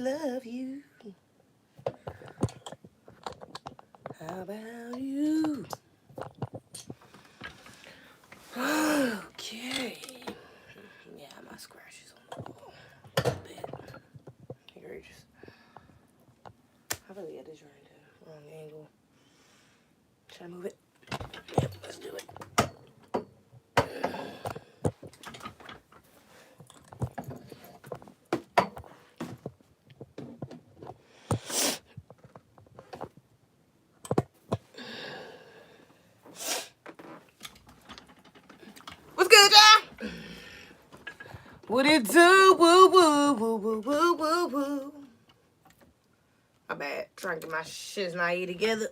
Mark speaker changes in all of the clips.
Speaker 1: love you. How about you? Okay. Yeah, my scratches on the wall. A bit. Egregious. I really got this right there. Wrong angle. Should I move it? Yep, let's do it. What's good, y'all? What it do? Woo, woo, woo, woo, woo, woo, woo. My bad. Trying to get my shiznai together.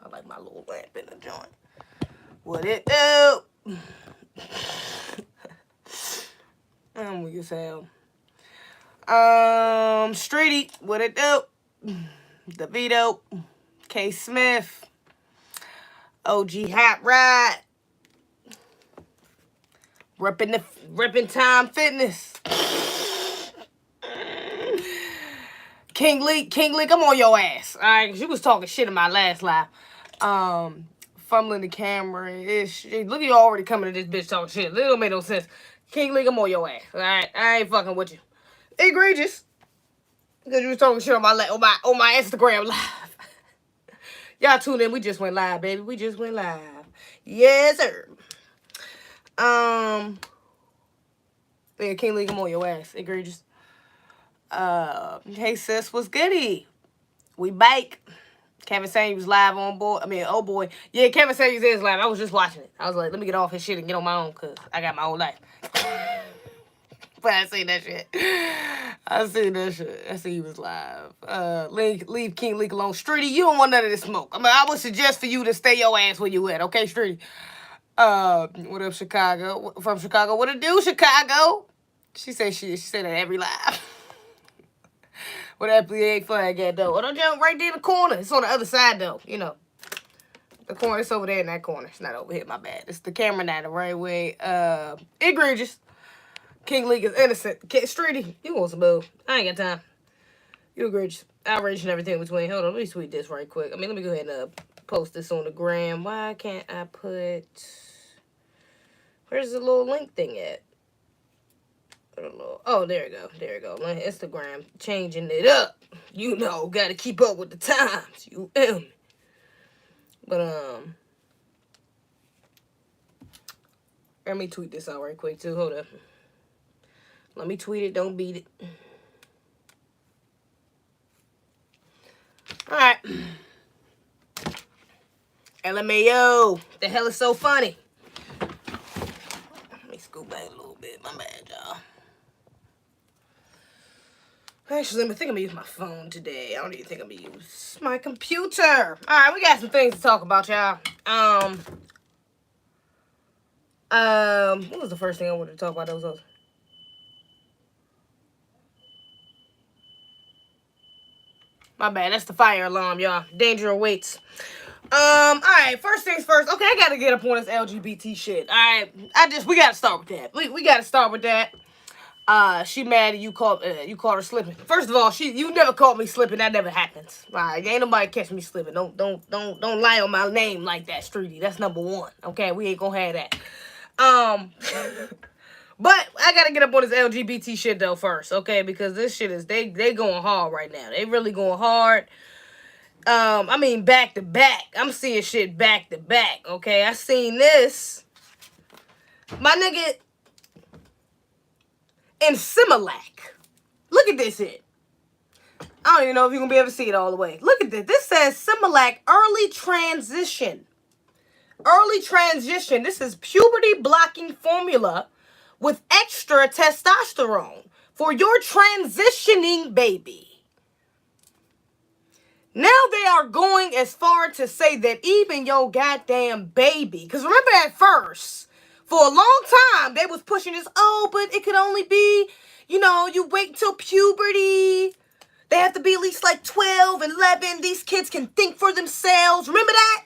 Speaker 1: I like my little lamp in the joint. What it do? I'm weak as hell. Streety, what it do? DeVito, K. Smith, OG Hot Rod, Rippin' Time Fitness, King Leak, I'm on your ass. Alright, 'cause you was talking shit in my last live. Fumbling the camera. Look at you already coming to this bitch talking shit. It don't make no sense. King Leak, I'm on your ass. Alright, I ain't fucking with you. Egregious. Because you was talking shit on my Instagram live. Y'all tune in. We just went live, baby. We just went live. Yes, sir. Yeah, King League, I'm on your ass. Egregious. Hey, sis, what's goody? We bake. Kevin said he was live on board. Oh boy. Yeah, Kevin said he was live. I was just watching it. I was like, let me get off his shit and get on my own because I got my own life. But I seen that shit. I seen he was live. Leave King Leak alone. Streety, you don't want none of this smoke. I would suggest for you to stay your ass where you at, okay, Streety? What up, Chicago? From Chicago. What it do, Chicago? She said that every live. What that PA flag at, though? Oh, don't jump right there in the corner. It's on the other side, though. You know. The corner, it's over there in that corner. It's not over here, my bad. It's the camera not the right way. Egregious. King League is innocent. Streety, you want some boo. I ain't got time. You egregious. Outrage and everything between. Hold on, let me tweet this right quick. Let me go ahead and post this on the gram. Why can't I put... Where's the little link thing at? Oh, there you go. My Instagram changing it up. You know, gotta keep up with the times. You feel me? But, let me tweet this out right quick, too. Hold up. Let me tweet it. Don't beat it. All right. LMAO. The hell is so funny? Let me scoot back a little bit. My bad, y'all. Actually, I think I'm going to use my phone today. I don't even think I'm going to use my computer. All right, we got some things to talk about, y'all. What was the first thing I wanted to talk about? That was my bad. That's the fire alarm, y'all. Danger awaits. All right. First things first. Okay, I gotta get up on this LGBT shit. All right. We gotta start with that. We gotta start with that. She mad at you called her slipping. First of all, you never called me slipping. That never happens. All right. Ain't nobody catch me slipping. Don't lie on my name like that, Streety. That's number one. Okay, we ain't gonna have that. But I gotta get up on this LGBT shit though first, okay? Because this shit is they going hard right now. They really going hard. Back to back. I'm seeing shit back to back, okay? I seen this. My nigga in Similac. Look at this shit. I don't even know if you're gonna be able to see it all the way. Look at this. This says Similac early transition. Early transition. This is puberty blocking formula with extra testosterone for your transitioning baby. Now they are going as far to say that even your goddamn baby, because remember at first, for a long time, they was pushing this, but it could only be, you wait till puberty They have to be at least like 12 and 11. These kids can think for themselves. Remember that?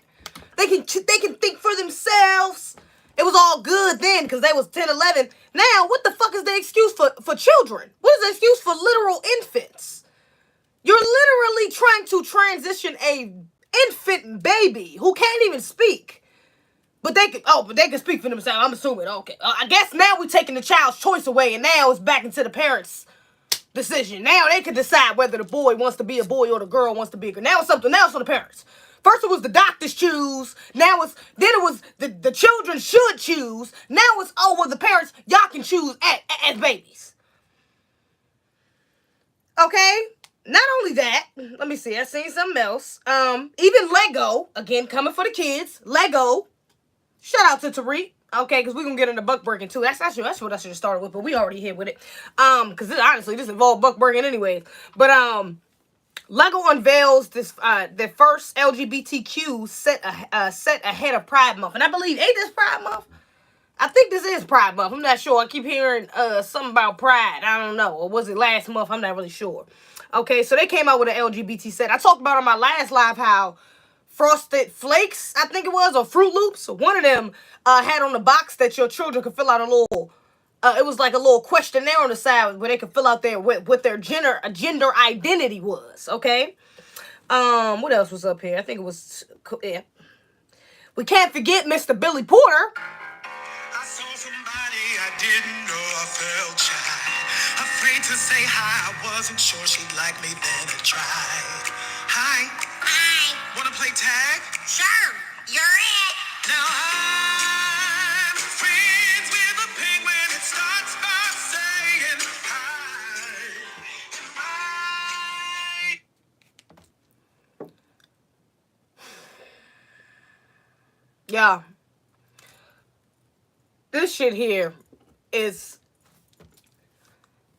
Speaker 1: They can think for themselves. It was all good then because they was 10, 11. Now, what the fuck is the excuse for children? What is the excuse for literal infants? You're literally trying to transition a infant baby who can't even speak. But they can speak for themselves. I'm assuming. Okay. I guess now we're taking the child's choice away, and now it's back into the parents' decision. Now they can decide whether the boy wants to be a boy or the girl wants to be a girl. Now it's something else for the parents. First it was the doctors choose. Then it was the children should choose. Now it's the parents, y'all can choose as babies. Okay? Not only that, let me see, I seen something else. Even Lego, again, coming for the kids. Lego. Shout out to Tariq. Okay, because we're going to get into buck breaking too. That's what I should have started with, but we already hit with it. Because honestly, this involved buck breaking anyways. But Lego unveils this the first LGBTQ set ahead of Pride Month. And I believe, ain't this Pride Month? I think this is Pride Month. I'm not sure. I keep hearing something about Pride. I don't know. Or was it last month? I'm not really sure. Okay, so they came out with an LGBT set. I talked about on my last live how Frosted Flakes, I think it was, or Fruit Loops. One of them had on the box that your children could fill out a little, it was like a little questionnaire on the side where they could fill out what their gender identity was, okay? What else was up here? I think it was, yeah. We can't forget Mr. Billy Porter. I saw somebody I didn't know, I felt shy. Afraid to say hi, I wasn't sure she'd like me, then I tried. Hi. Wanna play tag? Sure, you're it. Now I'm friends with a penguin. It starts by saying hi. Yeah. This shit here is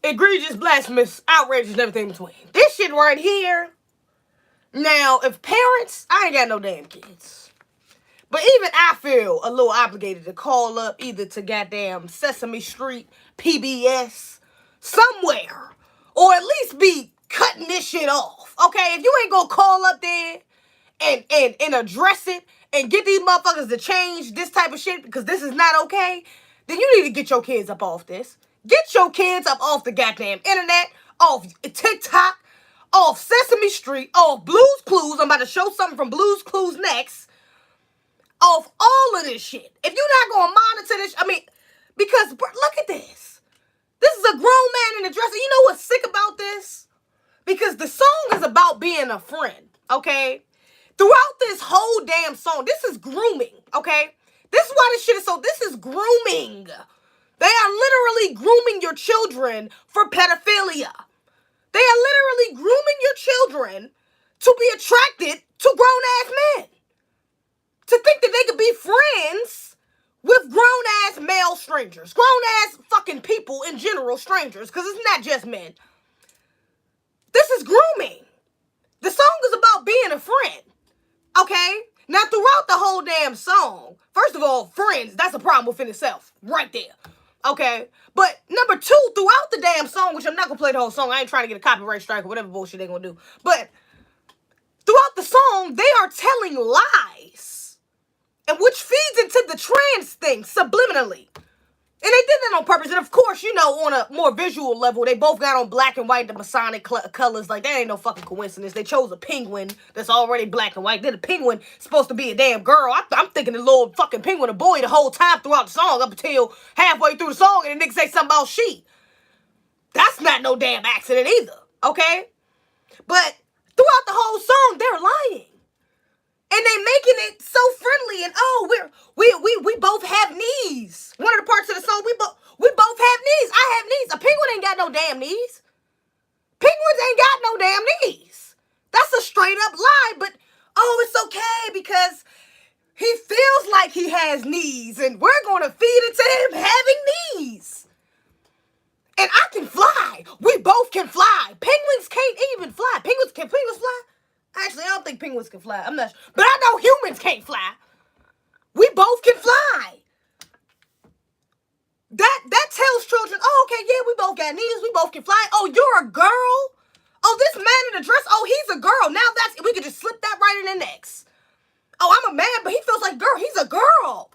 Speaker 1: egregious, blasphemous, outrageous, and everything in between. This shit right here. Now, if parents, I ain't got no damn kids. But even I feel a little obligated to call up either to goddamn Sesame Street, PBS, somewhere. Or at least be cutting this shit off. Okay? If you ain't gonna call up there and address it and get these motherfuckers to change this type of shit because this is not okay, then you need to get your kids up off this. Get your kids up off the goddamn internet, off TikTok, off Sesame Street, off Blue's Clues. I'm about to show something from Blue's Clues next. Off all of this shit. If you're not going to monitor this, because look at this. This is a grown man in a dresser. You know what's sick about this? Because the song is about being a friend, okay? Throughout this whole damn song, this is grooming, okay? This is why this shit is this is grooming. They are literally grooming your children for pedophilia. They are literally grooming your children to be attracted to grown-ass men. To think that they could be friends with grown-ass male strangers. Grown-ass fucking people in general, strangers, because it's not just men. This is grooming. The song is about being a friend. Okay? Now, throughout the whole damn song, first of all, friends, that's a problem within itself. Right there. Okay? But number two, throughout the damn song, which I'm not going to play the whole song. I ain't trying to get a copyright strike or whatever bullshit they're going to do. But throughout the song, they are telling lies. And which feeds into the trans thing subliminally. And they did that on purpose. And of course, you know, on a more visual level, they both got on black and white, the Masonic colors. Like, that ain't no fucking coincidence. They chose a penguin that's already black and white. Then the penguin supposed to be a damn girl. I'm thinking the little fucking penguin a boy the whole time throughout the song up until halfway through the song. And the nigga say something about she. That's not no damn accident either. Okay? But throughout the whole song, they're lying. And they making it so friendly and we both have knees. One of the parts of the song, we both have knees. I have knees. A penguin ain't got no damn knees. Penguins ain't got no damn knees. That's a straight up lie, but it's okay because he feels like he has knees and we're gonna feed it to him having knees. And I can fly. We both can fly. Penguins can't even fly. Can penguins fly? Actually, I don't think penguins can fly. I'm not sure. But I know humans can't fly. We both can fly. That tells children, okay, yeah, we both got knees. We both can fly. Oh, you're a girl? Oh, this man in a dress, oh, he's a girl. Now we could just slip that right in the next. Oh, I'm a man, but he feels like girl. He's a girl.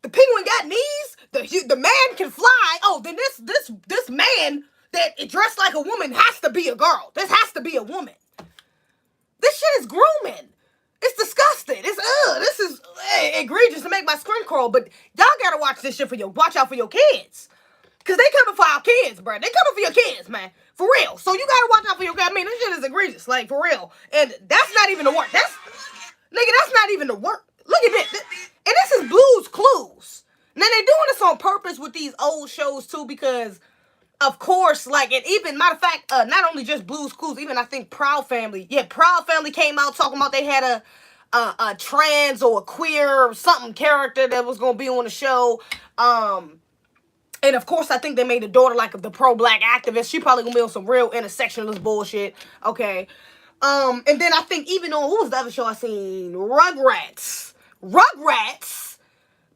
Speaker 1: The penguin got knees. The man can fly. Oh, then this man that is dressed like a woman has to be a girl. This has to be a woman. This shit is grooming. It's disgusting. This is egregious to make my skin crawl. But y'all gotta watch this shit watch out for your kids. Cause they coming for our kids, bro. They coming for your kids, man. For real. So you gotta watch out for your kids. I mean, this shit is egregious. Like, for real. And that's not even the work. That's not even the work. Look at this. And this is Blue's Clues. Now, they're doing this on purpose with these old shows, too, because, of course, like, and even, matter of fact, not only just Blue's Clues, even, I think, Proud Family. Yeah, Proud Family came out talking about they had a trans or a queer or something character that was going to be on the show. And, of course, I think they made the daughter, like, the pro-black activist. She probably going to be on some real intersectionalist bullshit. Okay. And then I think even on, what was the other show I seen? Rugrats.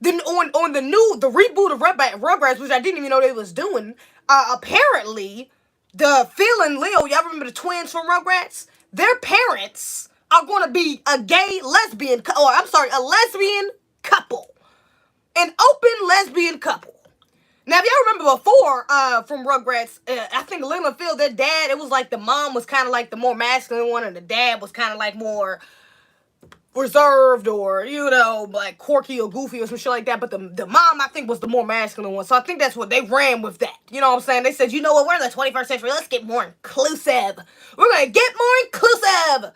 Speaker 1: Then on the reboot of Rugrats, which I didn't even know they was doing, apparently, the Phil and Leo, y'all remember the twins from Rugrats? Their parents are going to be a lesbian couple. An open lesbian couple. Now, if y'all remember before, from Rugrats, I think Lil and Phil, their dad, it was like the mom was kind of like the more masculine one, and the dad was kind of like more reserved or, you know, like quirky or goofy or some shit like that. But the mom, I think, was the more masculine one. So I think that's what they ran with that. You know what I'm saying? They said, you know what, we're in the 21st century. Let's get more inclusive. We're going to get more inclusive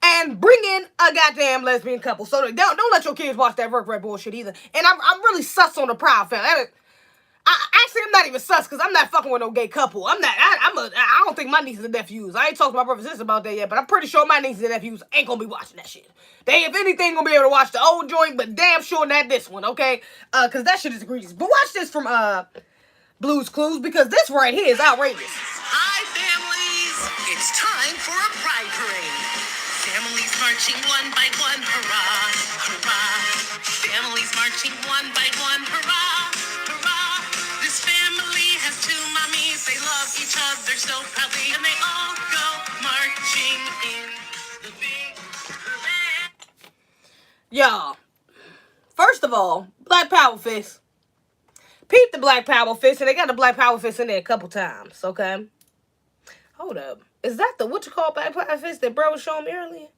Speaker 1: and bring in a goddamn lesbian couple. So don't let your kids watch that Rugrat bullshit either. And I'm really sus on the Proud Family. Actually, I'm not even sus because I'm not fucking with no gay couple. I don't think my nieces and nephews. I ain't talked to my brothers and sisters about that yet, but I'm pretty sure my nieces and nephews ain't gonna be watching that shit. They, if anything, gonna be able to watch the old joint, but damn sure not this one, okay? Cause that shit is egregious. But watch this from Blue's Clues because this right here is outrageous.
Speaker 2: Hi, families! It's time for a pride parade. Families marching one by one, hurrah, hurrah. Families marching one by one, hurrah, hurrah. This family has two mommies. They love each other so proudly, and they all go marching in the big parade.
Speaker 1: Y'all, first of all, Black Power Fist. Peep the Black Power Fist, and they got the Black Power Fist in there a couple times, okay? Hold up. Is that the what you call Black Power Fist that bro was showing me earlier?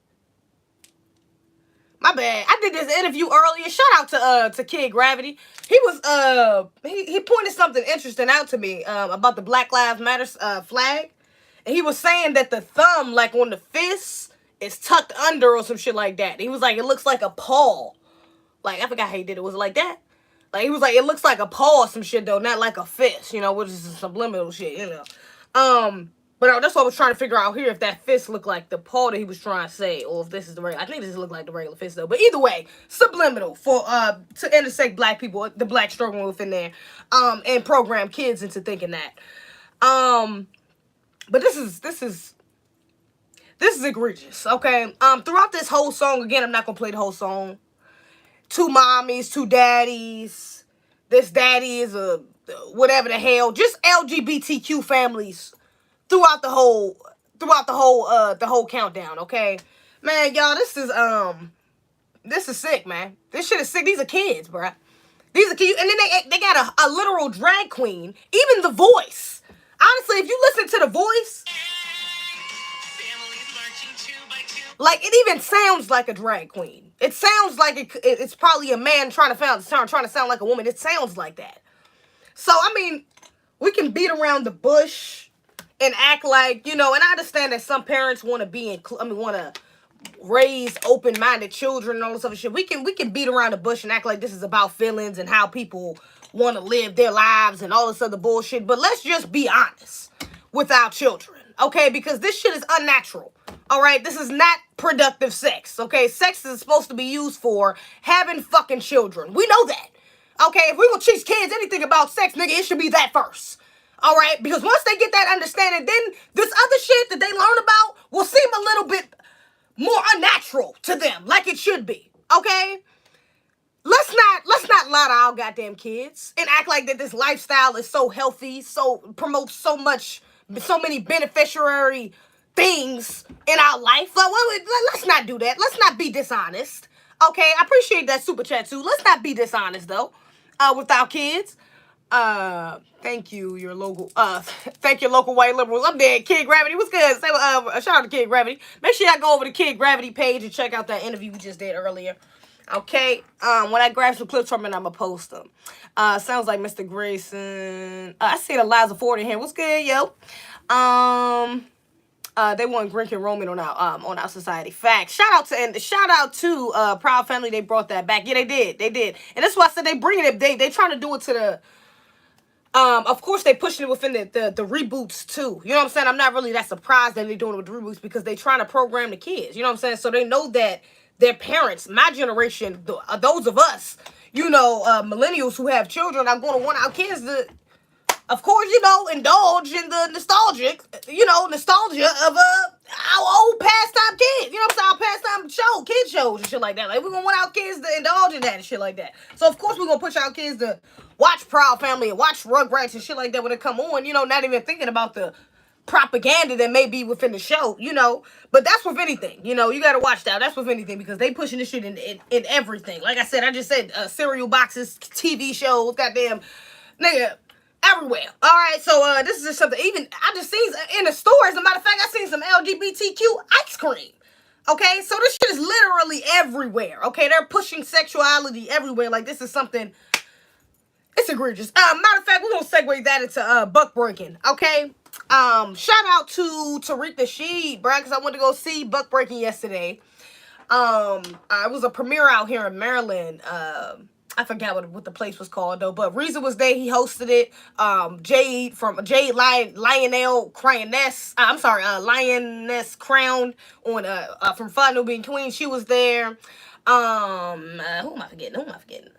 Speaker 1: My bad. I did this interview earlier. Shout out to Kid Gravity. He was he pointed something interesting out to me about the Black Lives Matter flag. And he was saying that the thumb, like on the fist, is tucked under or some shit like that. He was like, it looks like a paw. Like, I forgot how he did it. Was it like that? Like, he was like, it looks like a paw or some shit, though, not like a fist, you know, which is some subliminal shit, you know. But that's what I was trying to figure out here, if that fist looked like the paw that he was trying to say, or if this is the regular. I think this looked like the regular fist, though. But either way, subliminal for, to intersect black people, the black struggle within there, and program kids into thinking that. But this is egregious, okay? Throughout this whole song, again, I'm not gonna play the whole song. Two mommies, two daddies. This daddy is a whatever the hell. Just LGBTQ families throughout the whole countdown. Okay, man, y'all, this is sick, man. This shit is sick. These are kids, bruh. These are kids, and then they got a literal drag queen. Even the voice. Honestly, if you listen to the voice. Like, it even sounds like a drag queen. It sounds like it's probably a man trying to sound like a woman. It sounds like that. So, I mean, we can beat around the bush and act like, you know, and I understand that some parents want to raise open-minded children and all this other shit. We can beat around the bush and act like this is about feelings and how people want to live their lives and all this other bullshit. But let's just be honest with our children, okay? Because this shit is unnatural. All right, this is not productive sex, okay? Sex is supposed to be used for having fucking children. We know that, okay? If we're gonna teach kids anything about sex, nigga, it should be that first, all right? Because once they get that understanding, then this other shit that they learn about will seem a little bit more unnatural to them, like it should be, okay? Let's not lie to our goddamn kids and act like that this lifestyle is so healthy, so promotes so many beneficiary things in our life. Let's not do that. Let's not be dishonest. Okay, I appreciate that super chat too. Let's not be dishonest though, with our kids. Thank you, your local. Thank your local white liberals. I'm dead. Kid Gravity, what's good? Say, shout out to Kid Gravity. Make sure y'all go over to Kid Gravity page and check out that interview we just did earlier. Okay. When I grab some clips from it, I'ma post them. Sounds like Mr. Grayson. I see the Liza Ford in here. What's good, yo? They want Greek and Roman on our society. Facts. Shout out to Proud Family. They brought that back. Yeah, they did. And that's why I said they bringing it. They trying to do it to the. Of course they pushing it within the reboots too. You know what I'm saying? I'm not really that surprised that they're doing it with the reboots because they trying to program the kids. You know what I'm saying? So they know that their parents, my generation, those of us, millennials who have children, are going to want our kids to, of course, indulge in the nostalgia of our old pastime kids. You know what I'm saying? Our pastime kid shows and shit like that. Like, we're going to want our kids to indulge in that and shit like that. So, of course, we're going to push our kids to watch Proud Family and watch Rugrats and shit like that when it come on, not even thinking about the propaganda that may be within the show, But that's with anything, you got to watch that. That's with anything because they pushing this shit in everything. Like I said, I just said cereal boxes, TV shows, goddamn, nigga, everywhere. All right, so this is just something. Even I just seen in the store. As a matter of fact, I seen some LGBTQ ice cream. Okay, so this shit is literally everywhere. Okay, they're pushing sexuality everywhere. Like this is something. It's egregious. Matter of fact, we're gonna segue that into buck breaking. Okay. Shout out to Tariq Nasheed, bro, because I went to go see buck breaking yesterday. It was a premiere out here in Maryland. I forgot what the place was called though, but Reason was there. He hosted it. Lioness Crown on from Fun No Being Queen. She was there. Who am I forgetting?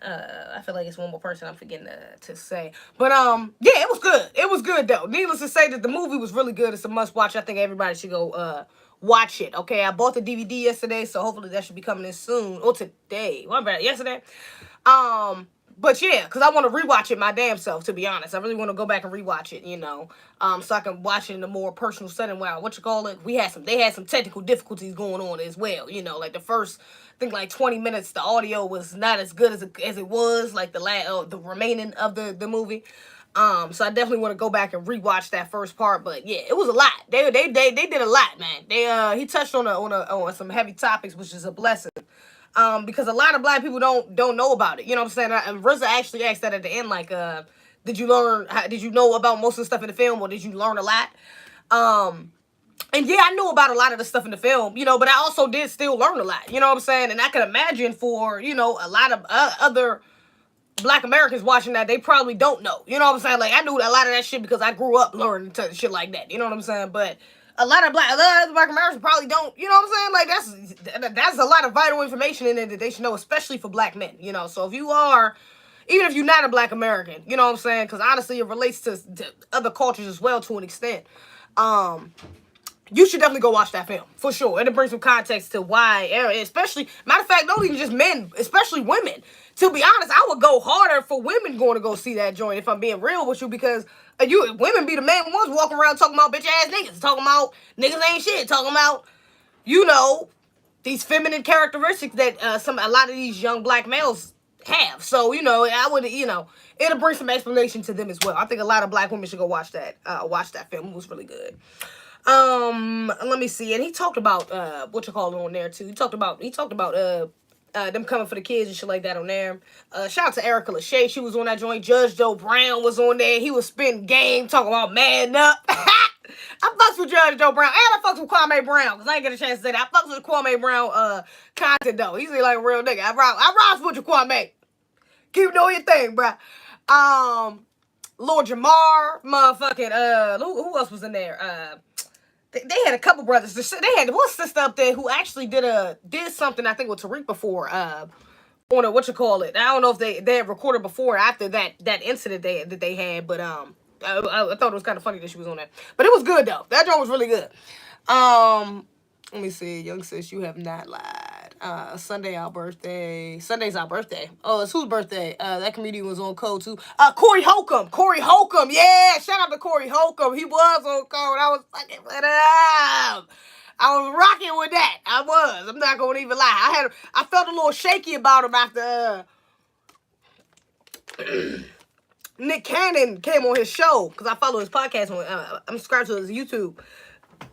Speaker 1: I feel like it's one more person I'm forgetting to say. But yeah, it was good. It was good though. Needless to say that the movie was really good. It's a must watch. I think everybody should go watch it. Okay, I bought the DVD yesterday, so hopefully that should be coming in soon. Or today. What about yesterday? But yeah, because I want to rewatch it my damn self, to be honest. I really want to go back and rewatch it, so I can watch it in a more personal setting. Wow, they had some technical difficulties going on as well, like the first, I think like 20 minutes, the audio was not as good as it was, like the remaining of the movie. So I definitely want to go back and rewatch that first part, but yeah, it was a lot. They did a lot, man. He touched on some heavy topics, which is a blessing. Because a lot of black people don't know about it. You know what I'm saying? And RZA actually asked that at the end, like, did you know about most of the stuff in the film, or did you learn a lot? And yeah, I knew about a lot of the stuff in the film, but I also did still learn a lot. You know what I'm saying? And I can imagine for, a lot of other black Americans watching that, they probably don't know. You know what I'm saying? Like, I knew a lot of that shit because I grew up learning shit like that. You know what I'm saying? But a lot of black Americans probably don't, you know what I'm saying? Like, that's a lot of vital information in there that they should know, especially for black men, So if you are, even if you're not a black American, you know what I'm saying? Because honestly, it relates to other cultures as well to an extent. You should definitely go watch that film, for sure. And it brings some context to why, especially, matter of fact, not even just men, especially women. To be honest, I would go harder for women going to go see that joint, if I'm being real with you, because women be the main ones walking around talking about bitch ass niggas, talking about niggas ain't shit, talking about, these feminine characteristics that a lot of these young black males have. So, I would, it'll bring some explanation to them as well. I think a lot of black women should go watch that film. It was really good. Let me see. And he talked about on there too. He talked about them coming for the kids and shit like that on there. Shout out to Erica Lachey. She was on that joint. Judge Joe Brown was on there. He was spitting game, talking about man up. I fucks with Judge Joe Brown. And I fucks with Kwame Brown. Because I ain't get a chance to say that. I fucks with Kwame Brown content though. He's like a real nigga. I rocks with you, Kwame. Keep doing your thing, bruh. Lord Jamar, motherfucking, who else was in there? They had a couple brothers. They had one sister up there who actually did something, I think, with Tariq before, on I don't know if they had recorded before or after that incident that they had, but I thought it was kind of funny that she was on that. But it was good though. That joint was really good. Let me see. Young sis, you have not lied. Sunday our birthday. Sunday's our birthday. Oh, it's whose birthday? That comedian was on Code too. Corey Holcomb. Corey Holcomb. Yeah, shout out to Corey Holcomb. He was on Code. I was fucking with him. I was rocking with that. I was. I'm not gonna even lie. I felt a little shaky about him after Nick Cannon came on his show, because I follow his podcast on. I'm subscribed to his YouTube.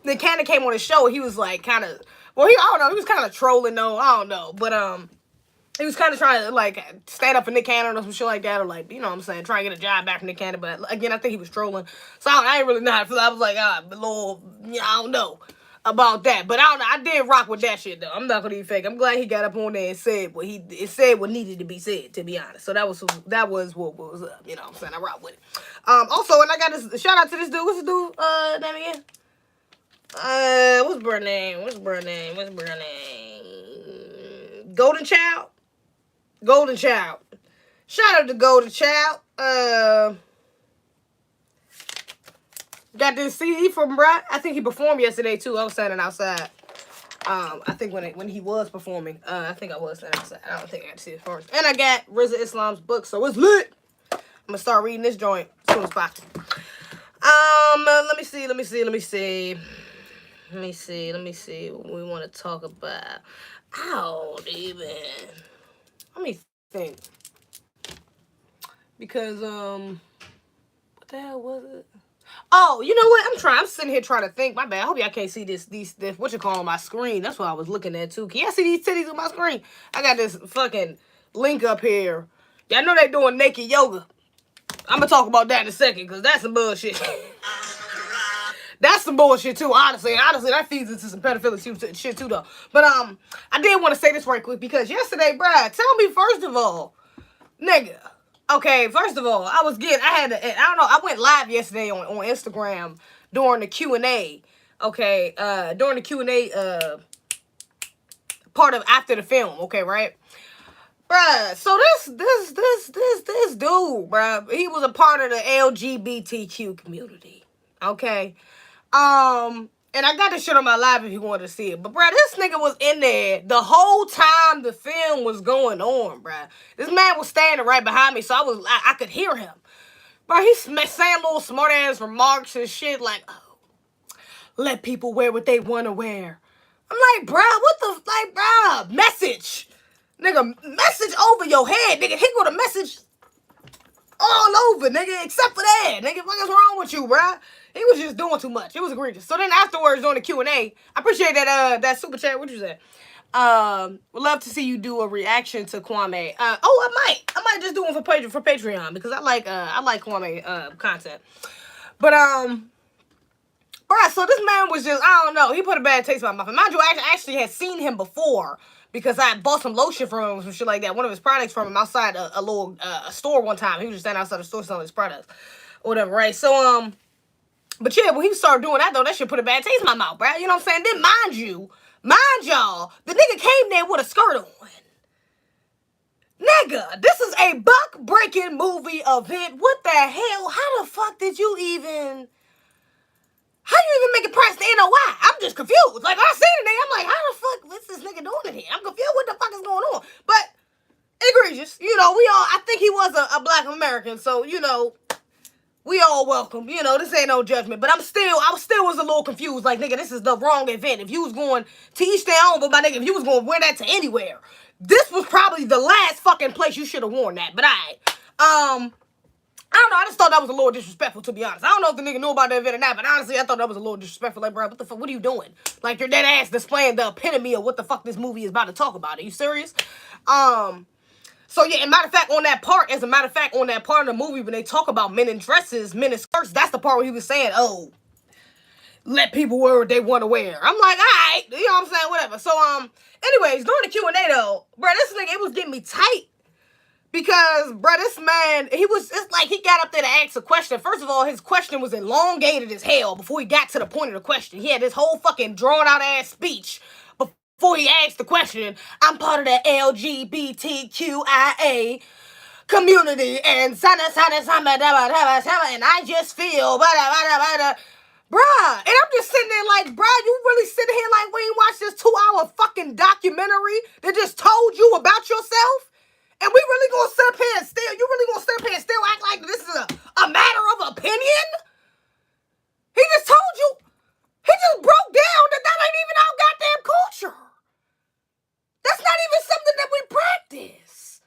Speaker 1: Nick Cannon came on his show. He was like kind of. Well, I don't know. He was kind of trolling though. I don't know, but he was kind of trying to like stand up for Nick Cannon or some shit like that, or like, you know what I'm saying, trying to get a job back from Nick Cannon. But again, I think he was trolling. So I ain't really know how to feel. I was like, I don't know about that. But I did rock with that shit though. I'm not gonna be fake. I'm glad he got up on there and said what what needed to be said, to be honest. So that was what was up. You know what I'm saying? I rock with it. Also, and I got this shout out to this dude. What's this dude name again? What's her name? Golden Child. Shout out to Golden Child. Got this CD from Brad. I think he performed yesterday too. I was standing outside. I think when he was performing, I think I was standing outside. I don't think I got to see it first. And I got Rizza Islam's book, so it's lit. I'm gonna start reading this joint as soon as possible. Let me see what we want to talk about. Let me think. Because, what the hell was it? Oh, you know what? I'm sitting here trying to think. My bad. I hope y'all can't see this, what you call on my screen. That's what I was looking at, too. Can y'all see these titties on my screen? I got this fucking link up here. Y'all know they doing naked yoga. I'm going to talk about that in a second, because that's some bullshit. That's some bullshit too, honestly. That feeds into some pedophilia shit too, though. But I did want to say this right quick, because yesterday, bruh, tell me first of all, nigga. Okay, first of all, I went live yesterday on Instagram during the Q&A. Okay, during the Q&A part of after the film. Okay, right. Bruh, so this dude, bruh, he was a part of the LGBTQ community. Okay. And I got this shit on my live if you wanted to see it. But, bruh, this nigga was in there the whole time the film was going on, bruh. This man was standing right behind me, so I could hear him. Bruh, he's saying little smart-ass remarks and shit like, oh, let people wear what they want to wear. I'm like, bruh, message. Nigga, message over your head, nigga. He got a message all over, nigga, except for that. Nigga, what is wrong with you, bruh? He was just doing too much. It was egregious. So then afterwards, during the Q&A, I appreciate that super chat. What you say? Would love to see you do a reaction to Kwame. I might just do one for Patreon, because I like Kwame content. But bruh, so this man was just, I don't know, he put a bad taste in my mouth. And mind you, I actually had seen him before, because I bought some lotion from him or some shit like that. One of his products from him outside a little store one time. He was just standing outside the store selling his products or whatever, right? So but yeah, when he started doing that though, that shit put a bad taste in my mouth, bruh. You know what I'm saying? Then mind y'all, the nigga came there with a skirt on. Nigga, this is a buck-breaking movie event. What the hell? How the fuck did you even... How do you even make it press the NOI? I'm just confused. Like, I seen it there, I'm like, how the fuck what's this nigga doing in here? I'm confused. What the fuck is going on? But egregious. You know, I think he was a black American, so, you know, we all welcome. You know, this ain't no judgment. But I still was a little confused. Like, nigga, this is the wrong event. If you was going to each their own, but my nigga, if you was going to wear that to anywhere, this was probably the last fucking place you should have worn that. But I don't know, I just thought that was a little disrespectful, to be honest. I don't know if the nigga knew about that event or not, but honestly, I thought that was a little disrespectful. Like, bro, what the fuck, what are you doing? Like, you're dead ass displaying the epitome of what the fuck this movie is about to talk about. Are you serious? So yeah, as a matter of fact, on that part of the movie, when they talk about men in dresses, men in skirts, that's the part where he was saying, oh, let people wear what they want to wear. I'm like, all right, you know what I'm saying, whatever. So, anyways, during the Q&A though, bro, this nigga, it was getting me tight. Because, bro, this man, it's like he got up there to ask a question. First of all, his question was elongated as hell before he got to the point of the question. He had this whole fucking drawn-out ass speech before he asked the question. I'm part of the LGBTQIA community, and and I just feel, Bruh, and I'm just sitting there like, bruh, you really sitting here like we ain't watched this 2-hour fucking documentary that just told you about yourself? And we really gonna sit up here and still, you really gonna sit up here and still act like this is a matter of opinion? He just told you, he just broke down that ain't even our goddamn culture. That's not even something that we practice.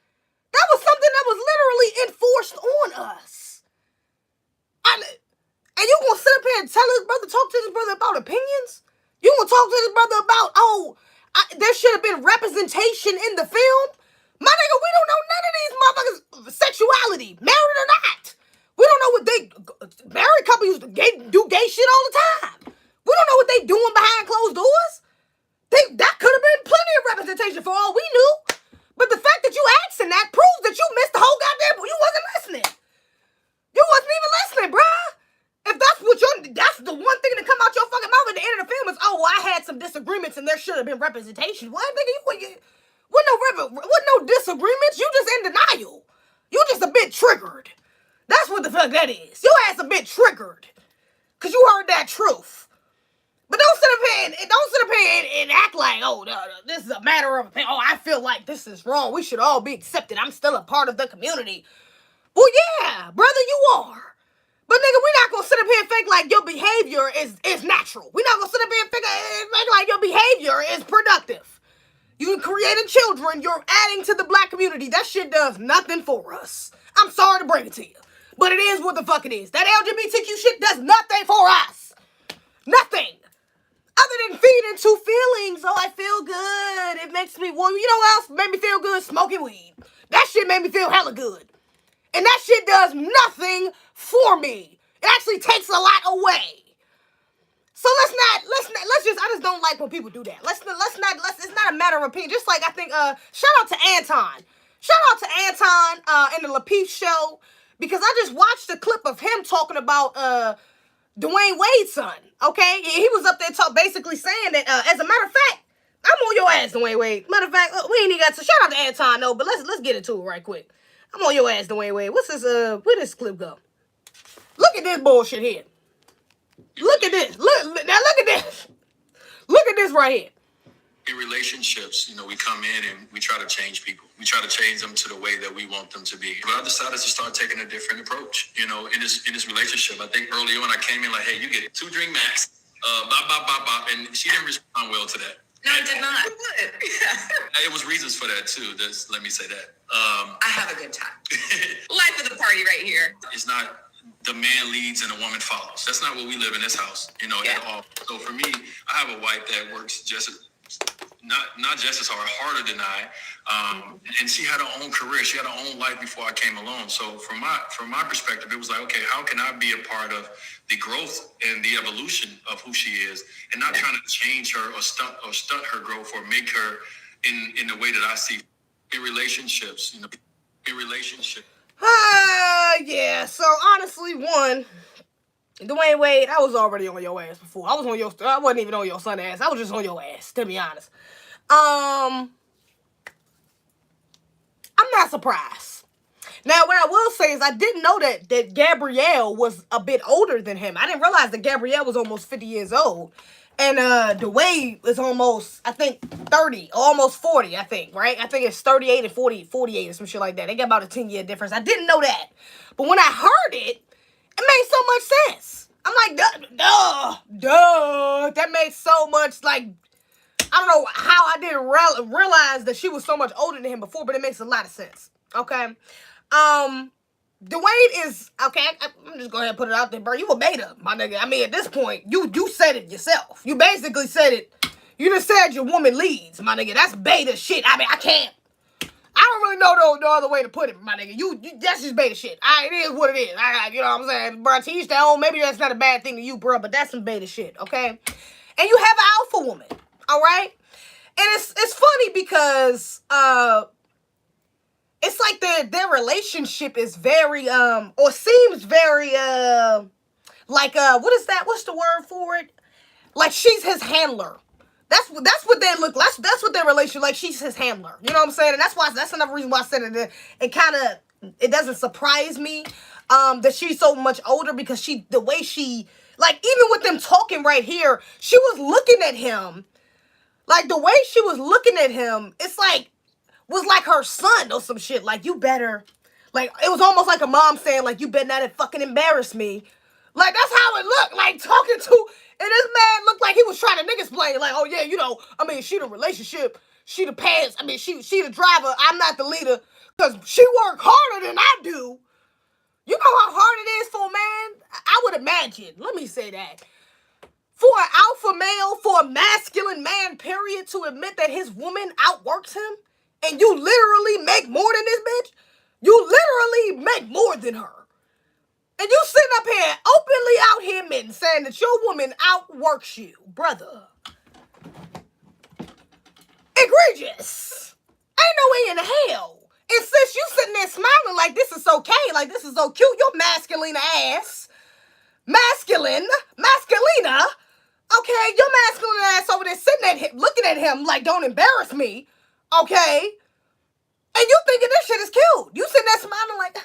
Speaker 1: That was something that was literally enforced on us. And you gonna sit up here and tell his brother, talk to his brother about opinions? You gonna talk to his brother about, there should have been representation in the film? My nigga, we don't know none of these motherfuckers' sexuality, married or not. We don't know what married couples do gay shit all the time. We don't know what they doing behind closed doors. That could have been plenty of representation for all we knew. But the fact that you asking that proves that you missed the whole goddamn, you wasn't listening. You wasn't even listening, bruh. If that's the one thing that come out your fucking mouth at the end of the film is, I had some disagreements and there should have been representation. What, nigga, what no disagreements? You just in denial. You just a bit triggered. That's what the fuck that is. Your ass a bit triggered. Cause you heard that truth. But don't sit up here and act like, this is a matter of opinion. I feel like this is wrong. We should all be accepted. I'm still a part of the community. Well, yeah, brother, you are. But nigga, we're not gonna sit up here and think like your behavior is natural. We're not gonna sit up here and think like your behavior is productive. You created children, you're adding to the black community. That shit does nothing for us. I'm sorry to bring it to you. But it is what the fuck it is. That LGBTQ shit does nothing for us. Nothing. Other than feed into feelings. I feel good. It makes me, you know what else made me feel good? Smoking weed. That shit made me feel hella good. And that shit does nothing for me. It actually takes a lot away. So I just don't like when people do that. It's not a matter of opinion. Just like I think, shout out to Anton. Shout out to Anton in the Lapeef show. Because I just watched a clip of him talking about Dwayne Wade's son. Okay? He was up there basically saying that, as a matter of fact, I'm on your ass, Dwayne Wade. Matter of fact, we ain't even got to shout out to Anton though, but let's get into it right quick. I'm on your ass, Dwayne Wade. What's this, where this clip go? Look at this bullshit here. Look at this. Look at this. Look at this right here.
Speaker 2: In relationships, we come in and we try to change people. We try to change them to the way that we want them to be. But I decided to start taking a different approach, in this relationship. I think early on I came in like, hey, you get 2 drink max, and she didn't respond well to that.
Speaker 3: No, I did not.
Speaker 2: It was reasons for that too. Let me say that.
Speaker 3: I have a good time. Life of the party right here.
Speaker 2: It's not the man leads and the woman follows. That's not what we live in this house, at all. So for me, I have a wife that works not just as hard, harder than I. And she had her own career. She had her own life before I came along. So from my perspective, it was like, okay, how can I be a part of the growth and the evolution of who she is, and not trying to change her or stunt her growth or make her in the way that I see in relationships. In relationship.
Speaker 1: Yeah. So honestly, Dwayne Wade, I was already on your ass before. I wasn't even on your son ass. I was just on your ass, to be honest. I'm not surprised. Now, what I will say is I didn't know that Gabrielle was a bit older than him. I didn't realize that Gabrielle was almost 50 years old. And Dwayne is almost, I think, 30, almost 40, I think, right? I think it's 38 and 48 or some shit like that. They got about a 10-year difference. I didn't know that. But when I heard it made so much sense. I'm like, duh. That made so much, like, I don't know how I didn't realize that she was so much older than him before, but it makes a lot of sense. Okay? Dwayne is, okay, I'm just going to put it out there, bro. You a beta, my nigga. I mean, at this point, you said it yourself. You basically said it. You just said your woman leads, my nigga. That's beta shit. I mean, I don't really know no other way to put it, my nigga. You that's just beta shit. It is what it is. You know what I'm saying? Bro, to each their own. Maybe that's not a bad thing to you, bro, but that's some beta shit, okay? And you have an alpha woman, all right? And it's funny because it's like their relationship is very or seems very like what is that? What's the word for it? Like she's his handler. That's what they look like. That's what their relationship like. She's his handler. You know what I'm saying? And that's another reason why I said it. It doesn't surprise me that she's so much older because the way she Like, even with them talking right here, she was looking at him. Like, the way she was looking at him, it's like, was like her son or some shit. Like, you better, like, it was almost like a mom saying, like, you better not fucking embarrass me. Like, that's how it looked, like, talking to, and this man looked like he was trying to niggas play, like, oh, yeah, you know, I mean, she the relationship, she the pants, I mean, she the driver, I'm not the leader, because she work harder than I do. You know how hard it is for a man? I would imagine, let me say that. For an alpha male, for a masculine man, period, to admit that his woman outworks him, and you literally make more than this bitch, you literally make more than her. And you sitting up here openly out here, men, saying that your woman outworks you, brother. Egregious. Ain't no way in hell. And since you sitting there smiling like this is okay, like this is so cute, your masculine ass, masculina, okay, your masculine ass over there sitting at him, looking at him like, don't embarrass me, okay? And you thinking this shit is cute. You sitting there smiling like,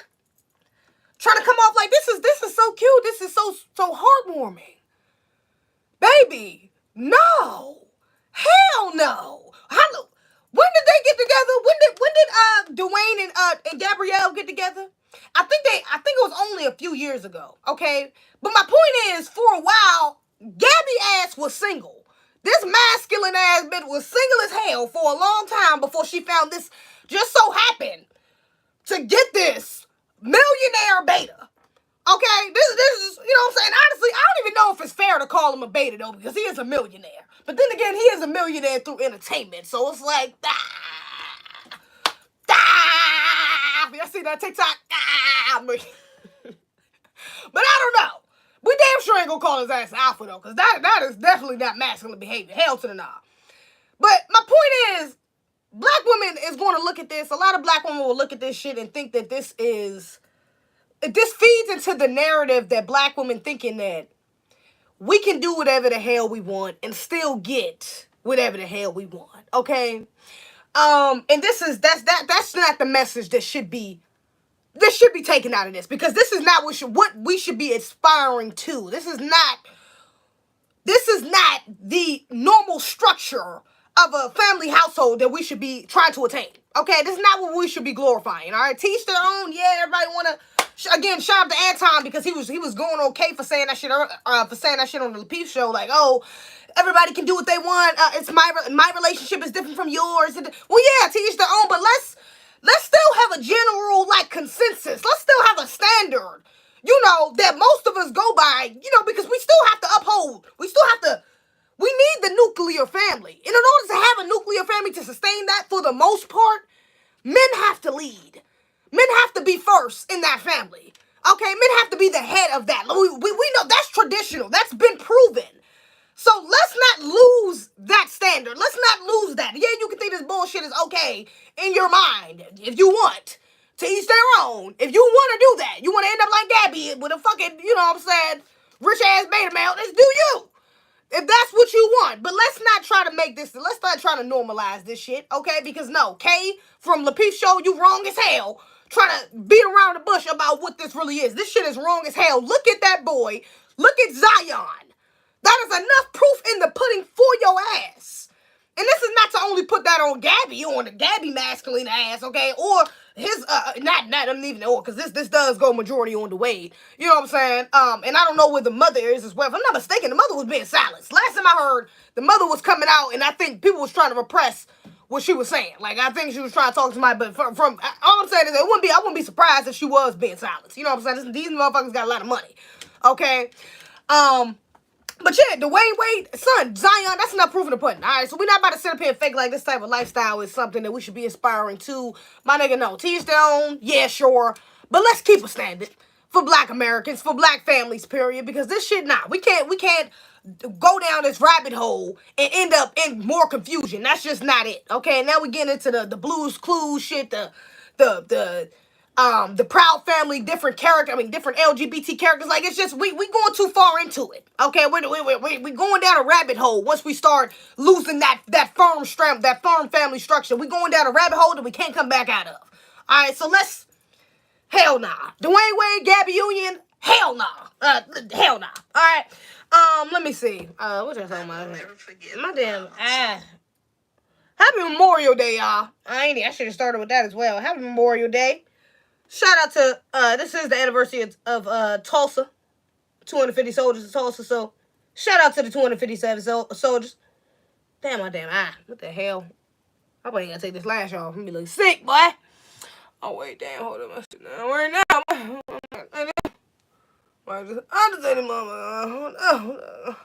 Speaker 1: trying to come off like this is so cute. This is so heartwarming. Baby, no. Hell no. When did they get together? When did Dwayne and Gabrielle get together? I think it was only a few years ago, okay? But my point is, for a while, Gabby ass was single. This masculine ass bitch was single as hell for a long time before she found this, just so happened to get this millionaire beta. Okay, this is, you know what I'm saying? Honestly, I don't even know if it's fair to call him a beta though, because he is a millionaire. But then again, he is a millionaire through entertainment, so it's like, y'all see that TikTok? But I don't know. We damn sure ain't gonna call his ass alpha though, because that is definitely not masculine behavior. Hell to the nah. But my point is, black women is going to look at this. A lot of black women will look at this shit and think that this feeds into the narrative that black women thinking that we can do whatever the hell we want and still get whatever the hell we want. Okay. And that's not the message that should be taken out of this, because this is not what we should be aspiring to. This is not the normal structure of a family household that we should be trying to attain. Okay, this is not what we should be glorifying. All right, teach their own. Yeah, everybody wanna again shout out to Anton, because he was going okay for saying that shit on the Lapeef show. Like, oh, everybody can do what they want. It's my relationship is different from yours. Well, yeah, teach their own, but let's still have a general like consensus. Let's still have a standard, you know, that most of us go by, you know, because we still have to uphold. We need the nuclear family. And in order to have a nuclear family to sustain that for the most part, men have to lead. Men have to be first in that family. Okay, men have to be the head of that. We know that's traditional. That's been proven. So let's not lose that standard. Let's not lose that. Yeah, you can think this bullshit is okay in your mind if you want. To each their own. If you want to do that, you want to end up like Gabby with a fucking, you know what I'm saying, rich ass beta male, let's do you. If that's what you want. But let's not try to normalize this shit, okay? Because no, Kay from Lapeef Show, you wrong as hell. Trying to beat around the bush about what this really is. This shit is wrong as hell. Look at that boy. Look at Zion. That is enough proof in the pudding for your ass. And this is not to only put that on the Gabby masculine ass, okay? Or his, not even or, because this does go majority on the Wade. You know what I'm saying? And I don't know where the mother is as well. If I'm not mistaken, the mother was being silenced. Last time I heard, the mother was coming out, and I think people was trying to repress what she was saying. Like, I think she was trying to talk to somebody, but from all I'm saying is I wouldn't be surprised if she was being silenced. You know what I'm saying? These motherfuckers got a lot of money, okay? But yeah, Dwayne Wade, son, Zion, that's enough proof in the pudding. All right, so we're not about to sit up here and fake like this type of lifestyle is something that we should be aspiring to. My nigga, no. Teach their own, yeah, sure. But let's keep a standard for black Americans, for black families, period. Because this shit, nah, we can't go down this rabbit hole and end up in more confusion. That's just not it. Okay, now we get into the Blues Clues shit, the Proud Family, different LGBT characters. Like, it's just, we going too far into it. Okay, we going down a rabbit hole once we start losing that firm family structure. We going down a rabbit hole that we can't come back out of. All right, so hell nah. Dwayne Wade, Gabby Union, Hell no. Hell no. All right. Let me see. What y'all talking about?
Speaker 3: Never forget.
Speaker 1: My damn ass. Happy Memorial Day, y'all. I should have started with that as well. Happy Memorial Day. Shout out to this is the anniversary of Tulsa. 250 soldiers in Tulsa. So shout out to the 257 soldiers. Damn, my damn eye. What the hell? I probably gotta take this lash off. I'm gonna be looking sick, boy. Oh wait, damn, hold on, my shit now. Right now. I'm just saying, mama. Hold on.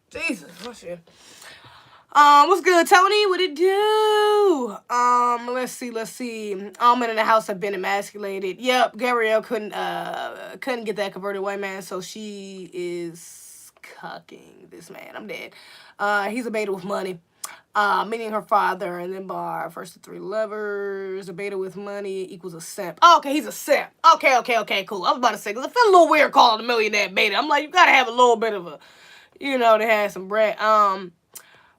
Speaker 1: Jesus, my shit. What's good, Tony? What it do? Let's see. All men in the house have been emasculated. Yep, Gabrielle couldn't get that converted white man, so she is cucking this man. I'm dead. He's a beta with money. Meaning her father, and then bar first the three lovers. A beta with money equals a simp. Oh, okay, he's a simp. Okay, cool. I was about to say, because I feel a little weird calling a millionaire beta. I'm like, you gotta have a little bit of a, they have some bread.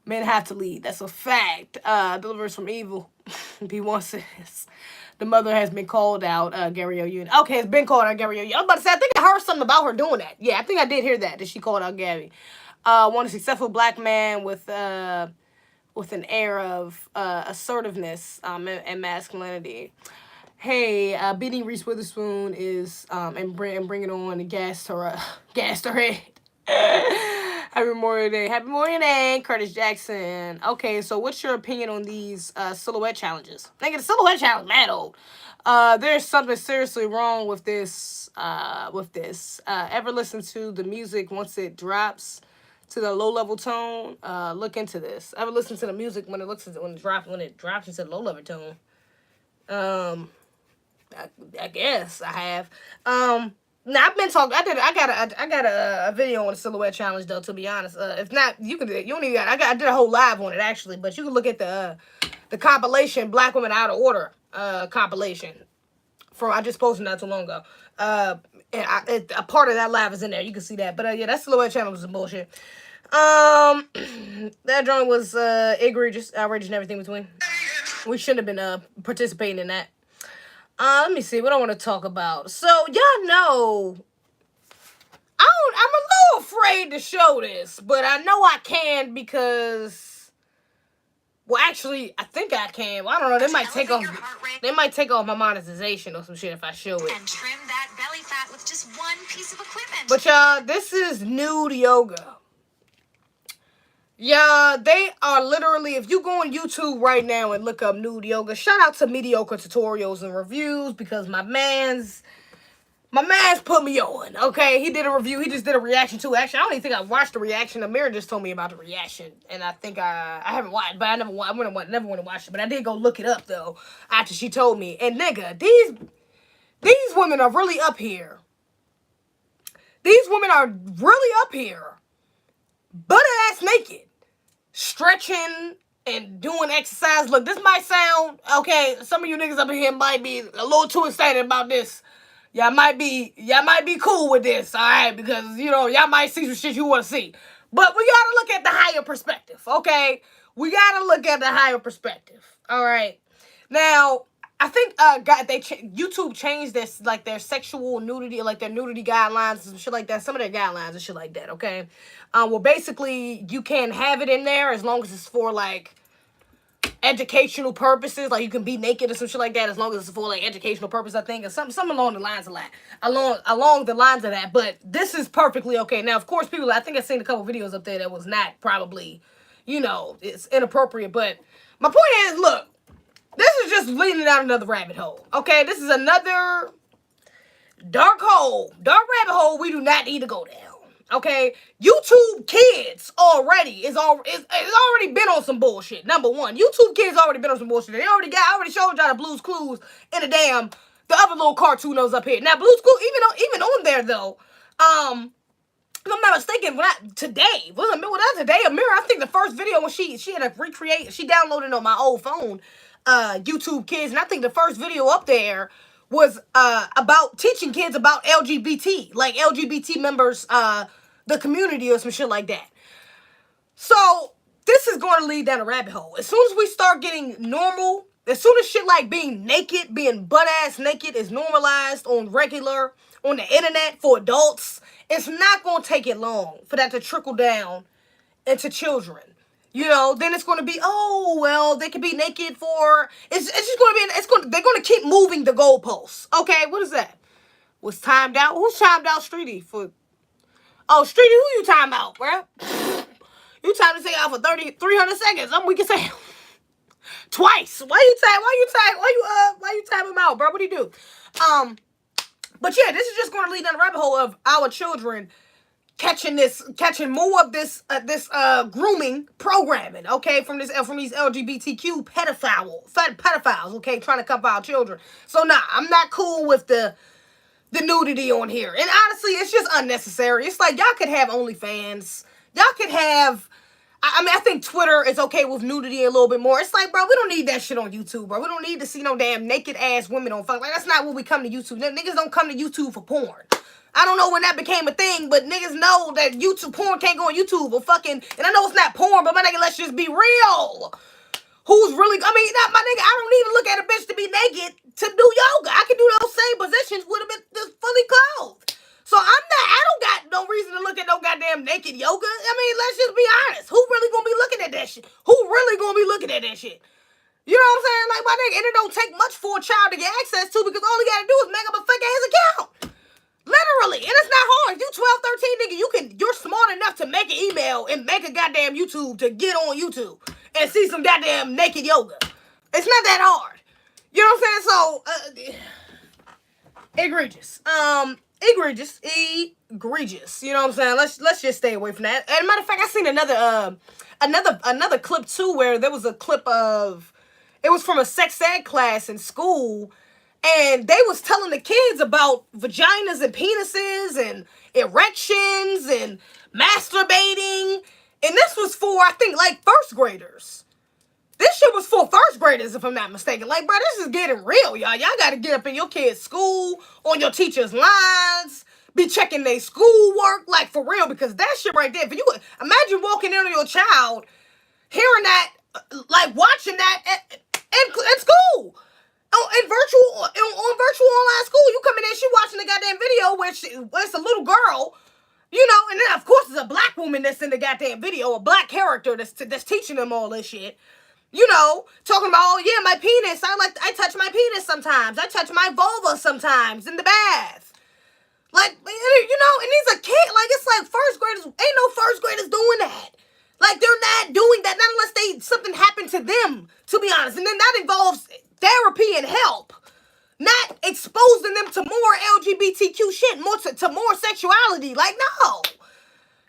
Speaker 1: Men have to lead. That's a fact. Delivers from evil. B1 says the mother has been called out. Gary O'Union. Okay, it's been called out. Gary O'Union. I was about to say, I think I heard something about her doing that. Yeah, I think I did hear that she called out Gabby. One successful black man with an air of assertiveness and masculinity. Hey, beating Reese Witherspoon is and bring it on and gassed her head. Happy Memorial Day. Happy Memorial Day, Curtis Jackson. Okay, so what's your opinion on these silhouette challenges? Nigga, the silhouette challenge mad old. There's something seriously wrong with this. Ever listen to the music once it drops to the low level tone? Look into this. Ever listen to the music when it drops into the low level tone? I guess I have. Now I've been talking. I got a video on the silhouette challenge though. To be honest, if not, you don't even got. I did a whole live on it actually, but you can look at the compilation Black Women Out of Order compilation from I just posted not too long ago. And a part of that live is in there. You can see that. But yeah, that silhouette challenge was some bullshit. That drawing was egregious, outrageous, and everything between. We shouldn't have been participating in that. Let me see what I want to talk about. So y'all know, I'm a little afraid to show this, but I know I can because, well, actually, I think I can. Well, I don't know. They might take off my monetization or some shit if I show it.
Speaker 2: And trim that belly fat with just one piece of equipment.
Speaker 1: But y'all, this is nude yoga. Yeah, they are literally, if you go on YouTube right now and look up nude yoga, shout out to Mediocre Tutorials and Reviews because my man's put me on, okay? He did a review, he just did a reaction to it. Actually, I don't even think I watched the reaction. Amira just told me about the reaction, and I think I haven't watched, but I never went to watch it, but I did go look it up, though, after she told me. And nigga, these women are really up here. These women are really up here. Butt-ass naked. Stretching and doing exercise. Look, this might sound, okay, some of you niggas up in here might be a little too excited about this. Y'all might be cool with this, alright? Because, y'all might see some shit you want to see. But we gotta look at the higher perspective, okay? We gotta look at the higher perspective, alright? Now, I think YouTube changed this, like, their sexual nudity, like their nudity guidelines and shit like that. Some of their guidelines and shit like that, okay? Well, basically, you can have it in there as long as it's for, like, educational purposes. Like, you can be naked or some shit like that as long as it's for, like, educational purpose, I think. Or something along the lines of that. Along the lines of that. But this is perfectly okay. Now, of course, I think I've seen a couple videos up there that was not probably, it's inappropriate. But my point is, look. This is just leading down another rabbit hole, okay? This is another dark rabbit hole we do not need to go down, okay? YouTube Kids already already been on some bullshit. Number one, YouTube Kids already been on some bullshit. I already showed y'all the Blue's Clues in the other little cartoon that was up here. Now, Blue's Clues, even on there though, if I'm not mistaken, today, Amira, I think the first video when she had to recreate, she downloaded on my old phone, YouTube Kids, and I think the first video up there was about teaching kids about LGBT, like LGBT members, the community or some shit like that. So this is going to lead down a rabbit hole. As soon as we start getting normal as soon as shit like being naked, being butt-ass naked is normalized on the internet for adults, it's not going to take it long for that to trickle down into children. You know, then it's going to be, oh, well, they can be naked for, it's just going to be, they're going to keep moving the goalposts. Okay, what is that? Was timed out? Who's timed out Streety for? Oh, Streety, who you time out, bruh? You time to say out for 300 seconds. We can say twice. Why you time him out, bro? What do you do? But yeah, this is just going to lead down the rabbit hole of our children catching more of this grooming programming, okay, from these LGBTQ pedophiles, okay, trying to cup our children. So nah, I'm not cool with the nudity on here. And honestly, it's just unnecessary. It's like, y'all could have OnlyFans. Y'all could have, I mean, I think Twitter is okay with nudity a little bit more. It's like, bro, we don't need that shit on YouTube, bro. We don't need to see no damn naked ass women on fuck. Like, that's not what we come to YouTube. Niggas don't come to YouTube for porn. I don't know when that became a thing, but niggas know that YouTube porn can't go on YouTube or fucking, and I know it's not porn, but my nigga, let's just be real. Who's really, I mean, my nigga, I don't even look at a bitch to be naked to do yoga. I can do those same positions with a bitch that's fully clothed. So I don't got no reason to look at no goddamn naked yoga. I mean, let's just be honest. Who really gonna be looking at that shit? Who really gonna be looking at that shit? You know what I'm saying? Like, my nigga, and it don't take much for a child to get access to because all he gotta do is make up a fake ass account. Literally. And it's not hard. You 12, 13, nigga, you're smart enough to make an email and make a goddamn YouTube to get on YouTube and see some goddamn naked yoga. It's not that hard. You know what I'm saying? So, egregious. Egregious. You know what I'm saying? Let's just stay away from that. And matter of fact, I seen another clip too where there was a clip of, it was from a sex ed class in school, and they was telling the kids about vaginas and penises and erections and masturbating. And this was for, I think, like, first graders. This shit was for first graders, if I'm not mistaken. Like, bro, this is getting real, y'all. Y'all got to get up in your kids' school, on your teachers' lines, be checking their schoolwork, like, for real, because that shit right there, imagine walking in on your child, hearing that, like, watching that at school. On virtual online school, you come in there, she watching the goddamn video where it's a little girl, you know, and then of course it's a black woman that's in the goddamn video, a black character that's teaching them all this shit, you know, talking about, oh yeah, my penis, I touch my penis sometimes, I touch my vulva sometimes in the bath, like, you know, and these are kids, like, it's like first graders, ain't no first graders doing that. Like, they're not doing that, not unless something happened to them, to be honest, and then that involves therapy and help, not exposing them to more LGBTQ shit, more to more sexuality. Like, no,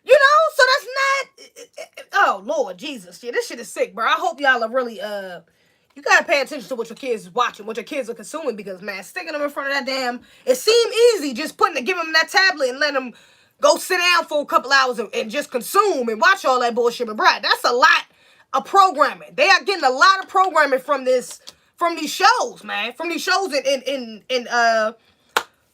Speaker 1: you know. So that's not. Oh Lord Jesus, yeah, this shit is sick, bro. I hope y'all are really you gotta pay attention to what your kids is watching, what your kids are consuming, because man, sticking them in front of that damn, it seemed easy just giving them that tablet and letting them go sit down for a couple hours and just consume and watch all that bullshit. But bro, that's a lot of programming. They are getting a lot of programming from these shows, man. From these shows in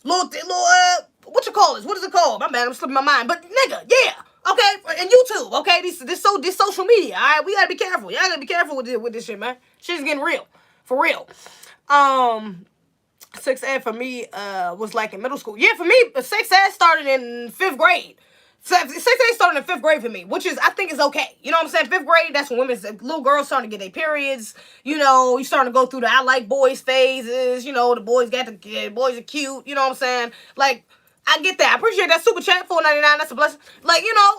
Speaker 1: what you call this? What is it called? My man, I'm slipping my mind. But nigga, yeah. Okay, and YouTube, okay? This social media, all right? We gotta be careful. Y'all gotta be careful with this shit, man. Shit's getting real. For real. Sex ed for me was like in middle school. Yeah, for me, sex ed started in 5th grade. Sex ed started in 5th grade for me, which is, I think, is okay. You know what I'm saying? 5th grade, that's when little girls starting to get their periods. You know, you starting to go through the I like boys phases. You know, the boys boys are cute. You know what I'm saying? Like, I get that. I appreciate that super chat, $4.99. That's a blessing. Like, you know,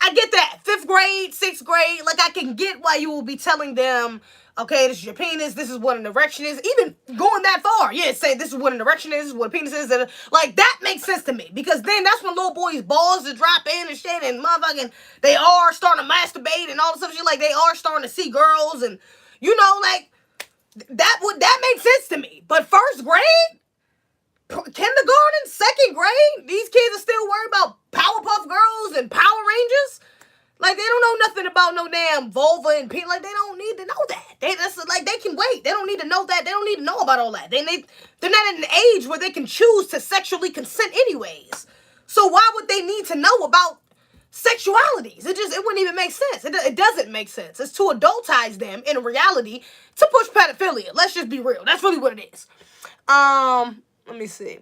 Speaker 1: I get that. 5th grade, 6th grade. Like, I can get why you will be telling them, okay, this is your penis. This is what an erection is. Even going that far. Yeah, say this is what an erection is. This is what a penis is. Like, that makes sense to me. Because then that's when little boys' balls to drop in and shit. And motherfucking, they are starting to masturbate and all this other shit. Like, they are starting to see girls. And, you know, like, that makes sense to me. But 1st grade? Kindergarten, 2nd grade, these kids are still worried about Powerpuff Girls and Power Rangers. Like, they don't know nothing about no damn vulva and penis. Like, they don't need to know that. They can wait. They don't need to know that. They don't need to know about all that. They're not at an age where they can choose to sexually consent anyways. So why would they need to know about sexualities. It wouldn't even make sense. It doesn't make sense. It's to adultize them in reality to push pedophilia. Let's just be real. That's really what it is. Let me see.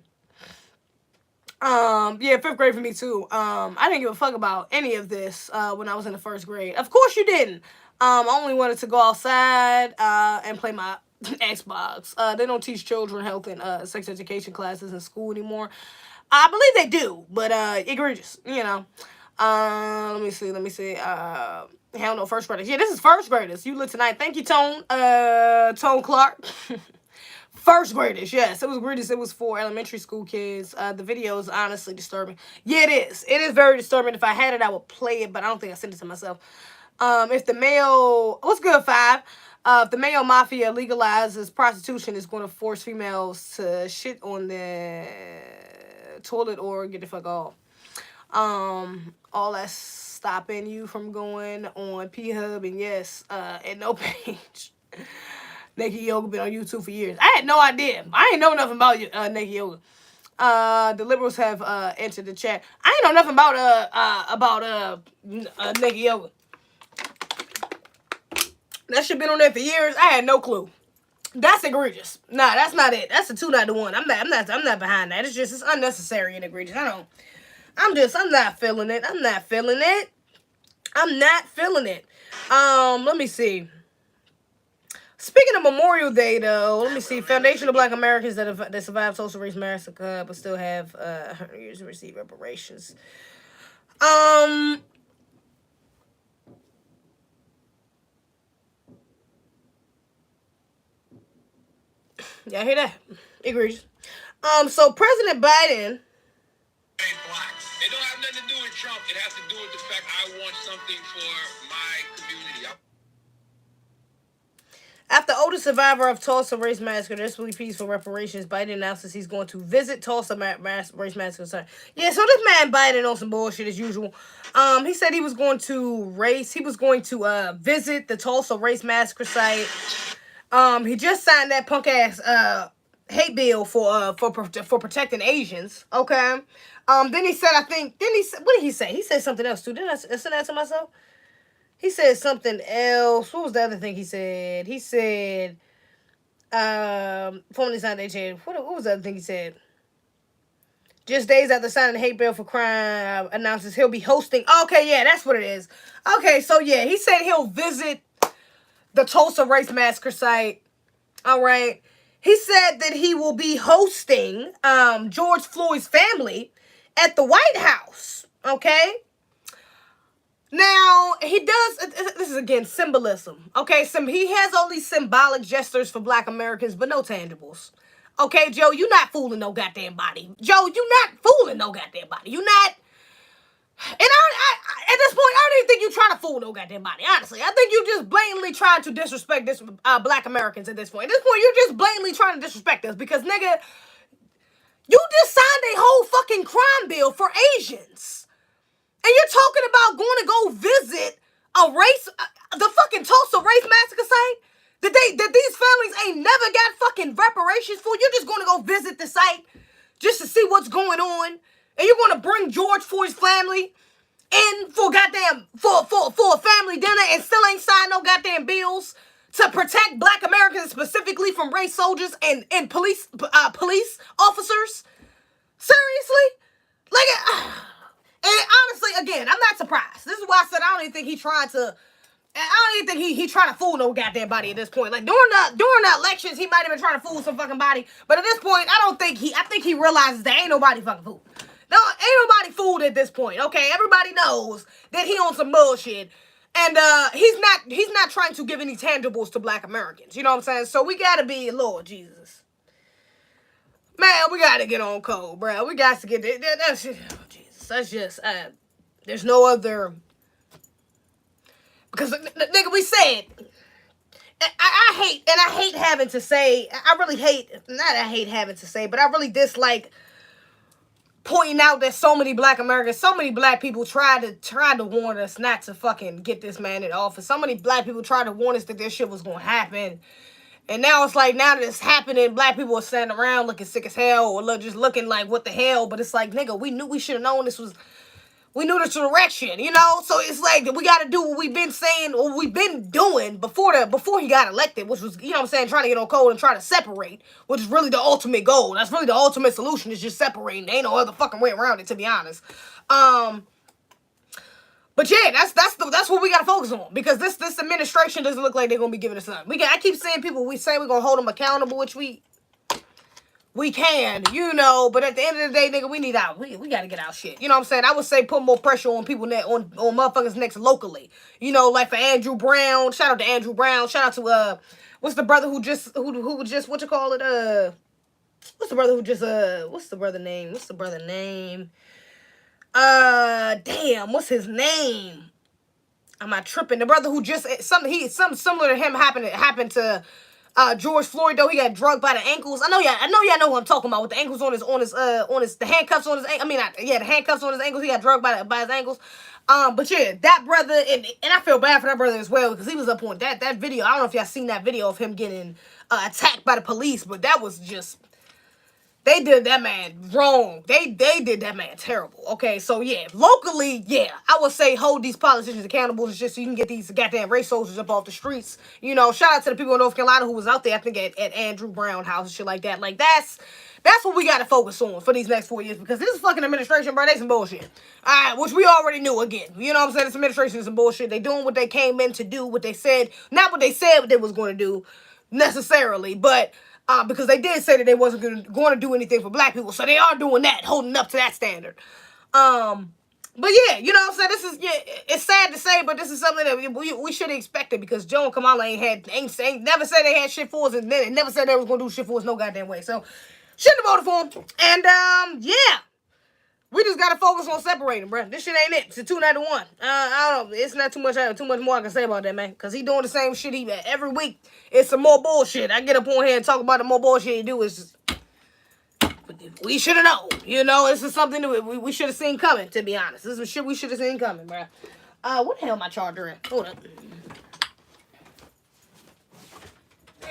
Speaker 1: Yeah, 5th grade for me too. I didn't give a fuck about any of this when I was in the 1st grade. Of course you didn't. I only wanted to go outside and play my Xbox. They don't teach children health and sex education classes in school anymore. I believe they do, but egregious, you know. Let me see. Hell no, 1st graders. Yeah, this is 1st graders. You look tonight. Thank you, Tone. Tone Clark. 1st graders, yes. It was egregious. It was for elementary school kids. The video is honestly disturbing. Yeah, it is. It is very disturbing. If I had it, I would play it, but I don't think I sent it to myself. If the male... What's good, 5? If the male mafia legalizes prostitution, it's going to force females to shit on the toilet or get the fuck off. All that's stopping you from going on P-Hub and yes, and no page. Naked yoga been on YouTube for years. I had no idea. I ain't know nothing about naked yoga. The liberals have entered the chat. I ain't know nothing about naked yoga. That shit been on there for years. I had no clue. That's egregious. Nah, that's not it. That's a 2 not the 1. I'm not behind that. It's unnecessary and egregious. I'm not feeling it. I'm not feeling it. Let me see. Speaking of Memorial Day, though, let me see. Foundation of Black Americans that survived Tulsa Race Massacre but still have 100 years to receive reparations. Y'all hear that? Egregious. So President Biden.
Speaker 4: It don't have nothing to do with Trump. It has to do with the fact I want something for my community.
Speaker 1: After oldest survivor of Tulsa Race Massacre, desperately pleads for reparations, Biden announces he's going to visit Tulsa Race Massacre site. Yeah, so this man Biden on some bullshit as usual. He said he was going to visit the Tulsa Race Massacre site. He just signed that punk ass hate bill for protecting Asians. Okay. Then he said, what did he say? He said something else too. Did I send that to myself? He said something else. What was the other thing he said? He said, formerly signed HA. What was the other thing he said? Just days after signing the hate bill for crime, announces he'll be hosting. Okay, yeah, that's what it is. Okay, so yeah, he said he'll visit the Tulsa Race Massacre site. All right. He said that he will be hosting George Floyd's family at the White House. Okay. Now, he does, this is again symbolism, okay? He has only symbolic gestures for Black Americans, but no tangibles. Okay, Joe, you not fooling no goddamn body. Joe, you not fooling no goddamn body. You not, and I at this point, I don't even think you trying to fool no goddamn body, honestly. I think you just blatantly trying to disrespect this Black Americans at this point. At this point, you're just blatantly trying to disrespect us because, nigga, you just signed a whole fucking crime bill for Asians. And you're talking about going to go visit the fucking Tulsa Race Massacre site that these families ain't never got fucking reparations for. You're just going to go visit the site just to see what's going on. And you're going to bring George Floyd's family in for a family dinner and still ain't signed no goddamn bills to protect Black Americans specifically from race soldiers and police officers. Seriously? Like, and honestly, again, I'm not surprised. This is why I said I don't even think he trying to fool no goddamn body at this point. Like during the elections, he might have been trying to fool some fucking body. But at this point, I think he realizes that ain't nobody fucking fooled. No, ain't nobody fooled at this point. Okay, everybody knows that he on some bullshit. And he's not trying to give any tangibles to Black Americans. You know what I'm saying? So we gotta be, Lord Jesus. Man, we gotta get on code, bro. We got to get that shit. Oh, Jesus. That's just, there's no other, because, nigga, we said, I hate having to say, I really dislike pointing out that so many Black Americans, so many Black people tried to warn us not to fucking get this man in office. So many Black people tried to warn us that this shit was going to happen. And now it's like, now that it's happening, Black people are standing around looking sick as hell or just looking like, what the hell? But it's like, nigga, we knew we should have known this was We knew the direction, you know? So it's like we got to do what we've been saying or we've been doing before he got elected, which was, you know what I'm saying, trying to get on code and try to separate, which is really the ultimate goal. That's really the ultimate solution, is just separating. There ain't no other fucking way around it, to be honest. But yeah, that's what we got to focus on, because this administration doesn't look like they're going to be giving us something. I keep saying people, we say we're going to hold them accountable, which we can, you know, but at the end of the day, nigga, we gotta get our shit. You know what I'm saying? I would say put more pressure on people on motherfuckers next locally. You know, like for Andrew Brown. Shout out to Andrew Brown. Shout out to what's the brother who just what you call it? What's the brother who just what's the brother name? Damn, what's his name? Am I tripping? The brother who just something similar to him happened to George Floyd, though. He got drugged by the ankles. I know y'all know what I'm talking about, with the ankles on his the handcuffs on his the handcuffs on his ankles. He got drugged by his ankles. But yeah, that brother, and I feel bad for that brother as well, because he was up on that video. I don't know if y'all seen that video of him getting attacked by the police, but that was just, they did that man wrong. They did that man terrible. Okay, so yeah, locally, yeah, I would say hold these politicians accountable, just so you can get these goddamn race soldiers up off the streets. You know, shout out to the people in North Carolina who was out there, I think, at Andrew Brown house and shit like that. Like, that's what we got to focus on for these next 4 years, because this fucking administration, bro, they some bullshit. Alright, which we already knew again. You know what I'm saying? This administration is some bullshit. They doing what they came in to do, what they said, not what they said what they was going to do, necessarily, but because they did say that they wasn't going to do anything for black people, so they are doing that, holding up to that standard. But yeah, you know what I'm saying? This is, yeah, it's sad to say, but this is something that we should have expected, because Joe and Kamala ain't never said they had shit for us, and then they never said they was going to do shit for us no goddamn way. So, shouldn't have voted for him. And yeah. We just gotta focus on separating, bro. This shit ain't it. It's a 291. I don't know. It's not too much more I can say about that, man. Because he doing the same shit every week. It's some more bullshit. I get up on here and talk about the more bullshit he do. It's just, we should have known. You know, this is something that we should have seen coming, to be honest. This is shit we should have seen coming, bro. What the hell my charger in? Hold up.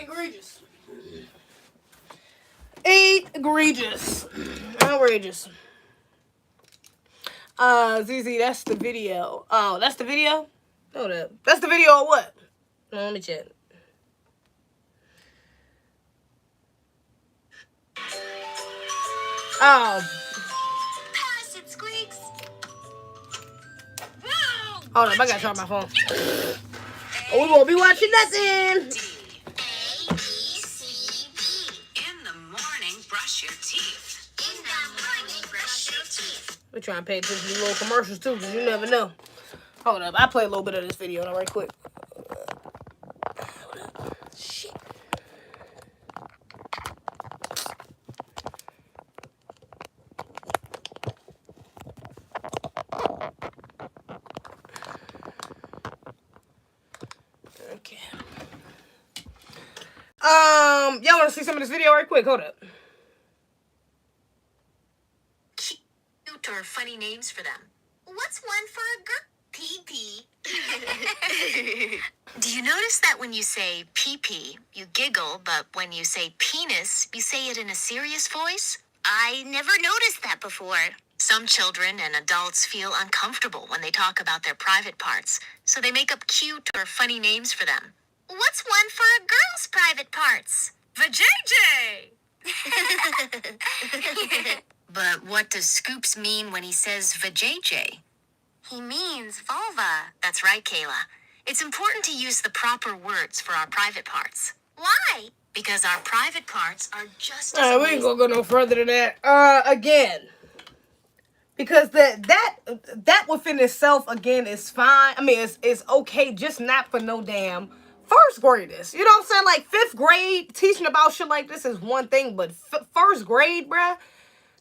Speaker 1: Egregious. Outrageous. ZZ, that's the video. Oh, that's the video? Hold up. That's the video or what? Let me check. Oh.
Speaker 2: Pass it, Squeaks.
Speaker 1: Hold up, I gotta charge my phone. Oh, we won't be watching nothing.
Speaker 2: A, B, C, D.
Speaker 3: In the morning, brush your teeth.
Speaker 2: In the morning, brush your teeth.
Speaker 1: We're trying to pay attention to these little commercials too, because you never know. Hold up, I play a little bit of this video now right quick. Hold up. Shit. Okay. Y'all want to see some of this video right quick? Hold up.
Speaker 2: Cute or funny names for them. What's one for a girl? Pee-pee. Do you notice that when you say pee-pee, you giggle, but when you say penis, you say it in a serious voice? I never noticed that before. Some children and adults feel uncomfortable when they talk about their private parts, so they make up cute or funny names for them. What's one for a girl's private parts? Vajayjay! But what does Scoops mean when he says vajayjay? He means vulva. That's right, Kayla. It's important to use the proper words for our private parts. Why? Because our private parts are just as
Speaker 1: Alright, we ain't gonna go no further than that. Again. Because that within itself, again, is fine. I mean, it's okay, just not for no damn first graders. You know what I'm saying? Like, 5th grade, teaching about shit like this is one thing, but first grade, bruh,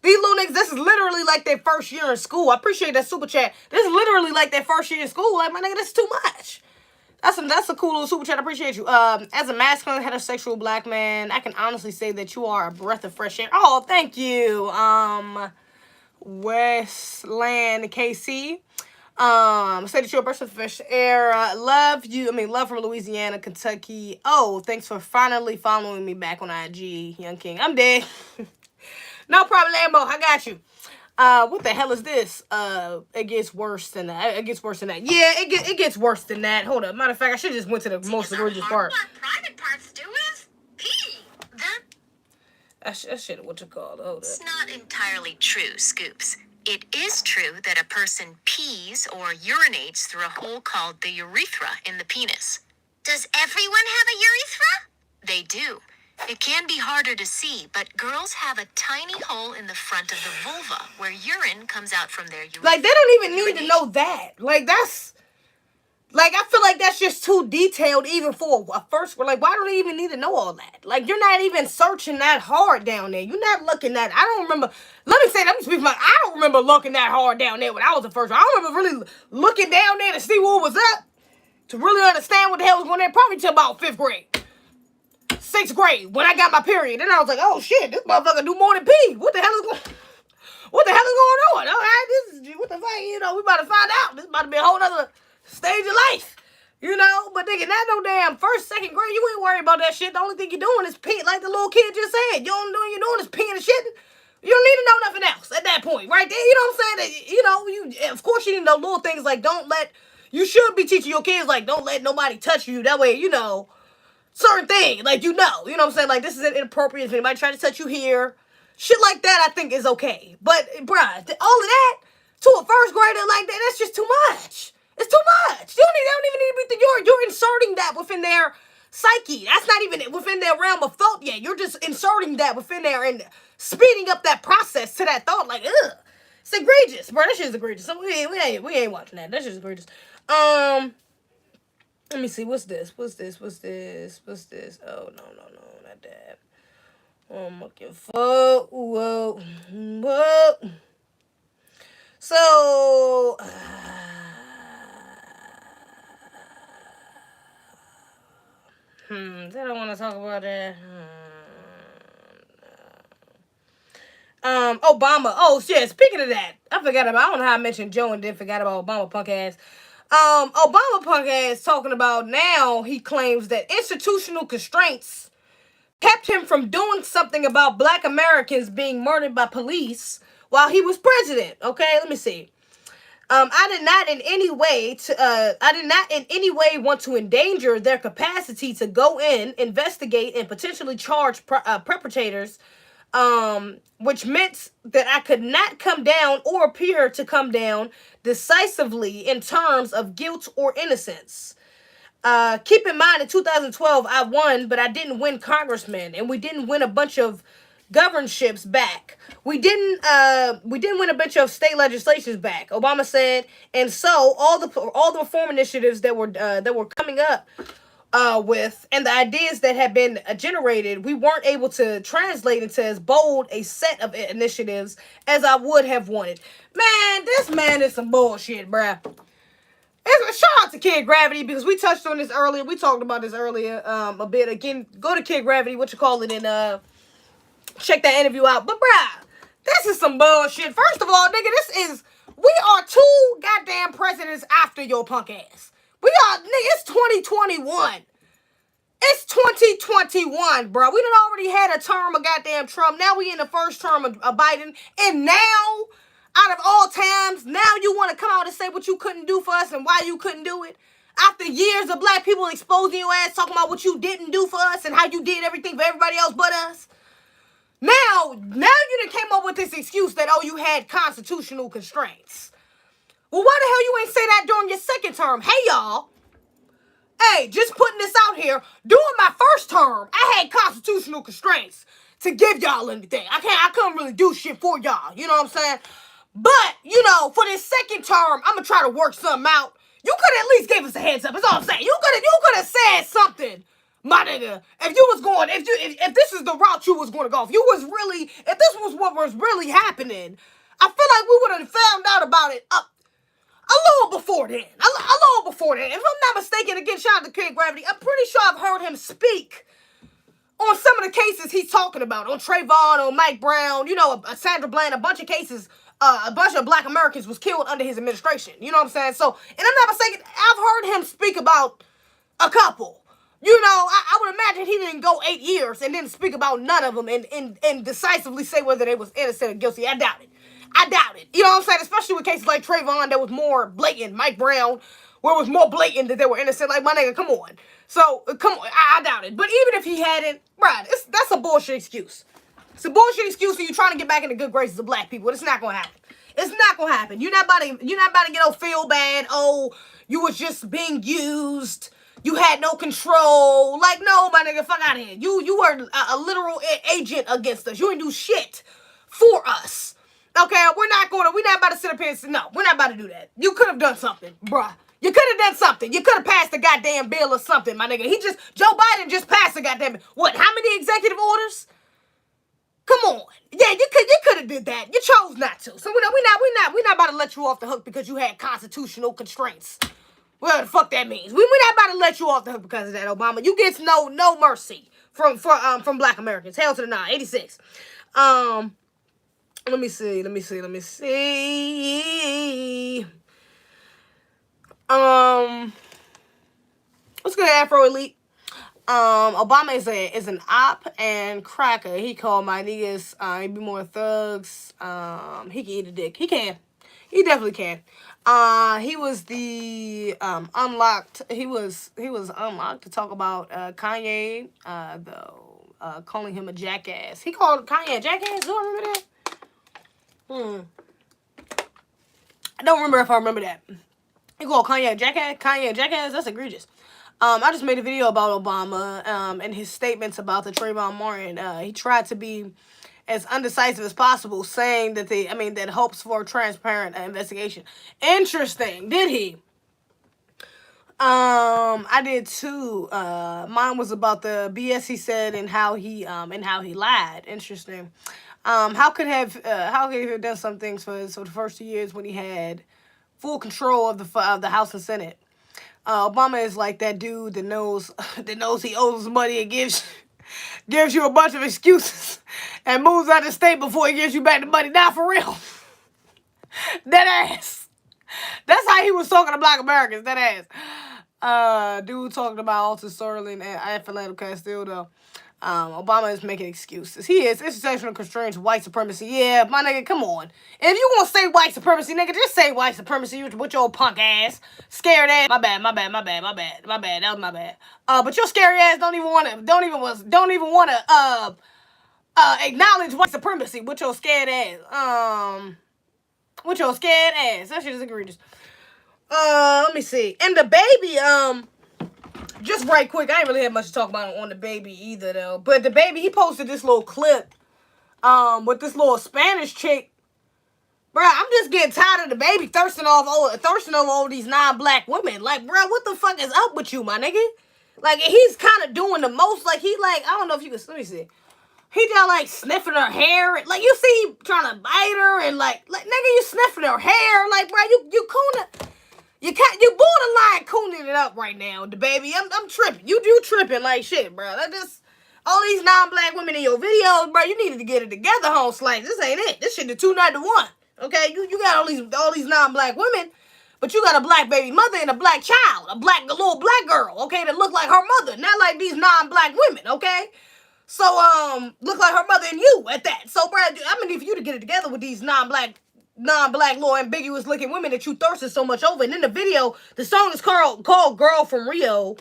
Speaker 1: these little niggas, this is literally like their first year in school. I appreciate that super chat. This is literally like their first year in school. Like, my nigga, this is too much. That's a cool little super chat. I appreciate you. As a masculine, heterosexual black man, I can honestly say that you are a breath of fresh air. Oh, thank you. Westland KC. Say that you're a breath of fresh air. Love you. I mean, love from Louisiana, Kentucky. Oh, thanks for finally following me back on IG, Young King. I'm dead. No problem, Lambo. I got you. What the hell is this? It gets worse than that. It gets worse than that. Yeah, it gets worse than that. Hold up. Matter of fact, I should just went to the most egregious part.
Speaker 2: Private parts do is pee.
Speaker 1: I should what you call it. Hold up.
Speaker 2: It's not entirely true, Scoops. It is true that a person pees or urinates through a hole called the urethra in the penis. Does everyone have a urethra? They do. It can be harder to see, but girls have a tiny hole in the front of the vulva where urine comes out from their urethra.
Speaker 1: Like, they don't even need to know that. Like, that's... Like, I feel like that's just too detailed even for a first... Like, why do they even need to know all that? Like, you're not even searching that hard down there. You're not looking at... I don't remember... Let me speak for my... I don't remember looking that hard down there when I was the first one. I don't remember really looking down there to see what was up. To really understand what the hell was going on. Probably till about 5th grade. 6th grade, when I got my period. Then I was like, oh, shit, this motherfucker do more than pee. What the hell is going on? All right, this is... What the fuck? You know, we about to find out. This about to be a whole other... stage of life, you know, but nigga, not no damn 1st, 2nd grade, you ain't worried about that shit. The only thing you're doing is peeing, like the little kid just said. You don't know what you're doing is peeing and shitting. You don't need to know nothing else at that point, right there. You know what I'm saying? That, you know, of course you need to know little things like you should be teaching your kids, like, don't let nobody touch you. That way, you know, certain things, like, you know what I'm saying? Like, this is inappropriate. If anybody try to touch you here, shit like that, I think is okay. But, bruh, all of that to a 1st grader like that, that's just too much. It's too much. They don't even need to be you're inserting that within their psyche. That's not even within their realm of thought yet. You're just inserting that within there and speeding up that process to that thought. Like, ugh. It's egregious, bro. That shit's egregious. So we ain't watching that. That shit's egregious. Let me see. What's this? Oh, no, not that. I'm looking for... Whoa. So... I don't want to talk about that. Obama. Oh, shit. Speaking of that, I don't know how I mentioned Joe and then forgot about Obama punk ass. Obama punk ass talking about now he claims that institutional constraints kept him from doing something about Black Americans being murdered by police while he was president. Okay, let me see. I did not in any way want to endanger their capacity to go in, investigate, and potentially charge perpetrators, which meant that I could not come down or appear to come down decisively in terms of guilt or innocence. Keep in mind, in 2012, I won, but I didn't win congressman, and we didn't win a bunch of governorships back. We didn't win a bunch of state legislations back. Obama said, and so all the reform initiatives that were coming up with, and the ideas that had been generated, we weren't able to translate into as bold a set of initiatives as I would have wanted. Man, this man is some bullshit, bruh. Shout out to Kid Gravity, because we touched on this earlier. We talked about this earlier a bit. Again, go to Kid Gravity, and check that interview out. But bruh, this is some bullshit. First of all, nigga, we are 2 goddamn presidents after your punk ass. It's 2021. It's 2021, bro. We done already had a term of goddamn Trump. Now we in the 1st term of Biden. And now, out of all times, now you want to come out and say what you couldn't do for us and why you couldn't do it? After years of Black people exposing your ass, talking about what you didn't do for us and how you did everything for everybody else but us. Now you done came up with this excuse that, oh, you had constitutional constraints. Well, why the hell you ain't say that during your 2nd term? Hey, y'all. Hey, just putting this out here. During my 1st term, I had constitutional constraints to give y'all anything. I couldn't really do shit for y'all. You know what I'm saying? But, you know, for this 2nd term, I'm going to try to work something out. You could at least give us a heads up. That's all I'm saying. You could have said something. My nigga, if this is the route you was going to go, if this was what was really happening, I feel like we would have found out about it a little before then. A little before then. If I'm not mistaken, again, shout out to Kid Gravity, I'm pretty sure I've heard him speak on some of the cases he's talking about. On Trayvon, on Mike Brown, you know, Sandra Bland, a bunch of cases, a bunch of Black Americans was killed under his administration. You know what I'm saying? So, and I'm not mistaken, I've heard him speak about a couple. You know, I would imagine he didn't go 8 years and didn't speak about none of them and decisively say whether they was innocent or guilty. I doubt it. I doubt it. You know what I'm saying? Especially with cases like Trayvon that was more blatant. Mike Brown, where it was more blatant that they were innocent. Like, my nigga, come on. So, come on. I doubt it. But even if he hadn't, bruh, that's a bullshit excuse. It's a bullshit excuse for you trying to get back in the good graces of black people. It's not going to happen. It's not going to happen. You're not about to get feel bad. Oh, you was just being used. You had no control. Like, no, my nigga, fuck out of here. You were a literal agent against us. You didn't do shit for us. Okay, we're not about to sit up here and say, no, we're not about to do that. You could have done something, bruh. You could have done something. You could have passed a goddamn bill or something, my nigga. Joe Biden just passed a goddamn, what, how many executive orders? Come on. Yeah, you could have did that. You chose not to. So we're not about to let you off the hook because you had constitutional constraints. Whatever the fuck that means. We're not about to let you off the hook because of that, Obama. You get no mercy from black Americans. Hell to the nah. 86. Let me see. What's good, Afro Elite? Obama is an op and cracker. He called my niggas, he be more thugs. He can eat a dick. He can. He definitely can. He was the unlocked. He was unlocked to talk about Kanye, calling him a jackass. He called Kanye a jackass. Do I remember that? I don't remember if I remember that. He called Kanye a jackass. Kanye a jackass. That's egregious. I just made a video about Obama and his statements about the Trayvon Martin. He tried to be as undecisive as possible, saying that that hopes for a transparent investigation. Interesting. Did he? I did too. Mine was about the BS he said and how he lied. Interesting. How could he have done some things for the first 2 years when he had full control of the House and Senate? Obama is like that dude that knows he owes money and gives you a bunch of excuses and moves out of state before he gives you back the money. Not for real. That ass. That's how he was talking to black Americans. That ass. Dude talking about Alton Sterling and Philando Castile though. Obama is making excuses. He is. Institutional constraints, white supremacy. Yeah, my nigga, come on. If you want to say white supremacy, nigga, just say white supremacy with your old punk ass. Scared ass. My bad. That was my bad. But your scary ass don't even want to acknowledge white supremacy with your scared ass. That shit is egregious. Let me see. And the baby, just right quick, I ain't really had much to talk about on the baby either, though. But the baby, he posted this little clip, with this little Spanish chick. Bruh, I'm just getting tired of the baby thirsting over all these non-black women. Like, bruh, what the fuck is up with you, my nigga? Like, he's kind of doing the most. Like, I don't know if you can, let me see. He just, like, sniffing her hair. Like, you see him trying to bite her and, like, nigga, you sniffing her hair. Like, bruh, you cooning. You borderline cooning it up right now, the baby. I'm tripping. You tripping like shit, bro. All these non-black women in your videos, bro. You needed to get it together, home slice. This ain't it. This shit the 2-9-1. Okay, you got all these non-black women, but you got a black baby mother and a black child, a little black girl, okay, that look like her mother, not like these non-black women, okay. So look like her mother and you at that. So, bro, I'm gonna need for you to get it together with these non-black, little ambiguous looking women that you thirsted so much over. And in the video, the song is called Girl from Rio.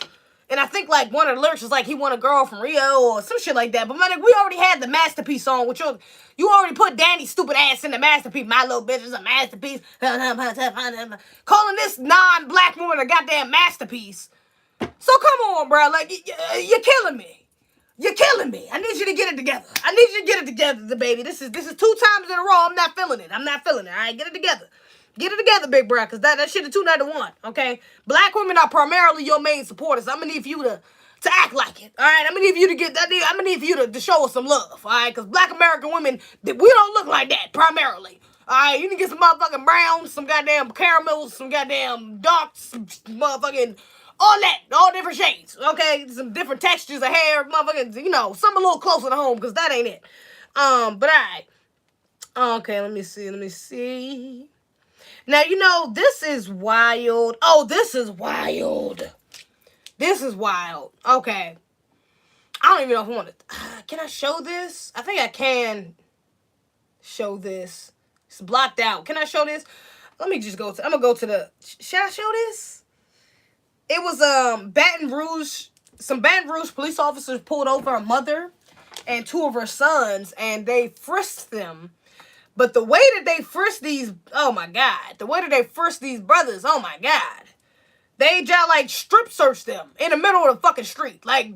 Speaker 1: And I think like one of the lyrics is like he want a girl from Rio or some shit like that. But man, we already had the Masterpiece song, which you already put Danny's stupid ass in the Masterpiece. My little bitch is a masterpiece. Calling this non-black woman a goddamn masterpiece. So come on, bro. Like, you're killing me. You're killing me. I need you to get it together. The baby. This is 2 times in a row. I'm not feeling it. All right, get it together. Get it together, big bro, because that shit is 2-9-1, okay? Black women are primarily your main supporters. I'm going to need for you to act like it, all right? I'm going to need for you to show us some love, all right? Because black American women, we don't look like that, primarily. All right, you need to get some motherfucking browns, some goddamn caramels, some goddamn darks, some motherfucking... all different shades, okay? Some different textures of hair, motherfuckers, something a little closer to home, because that ain't it. But all right. Okay, let me see. Now, this is wild. Oh, this is wild. Okay. I don't even know if I want to... can I show this? I think I can show this. It's blocked out. Can I show this? Let me just go to, I'm gonna go to the, should I show this? It was Baton Rouge, some Baton Rouge police officers pulled over a mother and two of her sons, and they frisked them. But the way that they frisked these, oh my God, the way that they frisked these brothers, oh my God. They just like strip searched them in the middle of the fucking street, like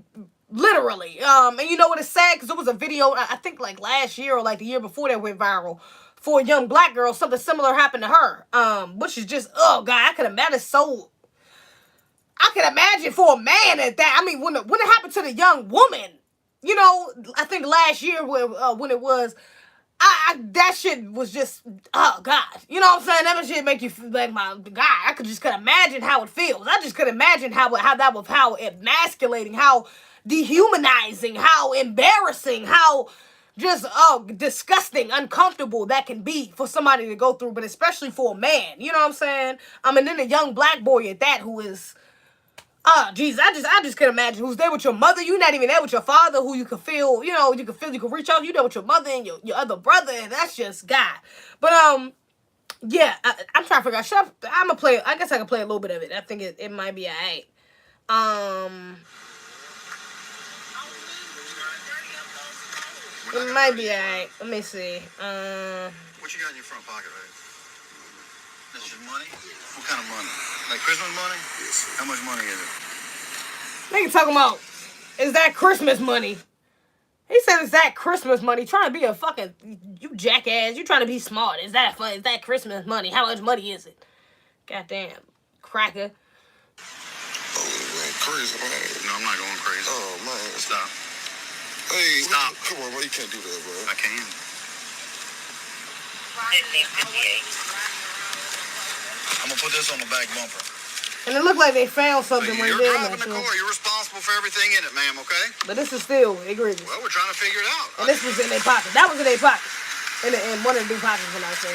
Speaker 1: literally. And you know what it's sad? Because it was a video, I think like last year or like the year before that went viral for a young black girl. Something similar happened to her, which is just, oh God, I could imagine I could imagine for a man at that. I mean, when it happened to the young woman, you know, I think last year when it was. That shit was just, oh God, you know what I'm saying? That shit make you feel like, my God, I could imagine how it feels. I just could imagine how emasculating, how dehumanizing, how embarrassing, how just, oh, disgusting, uncomfortable that can be for somebody to go through, but especially for a man, you know what I'm saying? I mean, then a young black boy at that who is, oh, Jesus, I just can imagine who's there with your mother. You're not even there with your father, who you can feel, you know, you can reach out. You there with your mother and your other brother, and that's just God. But, yeah, I'm trying to figure out, I'm going to play, I guess I can play a little bit of it. I think it might be alright. It might be alright. Let me see.
Speaker 5: What you got in your front pocket, right? This is money? What kind of money? Like Christmas money? How much money is it?
Speaker 1: Nigga talking about, is that Christmas money? He said, is that Christmas money? Trying to be a fucking, you jackass. You trying to be smart. Is that fun? Is that Christmas money? How much money is it? Goddamn cracker.
Speaker 5: Oh, man, crazy, man. No, I'm not going crazy. Oh, man. Stop. Hey, stop. Come on, bro. You can't do that, bro. I can. 1558. I'm gonna put this on the back bumper.
Speaker 1: And it looked like they found something
Speaker 5: So
Speaker 1: when
Speaker 5: you're
Speaker 1: they did
Speaker 5: driving
Speaker 1: that.
Speaker 5: the car. You're responsible for everything in it, ma'am, okay?
Speaker 1: But this is still egregious.
Speaker 5: Well, we're trying to figure it out.
Speaker 1: And this was in their pocket. That was in their pocket. In one of the pockets, when I say.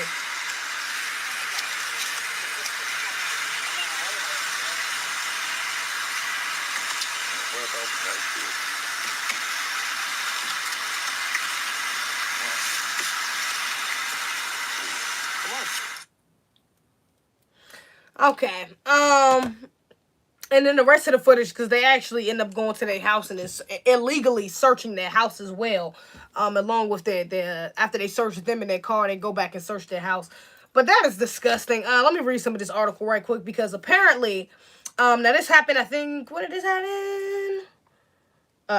Speaker 1: Okay. And then the rest of the footage, because they actually end up going to their house and is illegally searching their house as well, along with their after they search them in their car, they go back and search their house. But that is disgusting. Let me read some of this article right quick, because apparently, now this happened, I think, when did this happen?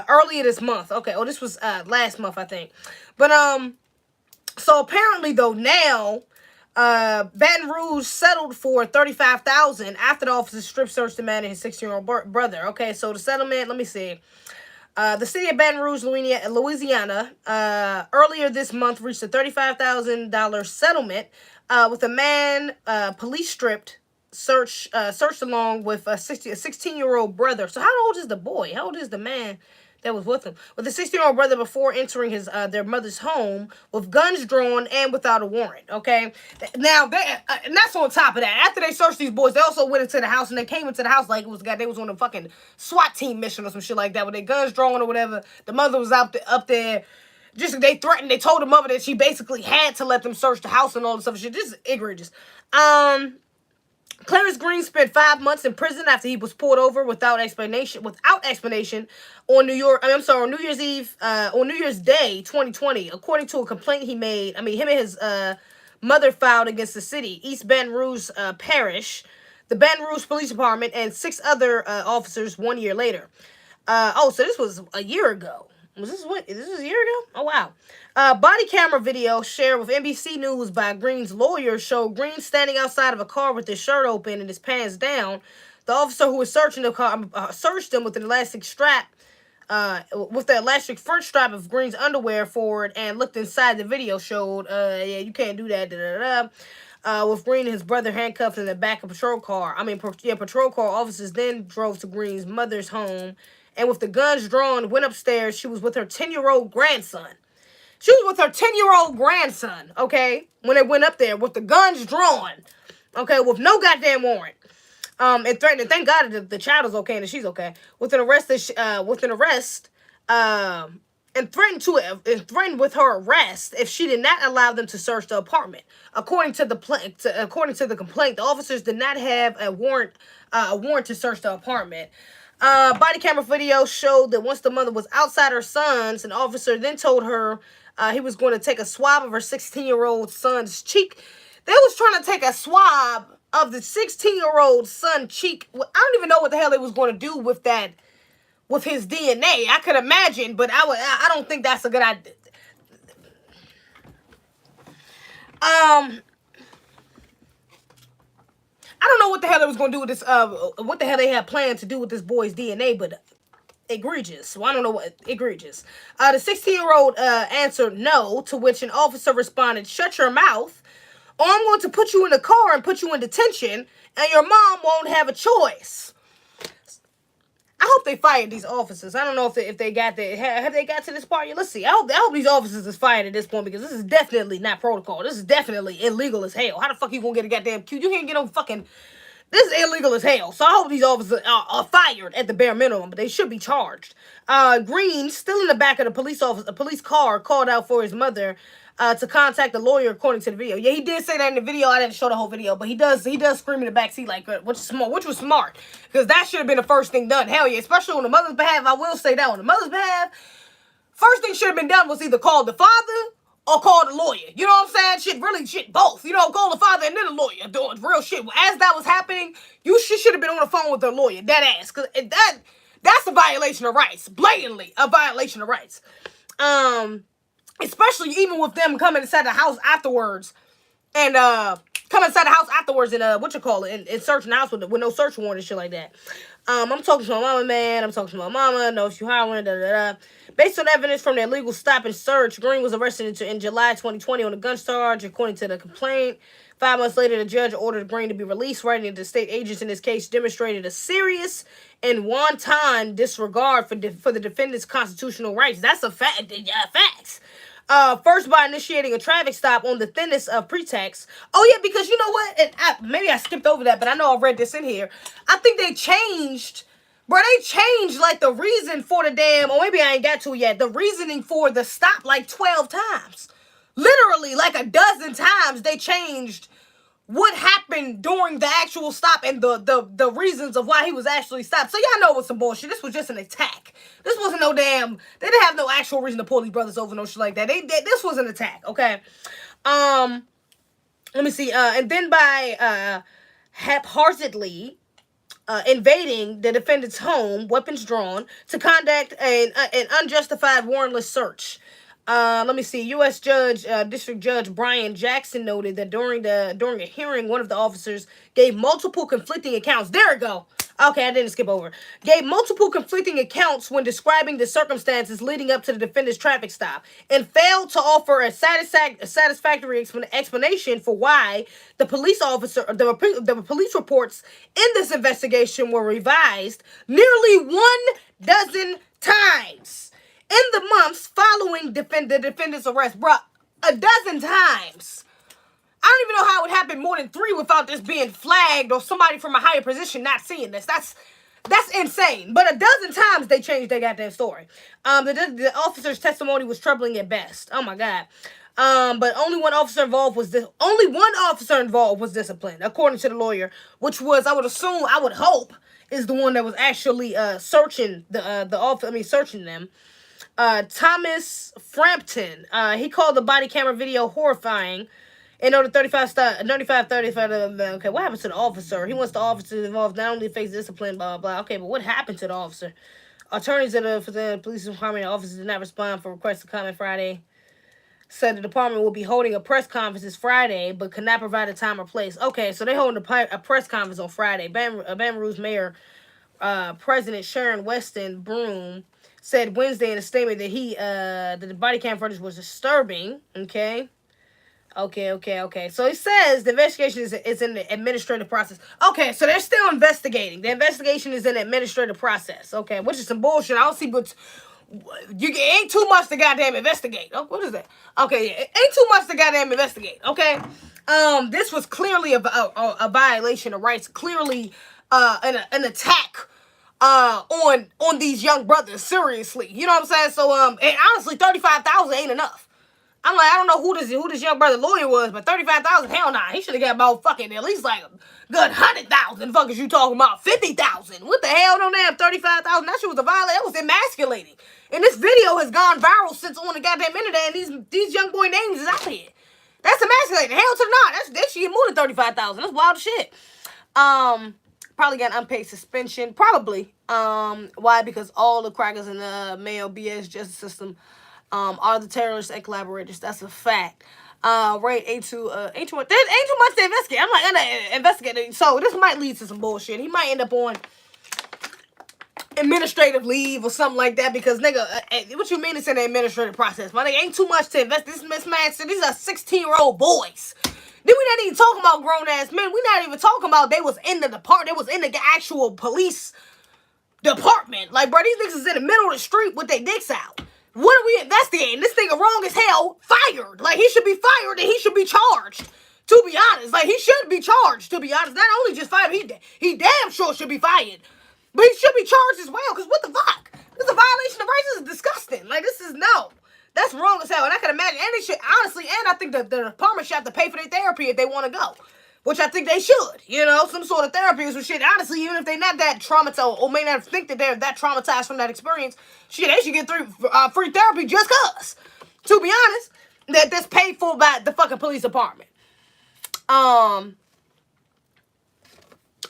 Speaker 1: Earlier this month. Okay, oh, this was last month, I think. But so apparently though, now Baton Rouge settled for $35,000 after the officers strip searched the man and his 16-year-old brother. Okay, so the settlement, let me see. The city of Baton Rouge, Louisiana, earlier this month reached a $35,000 settlement with a man police stripped, searched along with a 16-year-old brother. So how old is the boy? How old is the man that was with him? With a 16-year-old brother before entering their mother's home with guns drawn and without a warrant. Okay, now and that's on top of that. After they searched these boys, they also went into the house, and they came into the house like they was on a fucking SWAT team mission or some shit like that, with their guns drawn or whatever. The mother was up there. Just they threatened. They told the mother that she basically had to let them search the house and all this stuff. Shit, just egregious. Clarence Green spent 5 months in prison after he was pulled over without explanation on New Year's Eve, on New Year's Day, 2020, according to a complaint he made. Him and his mother filed against the city, East Baton Rouge Parish, the Baton Rouge Police Department, and 6 other officers 1 year later. So this was a year ago. Was this a year ago? Oh, wow. Body camera video shared with NBC News by Green's lawyer showed Green standing outside of a car with his shirt open and his pants down. The officer who was searching the car searched him with an elastic strap, with the elastic front strap of Green's underwear forward, and looked inside. The video showed, yeah, you can't do that, with Green and his brother handcuffed in the back of a patrol car. Patrol car officers then drove to Green's mother's home, and with the guns drawn, went upstairs. She was with her 10-year-old grandson. She was with her 10-year-old grandson, okay, when they went up there with the guns drawn, okay, with no goddamn warrant. And threatened. Thank God that the child is okay and that she's okay. With an arrest, and threatened with her arrest if she did not allow them to search the apartment. According to the complaint, the officers did not have a warrant to search the apartment. Body camera video showed that once the mother was outside her son's, an officer then told her he was going to take a swab of her 16-year-old son's cheek. They was trying to take a swab of the 16-year-old son's cheek. I don't even know what the hell they was going to do with that, with his DNA. I could imagine, but I don't think that's a good idea. I don't know what the hell they was going to do with this, what the hell they had planned to do with this boy's DNA, but egregious. Well, I don't know what, egregious. The 16-year-old answered no, to which an officer responded, "Shut your mouth, or I'm going to put you in the car and put you in detention, and your mom won't have a choice." I hope they fired these officers. I don't know if they got there. Have they got to this part yet? Let's see. I hope these officers is fired at this point, because this is definitely not protocol. This is definitely illegal as hell. How the fuck you gonna get a goddamn Q? You can't get on fucking... This is illegal as hell. So I hope these officers are fired at the bare minimum, but they should be charged. Green, still in the back of the police car, called out for his mother to contact the lawyer, according to the video. Yeah, he did say that in the video. I didn't show the whole video, but he does scream in the backseat, like, which was smart, because that should have been the first thing done. Hell yeah, especially on the mother's behalf. I will say that on the mother's behalf, first thing should have been done was either call the father or call the lawyer. You know what I'm saying? Shit, both. You know, call the father and then the lawyer. Doing real shit. As that was happening, you should have been on the phone with the lawyer. That ass. Because that's a violation of rights. Blatantly a violation of rights. Especially even with them coming inside the house afterwards. And, and searching the house with no search warrant and shit like that. I'm talking to my mama, man. I'm talking to my mama. No, she hiring, Based on evidence from their legal stop and search, Green was arrested in July 2020 on a gun charge, according to the complaint. 5 months later, the judge ordered Green to be released, writing that the state agents in this case demonstrated a serious and wanton disregard for the defendant's constitutional rights. That's a fact. Facts. First by initiating a traffic stop on the thinnest of pretexts. Oh yeah, because you know what? And maybe I skipped over that, but I know I read this in here. I think they changed, like the reason for the damn, or maybe I ain't got to it yet, the reasoning for the stop like 12 times. Literally, like a dozen times they changed what happened during the actual stop and the reasons of why he was actually stopped. So y'all know it was some bullshit. This was just an attack. This wasn't no damn... They didn't have no actual reason to pull these brothers over, no shit like that. This was an attack, okay? Let me see. And then by haphazardly invading the defendant's home, weapons drawn, to conduct an unjustified warrantless search. Let me see. U.S. District Judge Brian Jackson noted that during a hearing, one of the officers gave multiple conflicting accounts. There we go. Okay, I didn't skip over. Gave multiple conflicting accounts when describing the circumstances leading up to the defendant's traffic stop, and failed to offer a satisfactory explanation for why the police reports in this investigation were revised nearly 12 times in the months following the defendant's arrest. Bruh, 12 times. I don't even know how it happened more than 3 without this being flagged or somebody from a higher position not seeing this. That's insane. But 12 times they changed their goddamn story. The officer's testimony was troubling at best. Oh my God. But only one officer involved was disciplined, according to the lawyer, which was, I would hope, is the one that was actually searching searching them. Thomas Frampton. He called the body camera video horrifying. In order 35, okay, what happened to the officer? He wants the officers involved not only to face discipline, blah, blah, blah. Okay, but what happened to the officer? Attorneys at the police department office did not respond for requests to comment Friday. Said the department will be holding a press conference this Friday, but could not provide a time or place. Okay, so they're holding a press conference on Friday. Baton Rouge Mayor, President Sharon Weston Broom, said Wednesday in a statement that the body cam footage was disturbing. Okay. So it says the investigation is in the administrative process. Okay, so they're still investigating. The investigation is in the administrative process. Okay, which is some bullshit. I don't see, but ain't too much to goddamn investigate. Oh, what is that? Okay, yeah, it ain't too much to goddamn investigate. Okay, this was clearly a violation of rights. Clearly, an attack on these young brothers, seriously. You know what I'm saying? So and honestly, 35,000 ain't enough. I'm like, I don't know who this young brother lawyer was, but 35,000, hell nah. He should have got about fucking at least like a good 100,000. Fuck is you talking about? 50,000. What the hell? No damn 35,000. That shit was a violation. That was emasculating. And this video has gone viral since on the goddamn internet, and these young boy names is out here. That's emasculating. Hell to the not. That shit get more than 35,000. That's wild as shit. Probably got an unpaid suspension. Probably. Why? Because all the crackers in the male BS justice system are the terrorists and collaborators. That's a fact. Rate A2 ain't too much to investigate. I'm like, I'm not investigating. So this might lead to some bullshit. He might end up on administrative leave or something like that, because nigga, what you mean it's an administrative process? My nigga, ain't too much to invest. This man said these are 16-year-old boys. Then we not even talking about grown-ass men. We not even talking about they was in the department. They was in the actual police department. Like, bro, these niggas is in the middle of the street with their dicks out. What are we investigating? This nigga wrong as hell, fired. Like, he should be fired and he should be charged. To be honest, like, he should be charged, to be honest. Not only just fired, he damn sure should be fired. But he should be charged as well, because what the fuck? This is a violation of rights. This is disgusting. Like, this is, no. That's wrong as hell. And I can imagine, and they should, honestly, and I think the department should have to pay for their therapy if they want to go. Which I think they should. You know, some sort of therapy or some shit. Honestly, even if they're not that traumatized, or may not think that they're that traumatized from that experience, shit, they should get free therapy just cause. To be honest, that's paid for by the fucking police department.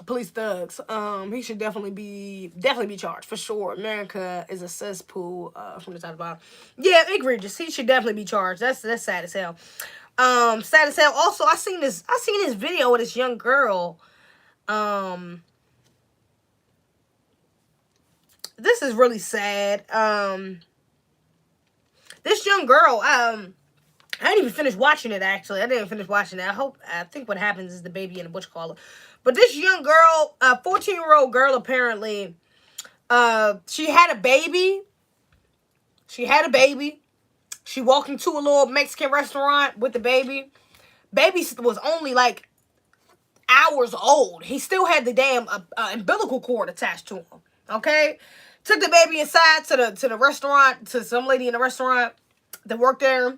Speaker 1: Police thugs. He should definitely be charged for sure. America is a cesspool. From the top to the bottom. Yeah, egregious. He should definitely be charged. That's sad as hell. Sad as hell. Also, I seen this video with this young girl. This is really sad. This young girl, I didn't even finish watching it, actually. I didn't finish watching it. I think what happens is the baby and the whatchamacallit. But this young girl, a 14-year-old girl, apparently, she had a baby. She walked into a little Mexican restaurant with the baby. Baby was only like hours old. He still had the damn umbilical cord attached to him. Okay? Took the baby inside to the restaurant, to some lady in the restaurant that worked there.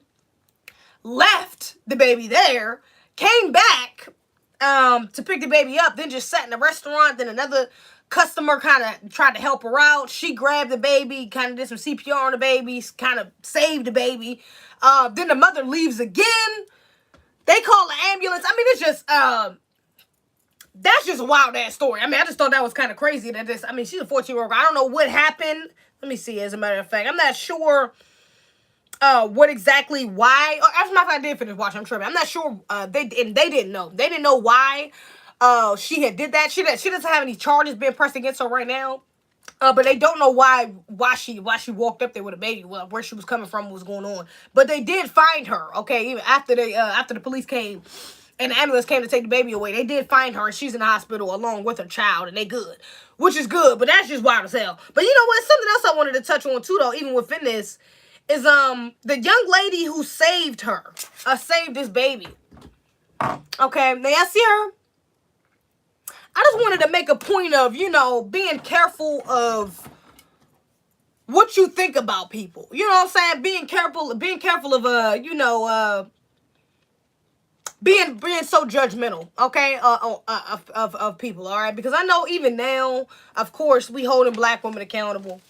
Speaker 1: Left the baby there. Came back to pick the baby up. Then just sat in the restaurant. Then another customer kind of tried to help her out. She grabbed the baby, kind of did some CPR on the baby, kind of saved the baby. Then the mother leaves again. They call the ambulance. I mean, it's just, that's just a wild ass story. I mean, I just thought that was kind of crazy that this, I mean, she's a 14-year-old girl. I don't know what happened. Let me see, as a matter of fact. I'm not sure what exactly, why. As a matter of fact, I did finish watching. I'm tripping. I'm not sure. They didn't know. They didn't know why she had did that. She doesn't have any charges being pressed against her right now. But they don't know why she walked up there with a baby, where she was coming from, what was going on. But they did find her, okay, even after the police came and the ambulance came to take the baby away. They did find her, and she's in the hospital along with her child, and they good. Which is good, but that's just wild as hell. But you know what? Something else I wanted to touch on too, though, even within this, is the young lady who saved her, saved this baby. Okay, now y'all see her? I just wanted to make a point of, you know, being careful of what you think about people. You know what I'm saying? Being careful of, you know, being so judgmental, okay, of people, all right? Because I know even now, of course, we holding black women accountable.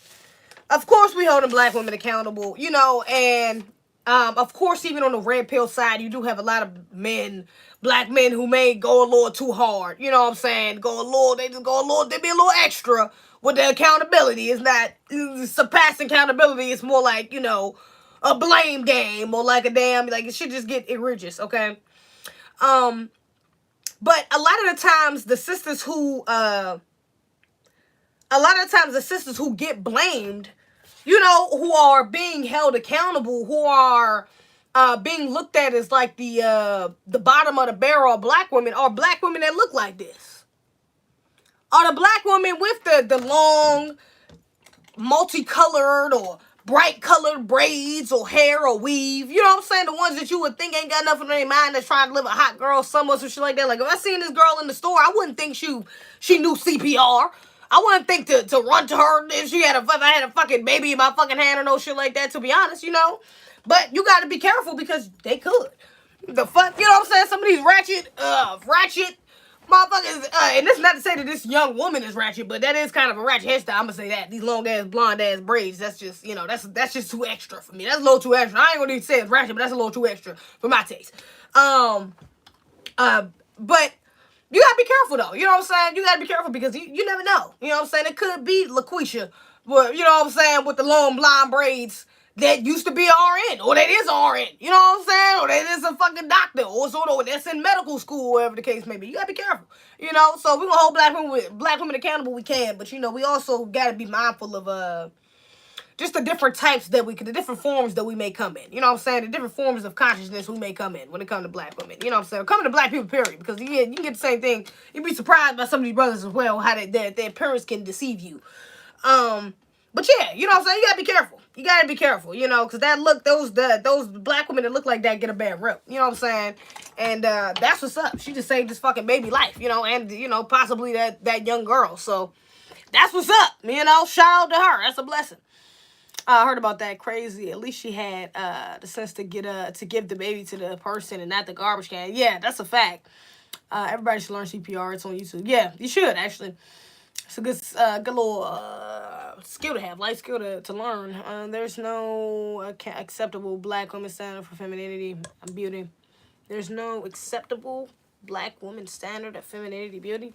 Speaker 1: You know, and of course, even on the red pill side, you do have a lot of men, black men, who may go a little too hard. You know what I'm saying? They be a little extra with the accountability. It's not surpassing accountability. It's more like, you know, a blame game, or like a damn, like, it should just get egregious, okay? But a lot of the times, the sisters who get blamed, you know, who are being held accountable, who are being looked at as like the bottom of the barrel of black women, are black women that look like this. Are the black women with the long, multicolored or bright colored braids or hair or weave, you know what I'm saying? The ones that you would think ain't got nothing in their mind, that's trying to live a hot girl summer or some shit like that. Like, if I seen this girl in the store, I wouldn't think she knew CPR. I wouldn't think to run to her if I had a fucking baby in my fucking hand or no shit like that, to be honest, you know. But you gotta be careful because they could. The fuck, you know what I'm saying? Some of these ratchet motherfuckers, and this is not to say that this young woman is ratchet, but that is kind of a ratchet hairstyle. I'm gonna say that. These long ass blonde ass braids, that's just, you know, that's just too extra for me. That's a little too extra. I ain't gonna even say it's ratchet, but that's a little too extra for my taste. But you gotta be careful though. You know what I'm saying? You gotta be careful because you never know. You know what I'm saying? It could be LaQuisha, but you know what I'm saying, with the long blonde braids that used to be RN, or that is RN. You know what I'm saying? Or that is a fucking doctor, or that's in medical school, whatever the case may be. You gotta be careful. You know, so we're gonna hold black women accountable. We can, but you know, we also gotta be mindful of just the different types the different forms that we may come in. You know what I'm saying? The different forms of consciousness we may come in when it comes to black women. You know what I'm saying? Coming to black people, period. Because you can get the same thing. You'd be surprised by some of these brothers as well, how their appearance can deceive you. But yeah, you know what I'm saying? You gotta be careful. You gotta be careful, you know, because those black women that look like that get a bad rep. You know what I'm saying? And that's what's up. She just saved this fucking baby life, you know, and, you know, possibly that young girl. So that's what's up, you know? Shout out to her. That's a blessing. I heard about that. Crazy. At least she had the sense to give the baby to the person and not the garbage can. Yeah, that's a fact. Everybody should learn CPR. It's on YouTube. Yeah, you should actually. It's a good little skill to have, life skill to learn. There's no acceptable black woman standard for femininity and beauty. There's no acceptable black woman standard of femininity, beauty.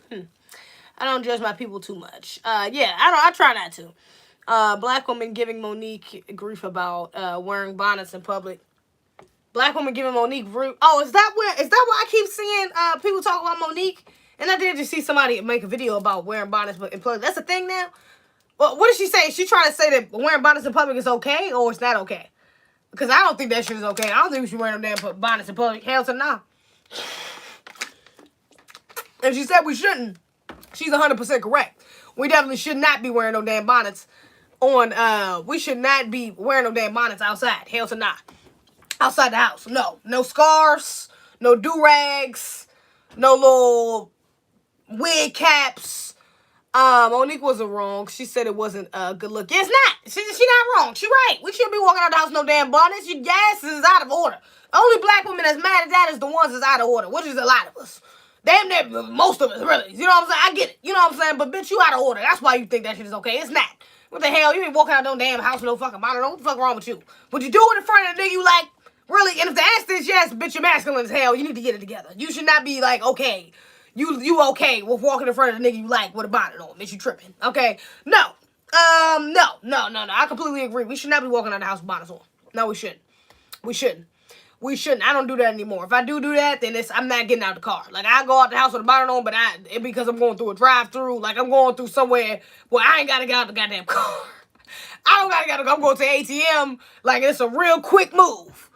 Speaker 1: I don't judge my people too much. Yeah, I try not to. Black woman giving Monique grief about wearing bonnets in public. Black woman giving Monique grief. Oh, is that why I keep seeing people talk about Monique? And I did just see somebody make a video about wearing bonnets in public. That's the thing now? Well, what is she saying? She trying to say that wearing bonnets in public is okay or it's not okay? Because I don't think that shit is okay. I don't think we should wear no damn bonnets in public. Hell to nah. And she said we shouldn't. She's 100% correct. We definitely should not be wearing no damn bonnets we should not be wearing no damn bonnets outside. Hell to nah. Outside the house. No scarves, no do-rags, no little wig caps. Monique wasn't wrong. She said it wasn't a good look. Yeah, it's not. She not wrong. She right. We shouldn't be walking out the house with no damn bonnets. Your gas is out of order. The only black women that's mad at that is the ones that's out of order, which is a lot of us. Damn near most of us, really. You know what I'm saying? I get it. You know what I'm saying? But bitch, you out of order. That's why you think that shit is okay. It's not. What the hell? You ain't walking out no damn house with no fucking bonnet on. What the fuck wrong with you? Would you do it in front of the nigga you like? Really? And if the answer is yes, bitch, you're masculine as hell. You need to get it together. You should not be like, okay, you okay with walking in front of the nigga you like with a bonnet on. Bitch, you tripping. Okay? No. No. I completely agree. We should not be walking out the house with bonnets on. No, we shouldn't. We shouldn't. I don't do that anymore. If I do that, then I'm not getting out the car. Like, I go out the house with a bonnet on, but it's because I'm going through a drive-through. Like, I'm going through somewhere where I ain't got to get out the goddamn car. I don't got to go. I'm going to the ATM. Like, it's a real quick move.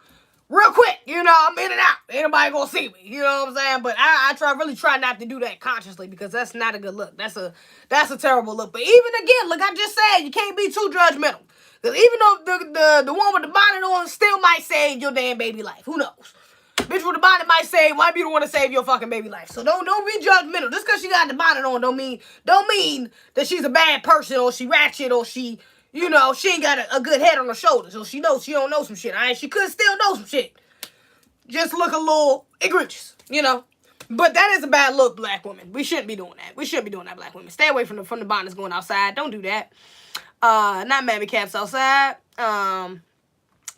Speaker 1: Real quick. You know, I'm in and out. Ain't nobody going to see me. You know what I'm saying? But I really try not to do that consciously because that's not a good look. That's a terrible look. But even again, like I just said, you can't be too judgmental. Because even though the one with the bonnet on still might save your damn baby life. Who knows? Bitch with the bonnet might be the one to save your fucking baby life. So don't be judgmental. Just because she got the bonnet on don't mean that she's a bad person or she ratchet or she, you know, she ain't got a good head on her shoulders. So she knows she don't know some shit. All right? She could still know some shit. Just look a little egregious, you know. But that is a bad look, black women. We shouldn't be doing that. We shouldn't be doing that, black women. Stay away from the bonnets going outside. Don't do that. Not mammy caps outside.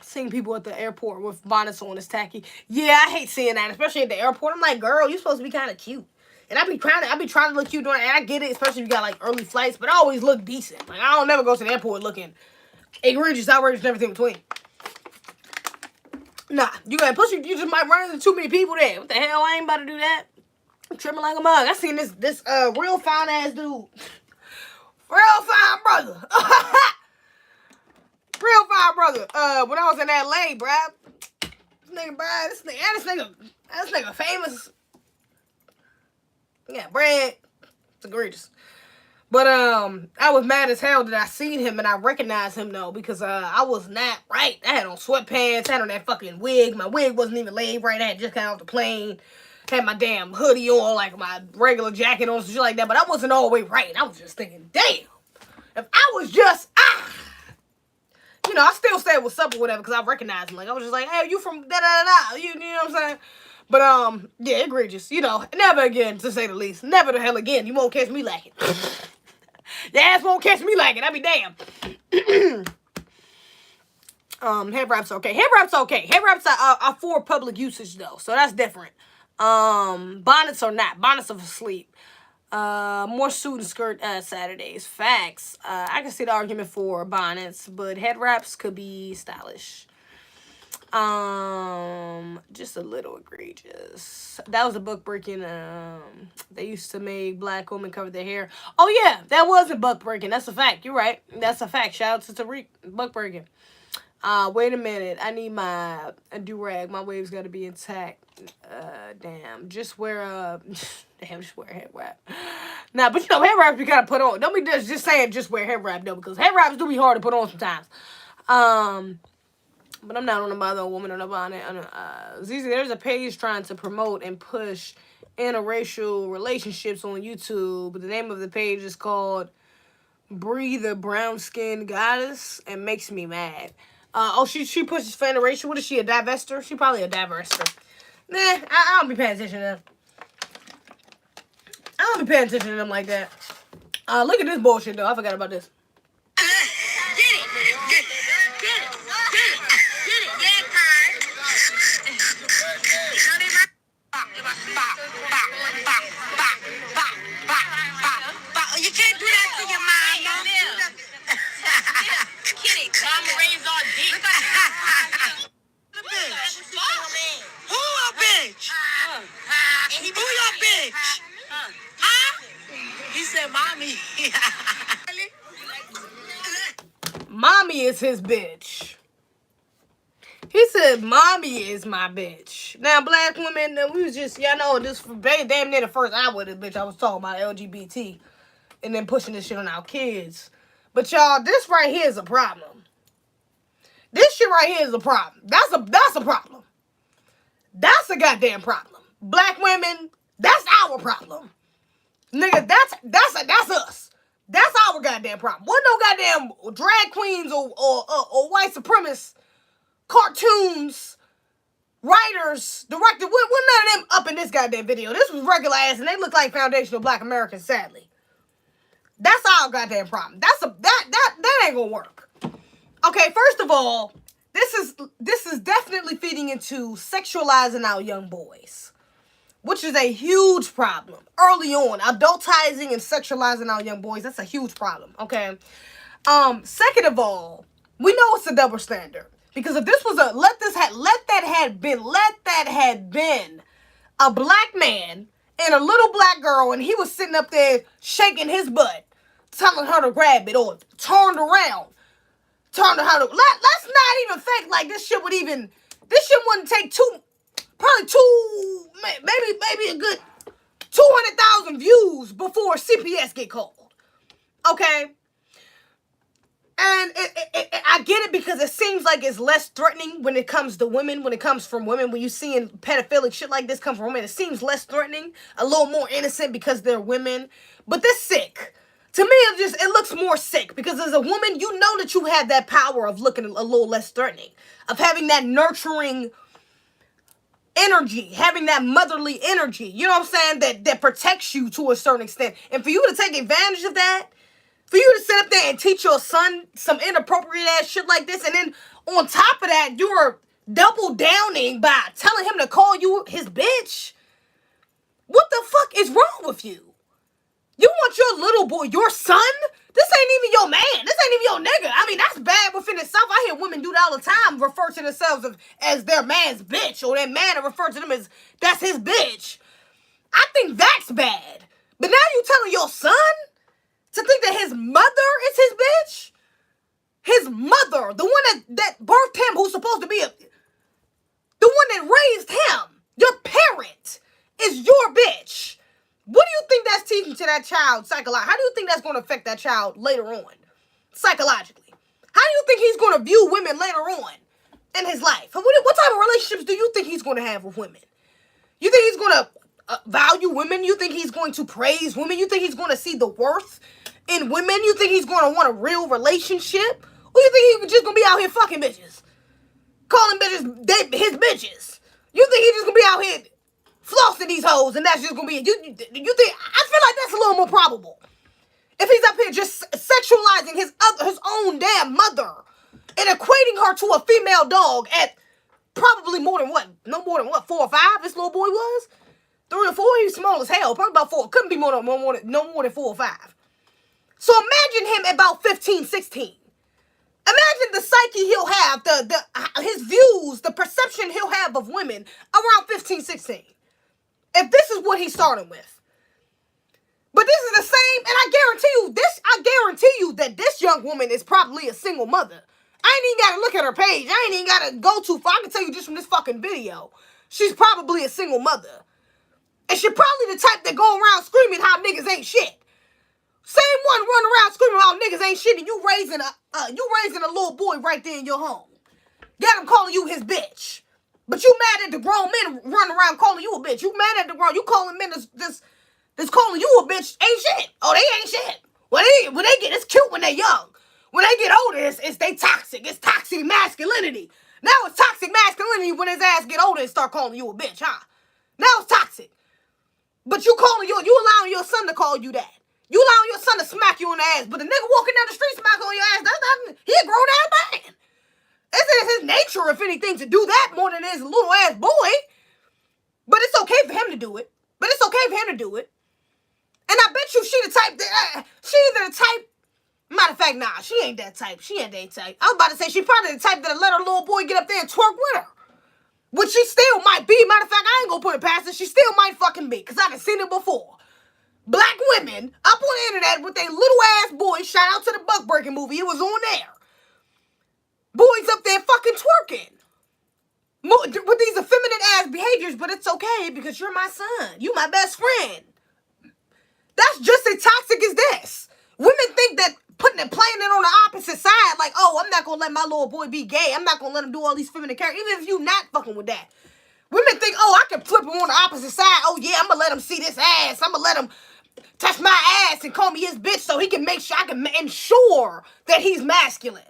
Speaker 1: Seeing people at the airport with bonnets on is tacky. Yeah, I hate seeing that, especially at the airport. I'm like, girl, you're supposed to be kind of cute. And I be trying to look cute doing it. And I get it, especially if you got like early flights. But I always look decent. Like, I don't never go to the airport looking egregious, outrageous, and everything in between. Nah, plus you just might run into too many people there. What the hell? I ain't about to do that. I'm tripping like a mug. I seen this real fine ass dude. Real fine brother. Real fine brother. When I was in LA, bruh. This nigga famous. Yeah, bread. It's egregious. But I was mad as hell that I seen him and I recognized him though because I was not right. I had on sweatpants, I had on that fucking wig. My wig wasn't even laid right. I had just got off the plane. had my damn hoodie on, like my regular jacket on, some shit like that. But I wasn't all the way right. I was just thinking, damn, if I was just you know, I still said what's up or whatever because I recognized him. Like I was just like, hey, you from da da da. You know what I'm saying? But yeah, egregious. You know, never again, to say the least. Never the hell again. You won't catch me lacking. Your ass won't catch me lacking. I be damn. Head wraps okay. Head wraps okay. Head wraps are for public usage though, so that's different. Bonnets are not. Bonnets are for sleep. More suit and skirt Saturdays. Facts. I can see the argument for bonnets, but head wraps could be stylish. Just a little egregious. That was a book breaking. They used to make black women cover their hair. Oh yeah, that wasn't buck breaking. That's a fact. You're right. That's a fact. Shout out to Tariq. Buck breaking. Wait a minute. I need my do-rag. My wave's got to be intact. Damn. Just wear just wear a head wrap. Nah, but you know, head wraps you gotta put on. Don't be just saying just wear head wrap though, because head wraps do be hard to put on sometimes. But I'm not on a mother, a woman, or a bonnet. Zizi, there's a page trying to promote and push interracial relationships on YouTube. The name of the page is called Breathe the Brown Skinned Goddess, and makes me mad. She pushes for interracial. What is she, a divester? She probably a divester. Nah, I don't be paying attention to them. I don't be paying attention to them like that. Look at this bullshit though. I forgot about this.
Speaker 2: You can't do that to your mama. Kitty, mama raised all deep. Who a bitch? Who your bitch? Huh? He said, mommy.
Speaker 1: Mommy is his bitch. He said, mommy is my bitch. Now, black women, we was just, y'all know, this for damn near the first hour of this bitch I was talking about LGBT. And then pushing this shit on our kids. But y'all, this right here is a problem. This shit right here is a problem. That's a problem. That's a goddamn problem. Black women, that's our problem. Nigga, that's us. That's our goddamn problem. What no goddamn drag queens or white supremacists, cartoons, writers, directors. We're none of them up in this goddamn video. This was regular ass, and they look like foundational black Americans, sadly. That's our goddamn problem. That ain't gonna work. Okay, first of all, this is definitely feeding into sexualizing our young boys, which is a huge problem. Early on, adultizing and sexualizing our young boys, that's a huge problem, okay? Second of all, we know it's a double standard. Because if this was let that had been a black man and a little black girl, and he was sitting up there shaking his butt, telling her to grab it, or turned around, telling her to, let's not even think like this shit wouldn't take maybe a good 200,000 views before CPS get called. Okay? And I get it because it seems like it's less threatening when it comes to women, when it comes from women. When you seeing pedophilic shit like this come from women, it seems less threatening, a little more innocent because they're women. But they're sick. To me, it looks more sick because as a woman, you know that you have that power of looking a little less threatening, of having that nurturing energy, having that motherly energy, you know what I'm saying, that protects you to a certain extent. And for you to take advantage of that, for you to sit up there and teach your son some inappropriate ass shit like this, and then on top of that, you're double downing by telling him to call you his bitch. What the fuck is wrong with you? You want your little boy, your son? This ain't even your man. This ain't even your nigga. I mean, that's bad within itself. I hear women do that all the time, refer to themselves as their man's bitch, or their man and refer to them as, that's his bitch. I think that's bad. But now you telling your son to think that his mother is his bitch? His mother, the one that birthed him, who's supposed to be the one that raised him, your parent, is your bitch. What do you think that's teaching to that child psychologically? How do you think that's going to affect that child later on, psychologically? How do you think he's going to view women later on in his life? What type of relationships do you think he's going to have with women? You think he's going to value women? You think he's going to praise women? You think he's going to see the worth in women? You think he's going to want a real relationship? Or you think he's just going to be out here fucking bitches? Calling bitches his bitches? You think he's just going to be out here flossing these hoes and that's just going to be it? You think, I feel like that's a little more probable. If he's up here just sexualizing his own damn mother and equating her to a female dog at probably more than what? No more than what? 4 or 5 this little boy was? 3 or 4? He was small as hell. Probably about 4. Couldn't be no more than 4 or 5. So imagine him about 15, 16. Imagine the psyche he'll have, his views, the perception he'll have of women around 15, 16. If this is what he's starting with. But this is the same, and I guarantee you that this young woman is probably a single mother. I ain't even got to look at her page. I ain't even got to go too far. I can tell you just from this fucking video. She's probably a single mother. And she's probably the type that go around screaming how niggas ain't shit. Same one running around screaming how niggas ain't shit, and you raising a little boy right there in your home. Got him calling you his bitch. But you mad at the grown men running around calling you a bitch. You mad at the grown, you calling men that's calling you a bitch ain't shit. Oh, they ain't shit. When they get, it's cute when they're young. When they get older, it's they toxic. It's toxic masculinity. Now it's toxic masculinity when his ass get older and start calling you a bitch, huh? Now it's toxic. But you allowing your son to call you that. You allowing your son to smack you on the ass. But the nigga walking down the street smack on your ass, he a grown ass man. It's his nature, if anything, to do that more than his little ass boy. But it's okay for him to do it. And I bet you she the type that, she either the type, matter of fact, nah, she ain't that type. I was about to say, she probably the type that'll let her little boy get up there and twerk with her. Which she still might be. Matter of fact, I ain't gonna put it past her. She still might fucking be, because I done seen it before. Black women up on the internet with their little ass boys, shout out to the Buck Breaking movie, it was on there. Boys up there fucking twerking. With these effeminate ass behaviors, but it's okay because you're my son. You my best friend. That's just as toxic as this. Women think that playing it on the opposite side, like, oh, I'm not gonna let my little boy be gay. I'm not gonna let him do all these feminine characters, even if you not fucking with that. Women think, oh, I can flip him on the opposite side. Oh yeah, I'm gonna let him see this ass. I'm gonna let him touch my ass and call me his bitch so he can make sure I can ensure that he's masculine.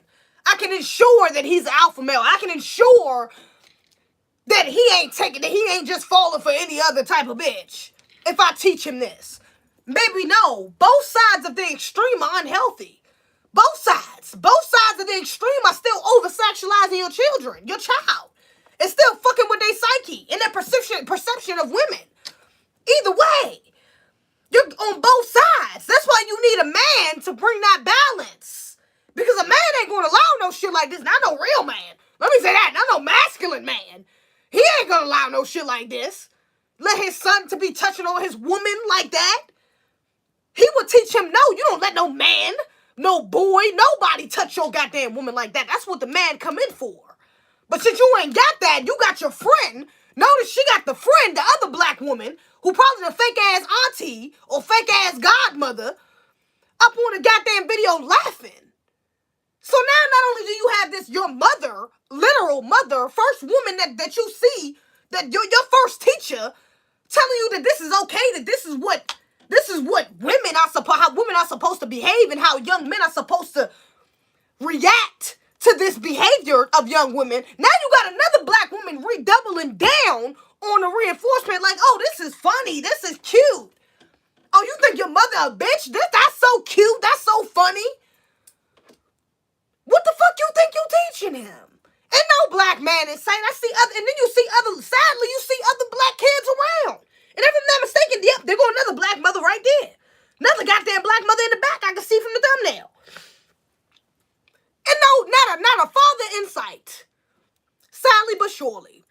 Speaker 1: I can ensure that he's an alpha male. I can ensure that he ain't just falling for any other type of bitch if I teach him this. Baby, no. Both sides of the extreme are unhealthy. Both sides of the extreme are still over-sexualizing your children, your child. It's still fucking with their psyche and their perception of women. Either way, you're on both sides. That's why you need a man to bring that balance. Because a man ain't gonna allow no shit like this. Not no real man. Let me say that. Not no masculine man. He ain't gonna allow no shit like this. Let his son to be touching on his woman like that. He would teach him, no, you don't let no man, no boy, nobody touch your goddamn woman like that. That's what the man come in for. But since you ain't got that, you got your friend. Notice she got the friend, the other black woman, who probably the fake-ass auntie or fake-ass godmother, up on the goddamn video laughing. So now not only do you have this, your mother, literal mother, first woman that you see, that your first teacher telling you that this is okay, that this is what how women are supposed to behave and how young men are supposed to react to this behavior of young women. Now you got another black woman redoubling down on the reinforcement like, oh, this is funny, this is cute. Oh, you think your mother a bitch? That's so cute, that's so funny. What the fuck you think you teaching him? Ain't no black man insane. And then you see other black kids around. And if I'm not mistaken, yep, there go another black mother right there. Another goddamn black mother in the back I can see from the thumbnail. And no, not a father in sight. Sadly but surely.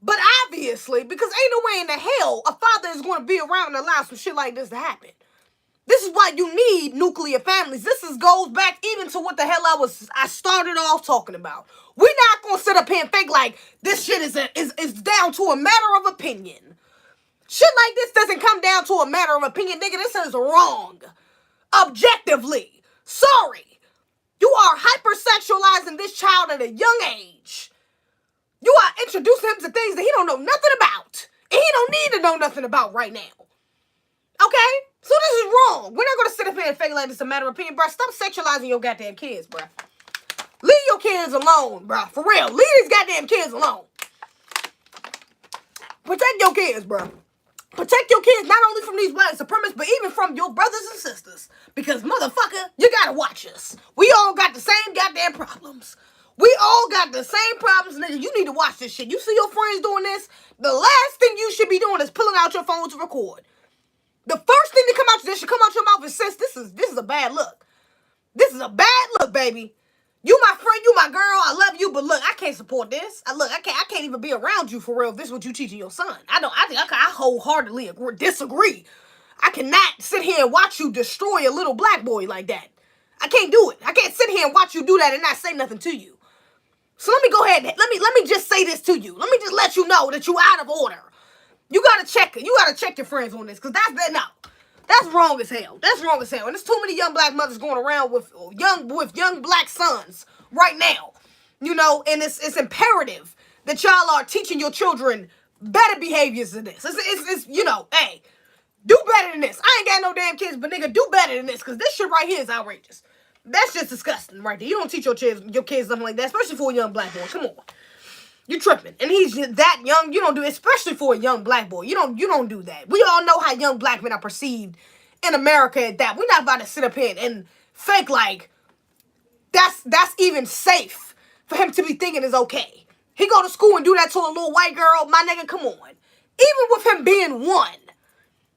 Speaker 1: But obviously, because ain't no way in the hell a father is going to be around and allow some shit like this to happen. This is why you need nuclear families. This goes back even to what the hell I started off talking about. We're not going to sit up here and think like this shit is down to a matter of opinion. Shit like this doesn't come down to a matter of opinion. Nigga, this is wrong. Objectively. Sorry. You are hypersexualizing this child at a young age. You are introducing him to things that he don't know nothing about. And he don't need to know nothing about right now. Okay? So this is wrong. We're not going to sit up here and fake like it's a matter of opinion, bro. Stop sexualizing your goddamn kids, bro. Leave your kids alone, bro. For real. Leave these goddamn kids alone. Protect your kids, bro. Protect your kids not only from these black supremacists, but even from your brothers and sisters. Because, motherfucker, you gotta watch us. We all got the same goddamn problems. We all got the same problems, nigga. You need to watch this shit. You see your friends doing this? The last thing you should be doing is pulling out your phone to record. The first thing that should come out your mouth is, sis, this is a bad look. This is a bad look, baby. You my friend, you my girl, I love you, but look, I can't support this. I can't even be around you for real if this is what you teaching your son. I wholeheartedly disagree. I cannot sit here and watch you destroy a little black boy like that. I can't do it. I can't sit here and watch you do that and not say nothing to you. So let me go ahead. Let me just say this to you. Let me just let you know that you out of order. You gotta check your friends on this, cause that's wrong as hell. That's wrong as hell. And there's too many young black mothers going around with young black sons right now. You know, and it's imperative that y'all are teaching your children better behaviors than this. It's you know, hey, do better than this. I ain't got no damn kids, but nigga, do better than this, cause this shit right here is outrageous. That's just disgusting right there. You don't teach your kids something like that, especially for a young black boy. Come on. You tripping. And he's that young. You don't do it, especially for a young black boy. You don't do that. We all know how young black men are perceived in America at that. We're not about to sit up here and fake like that's even safe for him to be thinking is okay. He go to school and do that to a little white girl. My nigga, come on. Even with him being 1.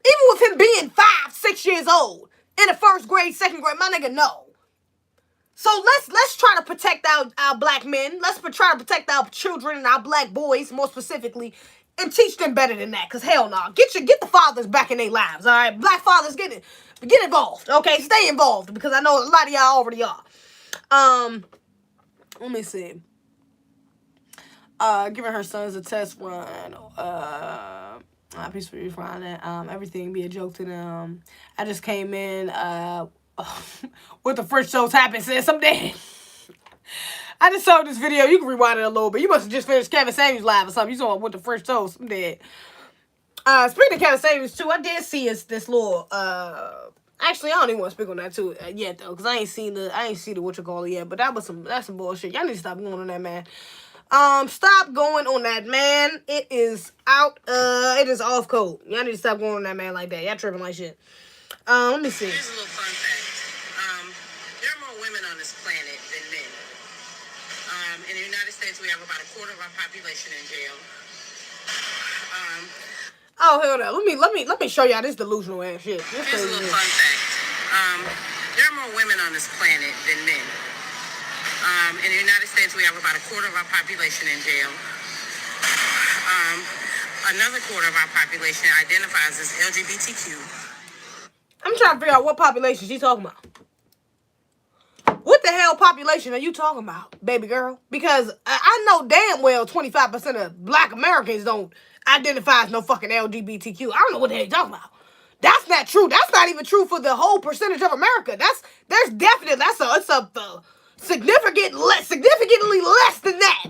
Speaker 1: Even with him being 5, 6 years old. In the first grade, second grade, my nigga, no. So let's try to protect our black men. Let's try to protect our children and our black boys, more specifically, and teach them better than that. Cause hell no, get the fathers back in their lives. All right, black fathers, get involved. Okay, stay involved because I know a lot of y'all already are. Let me see. Giving her sons a test run. Peacefully find that everything be a joke to them. I just came in. What the French toast happened, said someday. I just saw this video. You can rewind it a little bit. You must have just finished Kevin Samuels live or something. You saw what the French toast. I'm dead. Speaking of Kevin Samuels too, I did see this little. Actually, I don't even want to speak on that too yet though, cause I ain't seen the what you call it yet. But that's some bullshit. Y'all need to stop going on that, man. Stop going on that, man. It is out. It is off code. Y'all need to stop going on that, man, like that. Y'all tripping like shit. Let me see.
Speaker 3: Here's a little fun fact. There are more women on this planet than men. In the United States, we have about 1/4 of our population in jail.
Speaker 1: Oh hell no! Let me show y'all this delusional ass shit.
Speaker 3: Here's a little fun fact. There are more women on this planet than men. In the United States, we have about 1/4 of our population in jail. Another 1/4 of our population identifies as LGBTQ.
Speaker 1: I'm trying to figure out what population she's talking about. What the hell population are you talking about, baby girl? Because I know damn well 25% of black Americans don't identify as no fucking LGBTQ. I don't know what the hell you're talking about. That's not true. That's not even true for the whole percentage of America. It's a significantly less than that.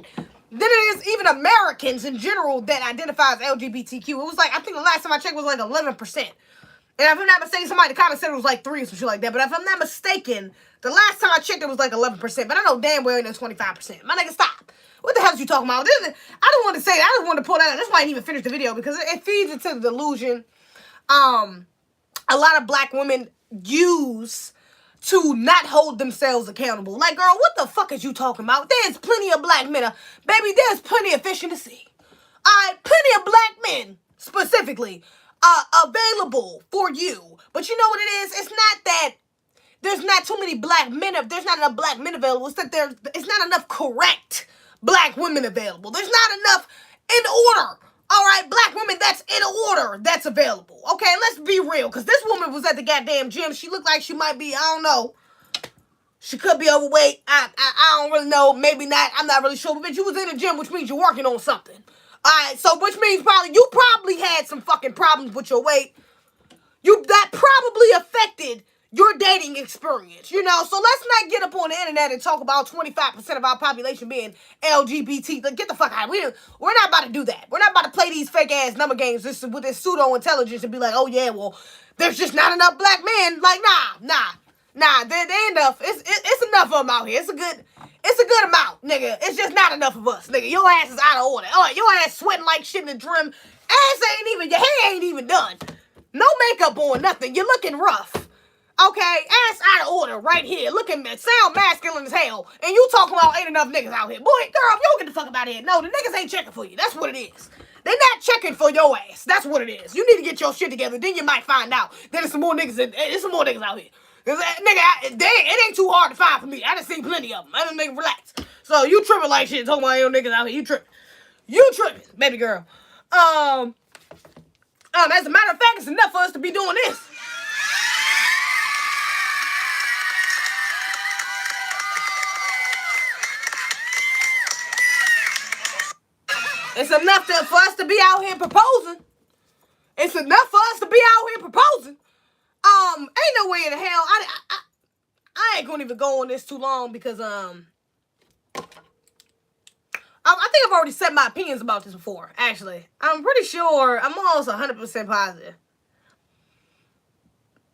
Speaker 1: Than it is even Americans in general that identify as LGBTQ. It was like, I think the last time I checked was like 11%. And if I'm not mistaken, somebody in the comments said it was like 3 or some shit like that. But if I'm not mistaken, the last time I checked, it was like 11%. But I know damn well it was 25%. My nigga, stop. What the hell is you talking about? I don't want to say that. I just want to pull that out. That's why I didn't even finish the video, because it feeds into the delusion a lot of black women use to not hold themselves accountable. Like, girl, what the fuck is you talking about? There's plenty of black men. Baby, there's plenty of fish in the sea. Alright, plenty of black men, specifically, available for you. But you know what it is? It's not that there's not too many black men. There's not enough black men available. It's that it's not enough correct black women available. There's not enough in order. All right, black women that's in order that's available. Okay, let's be real. Because this woman was at the goddamn gym. She looked like she might be, I don't know. She could be overweight. I don't really know. Maybe not. I'm not really sure. But you was in the gym, which means you're working on something. All right, so which means you probably had some fucking problems with your weight. That probably affected your dating experience, you know? So let's not get up on the internet and talk about 25% of our population being LGBT. Like, get the fuck out. We're not about to do that. We're not about to play these fake-ass number games with this pseudo-intelligence and be like, oh, yeah, well, there's just not enough black men. Like, nah, they enough. It's enough of them out here. It's a good amount, nigga. It's just not enough of us, nigga. Your ass is out of order. Oh, your ass sweating like shit in the trim. Your hair ain't even done. No makeup on, nothing. You're looking rough. Okay, ass out of order right here. Looking, sound masculine as hell. And you talking about ain't enough niggas out here. Boy, girl, if you don't get the fuck up out of here. No, the niggas ain't checking for you. That's what it is. They not checking for your ass. That's what it is. You need to get your shit together. Then you might find out that there's some more niggas out here. It ain't too hard to find for me. I done seen plenty of them. I done make them relax. So you tripping like shit. Talking about ain't no niggas out here. You tripping, baby girl. As a matter of fact, it's enough for us to be doing this. It's enough for us to be out here proposing. It's enough for us to be out here proposing. Ain't no way in the hell. I ain't gonna even go on this too long because I think I've already said my opinions about this before. Actually, I'm pretty sure. I'm almost 100% positive.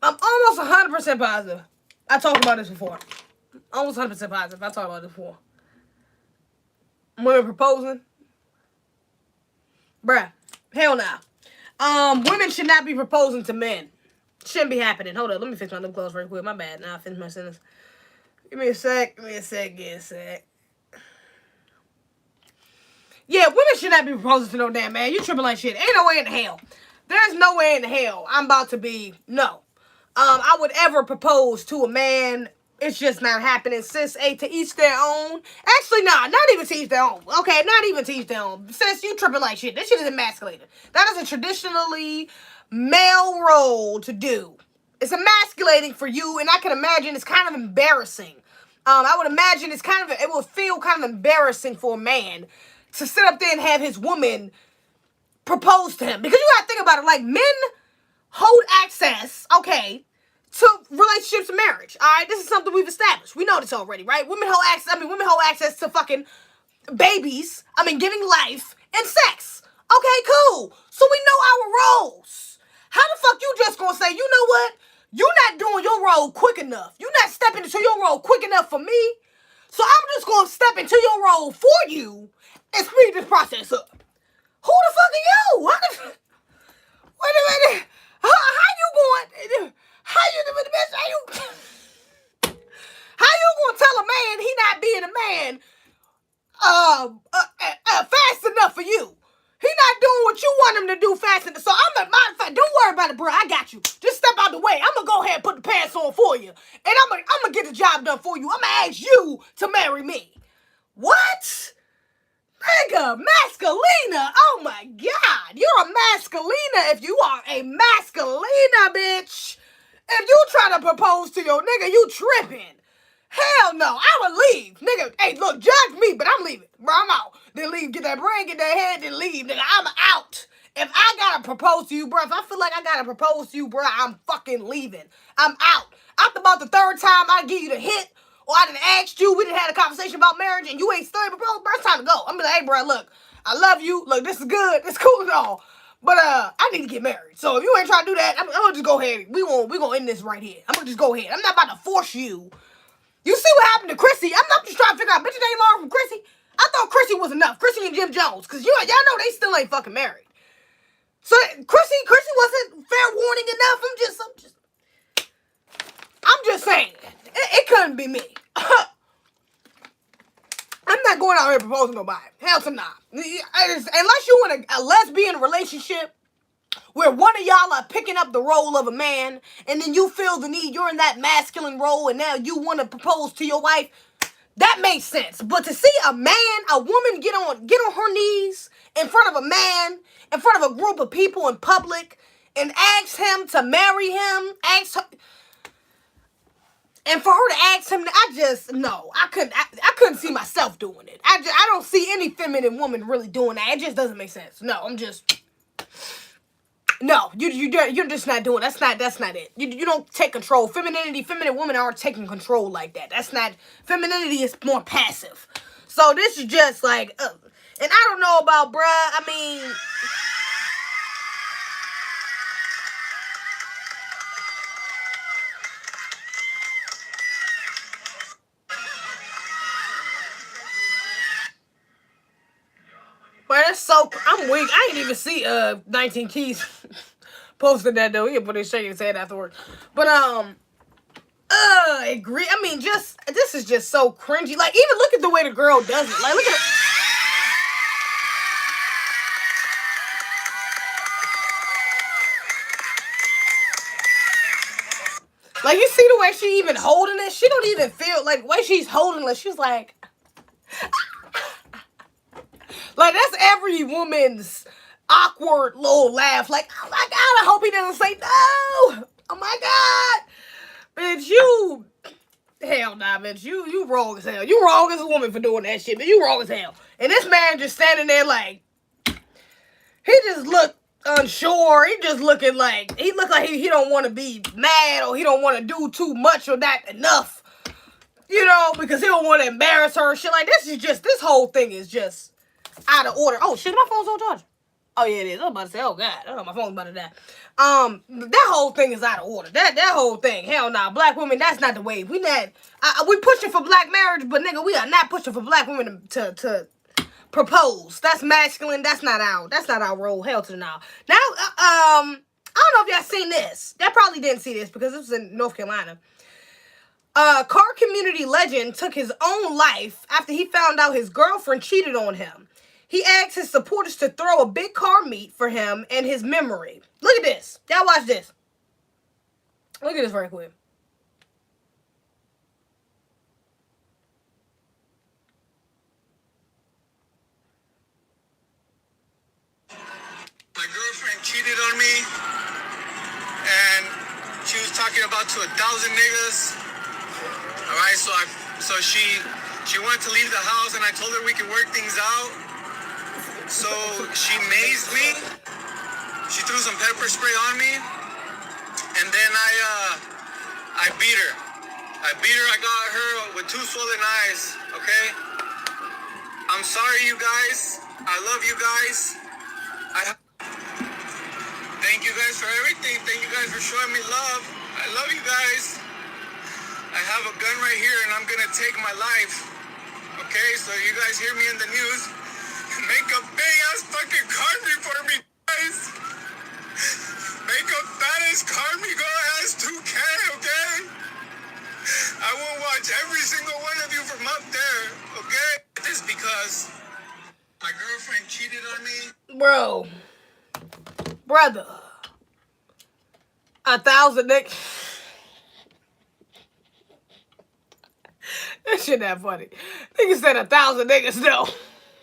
Speaker 1: I'm almost 100% positive. I talked about this before. Almost 100% positive. I talked about this before. Women proposing. Bruh, hell nah. Women should not be proposing to men. Shouldn't be happening. Hold up, let me fix my lip gloss real quick. My bad. Now I finished my sentence. Give me a sec. Yeah, women should not be proposing to no damn man. You tripping like shit. Ain't no way in the hell. There's no way in the hell I'm about to be. No. I would ever propose to a man. It's just not happening. Sis, to each their own. Actually, nah, not even to each their own. Okay, not even to each their own. Sis, you tripping like shit. This shit is emasculated. That is a traditionally male role to do. It's emasculating for you, and I can imagine it's kind of embarrassing. I would imagine it will feel kind of embarrassing for a man to sit up there and have his woman propose to him. Because you gotta think about it, like, men hold access, okay, to relationships and marriage. Alright, this is something we've established. We know this already, right? Women hold access to fucking babies, giving life and sex. Okay, cool. So we know our roles. How the fuck you just gonna say, you know what? You're not doing your role quick enough. You're not stepping into your role quick enough for me. So I'm just gonna step into your role for you and speed this process up. Who the fuck are you? Wait a minute. How you gonna tell a man he not being a man fast enough for you? He not doing what you want him to do fast enough. So matter of fact, don't worry about it, bro. I got you. Just step out the way. I'm gonna go ahead and put the pants on for you. And I'm gonna get the job done for you. I'm gonna ask you to marry me. What? Nigga, masculina. Oh my God. You're a masculina if you are a masculina, bitch. If you try to propose to your nigga, you tripping. Hell no, I would leave. Nigga, hey, look, judge me, but I'm leaving. Bro, I'm out. Then leave, get that brain, get that head, then leave. Nigga, I'm out. If I gotta propose to you, bro, if I feel like I gotta propose to you, bro, I'm fucking leaving. I'm out. After about the third time I give you the hit, or I done asked you, we done had a conversation about marriage, and you ain't stirring, but bro, it's time to go. I'm be like, hey, bro, look, I love you. Look, this is good. It's cool and all. But I need to get married. So if you ain't trying to do that, I'm gonna just go ahead. We gonna end this right here. I'm gonna just go ahead. I'm not about to force you. You see what happened to Chrissy? I'm not just trying to figure out, bitch, it ain't long from Chrissy. I thought Chrissy was enough. Chrissy and Jim Jones. Because y'all know they still ain't fucking married. So Chrissy wasn't fair warning enough. I'm just saying. It couldn't be me. I'm not going out here proposing to nobody. Hell to nah. Unless you in a lesbian relationship where one of y'all are picking up the role of a man, and then you feel the need, you're in that masculine role, and now you want to propose to your wife, that makes sense. But to see a woman get on her knees in front of a man, in front of a group of people in public, and ask him to marry him, and for her to ask him, I couldn't see myself doing it. I don't see any feminine woman really doing that. It just doesn't make sense. No, No, you're just not doing. That's not it. You don't take control. Femininity, feminine women aren't taking control like that. That's not femininity. Is more passive. So this is just like, and I don't know about bruh. I mean, but that's so. I'm weak. I didn't even see 19 Keys posted that though. He can put his shaking his head afterwards. But agree. I mean, just this is just so cringy. Like, even look at the way the girl does it. Like, look at it. Like, you see the way she even holding it? She don't even feel like the way she's holding it. She's like that's every woman's awkward little laugh. Like, oh my God, I hope he doesn't say no. Oh my God. Bitch, you hell nah, bitch. You wrong as hell. You wrong as a woman for doing that shit, but you wrong as hell. And this man just standing there like he just looked unsure. He just looking like he don't want to be mad, or he don't want to do too much or not enough. You know, because he don't want to embarrass her or shit. Like, this whole thing is just out of order. Oh shit, my phone's on charge. Oh yeah, it is. I was about to say, oh God, oh, my phone's about to die. That whole thing is out of order. That whole thing, hell nah. Black women, that's not the way. We pushing for black marriage, but nigga, we are not pushing for black women to propose. That's masculine. That's not our role. Hell to the no. Now, I don't know if y'all seen this. Y'all probably didn't see this because this was in North Carolina. Car community legend took his own life after he found out his girlfriend cheated on him. He asked his supporters to throw a big car meet for him in his memory. Look at this. Y'all watch this. Look at this very quick.
Speaker 5: My girlfriend cheated on me, and she was talking about to 1,000 niggas. All right, so she wanted to leave the house, and I told her we could work things out. So she mazed me. She threw some pepper spray on me, and then I beat her. I got her with 2 swollen eyes. Okay. I'm sorry, you guys. I love you guys. Thank you guys for everything. Thank you guys for showing me love. I love you guys. I have a gun right here, and I'm gonna take my life. Okay, so you guys hear me in the news. Make a big ass fucking carny for me, guys. Make a fat ass carny, go ass 2K, okay? I will watch every single one of you from up there, okay? This because my girlfriend cheated on me.
Speaker 1: Bro. Brother. 1,000 niggas. That shit not funny. Nigga said 1,000 niggas, no.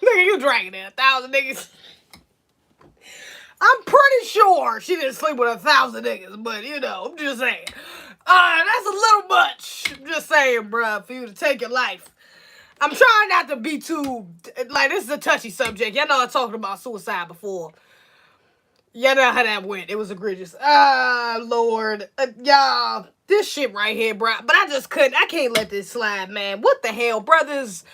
Speaker 1: Nigga, you dragging it. 1,000 niggas. I'm pretty sure she didn't sleep with 1,000 niggas, but you know, I'm just saying. That's a little much. I'm just saying, bruh, for you to take your life. I'm trying not to be too, like, this is a touchy subject. Y'all know I talked about suicide before. Y'all know how that went. It was egregious. Lord. Y'all, this shit right here, bruh. But I can't let this slide, man. What the hell, brothers?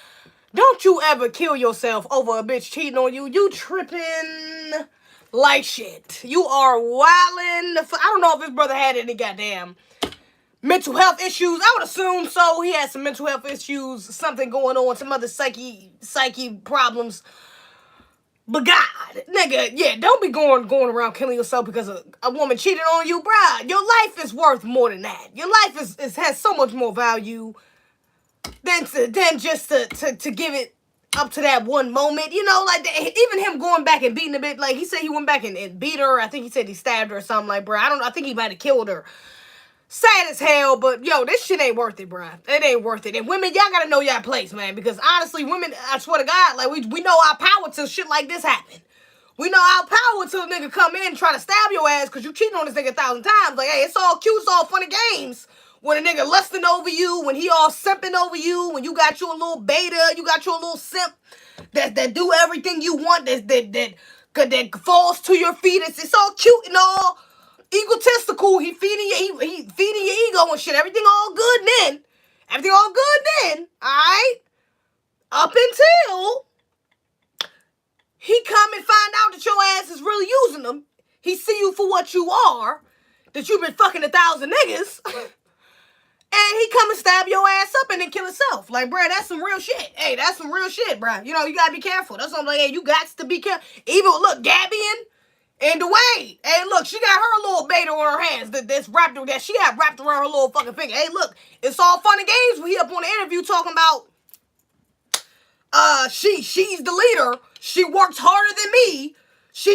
Speaker 1: Don't you ever kill yourself over a bitch cheating on you. You tripping like shit. You are wildin'. I don't know if his brother had any goddamn mental health issues. I would assume so. He had some mental health issues, something going on, some other psyche problems. But God, nigga, yeah, don't be going around killing yourself because a woman cheated on you, bruh. Your life is worth more than that. Your life has so much more value than just to give it up to that one moment. You know, like, even him going back and beating a bit, like, he said he went back and beat her. I think he said he stabbed her or something, like, bruh. I think he might have killed her. Sad as hell, but yo, this shit ain't worth it, bruh. It ain't worth it. And women, y'all gotta know y'all place, man. Because honestly, women, I swear to God, like, we know our power till shit like this happen. We know our power till a nigga come in and try to stab your ass because you cheating on this nigga 1,000 times. Like, hey, it's all cute, it's all funny games. When a nigga lusting over you, when he all simping over you, when you got your little beta, you got your little simp that do everything you want, that that falls to your feet. It's all cute and all egotistical. He feeding your ego and shit. Everything all good then. Everything all good then. Alright? Up until he come and find out that your ass is really using them. He see you for what you are. That you've been fucking 1,000 niggas. And he come and stab your ass up and then kill himself. Like, bruh, that's some real shit. Hey, that's some real shit, bruh. You know, you gotta be careful. That's what I'm like, hey, you got to be careful. Even, look, Gabby and Dwayne. Hey, look, she got her little beta on her hands that she got wrapped around her little fucking finger. Hey, look, it's all fun and games when he up on the interview talking about she's the leader. She works harder than me. I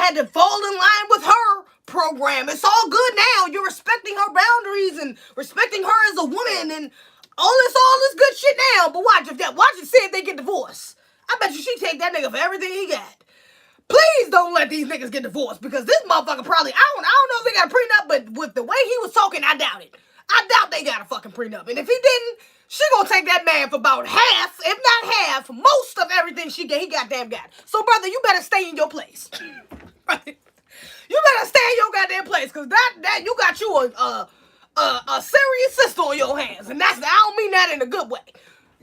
Speaker 1: had to fall in line with her program. It's all good now. You're respecting her boundaries and respecting her as a woman and all this good shit now. But watch it see if they get divorced. I bet you she take that nigga for everything he got. Please don't let these niggas get divorced because this motherfucker probably, I don't know if they got a prenup, but with the way he was talking, I doubt it. I doubt they got a fucking prenup. And if he didn't, she gonna take that man for about half, if not half, most of everything he goddamn got. So, brother, you better stay in your place. Right? You better stay in your goddamn place, cause that you got you a serious sister on your hands, and I don't mean that in a good way. I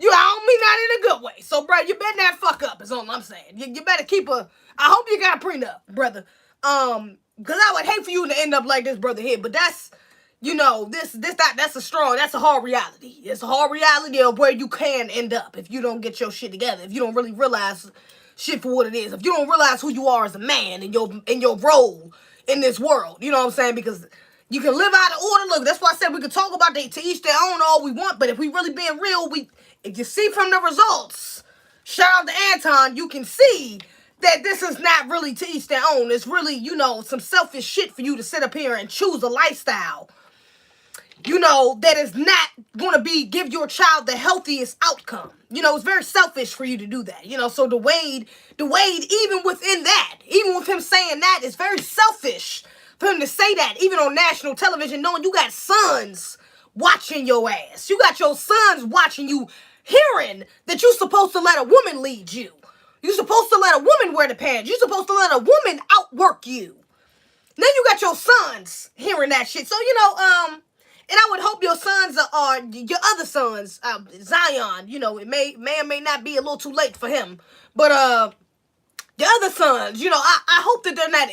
Speaker 1: don't mean that in a good way. So, bro, you better not fuck up. Is all I'm saying. You better keep I hope you got a prenup, brother. Cause I would hate for you to end up like this brother here, but that's. You know, that's a hard reality. It's a hard reality of where you can end up if you don't get your shit together. If you don't really realize shit for what it is. If you don't realize who you are as a man and your role in this world. You know what I'm saying? Because you can live out of order. Look, that's why I said we could talk about to each their own all we want. But if we really being real, if you see from the results, shout out to Anton, you can see that this is not really to each their own. It's really, you know, some selfish shit for you to sit up here and choose a lifestyle, you know, that is not going to give your child the healthiest outcome. You know, it's very selfish for you to do that. You know, so the Wade, even within that, even with him saying that, it's very selfish for him to say that, even on national television, knowing you got sons watching your ass. You got your sons watching you, hearing that you're supposed to let a woman lead you. You're supposed to let a woman wear the pants. You're supposed to let a woman outwork you. Then you got your sons hearing that shit. So, you know, and I would hope your sons are your other sons, Zion, you know, it may or may not be a little too late for him. But the other sons, you know, I hope that they're not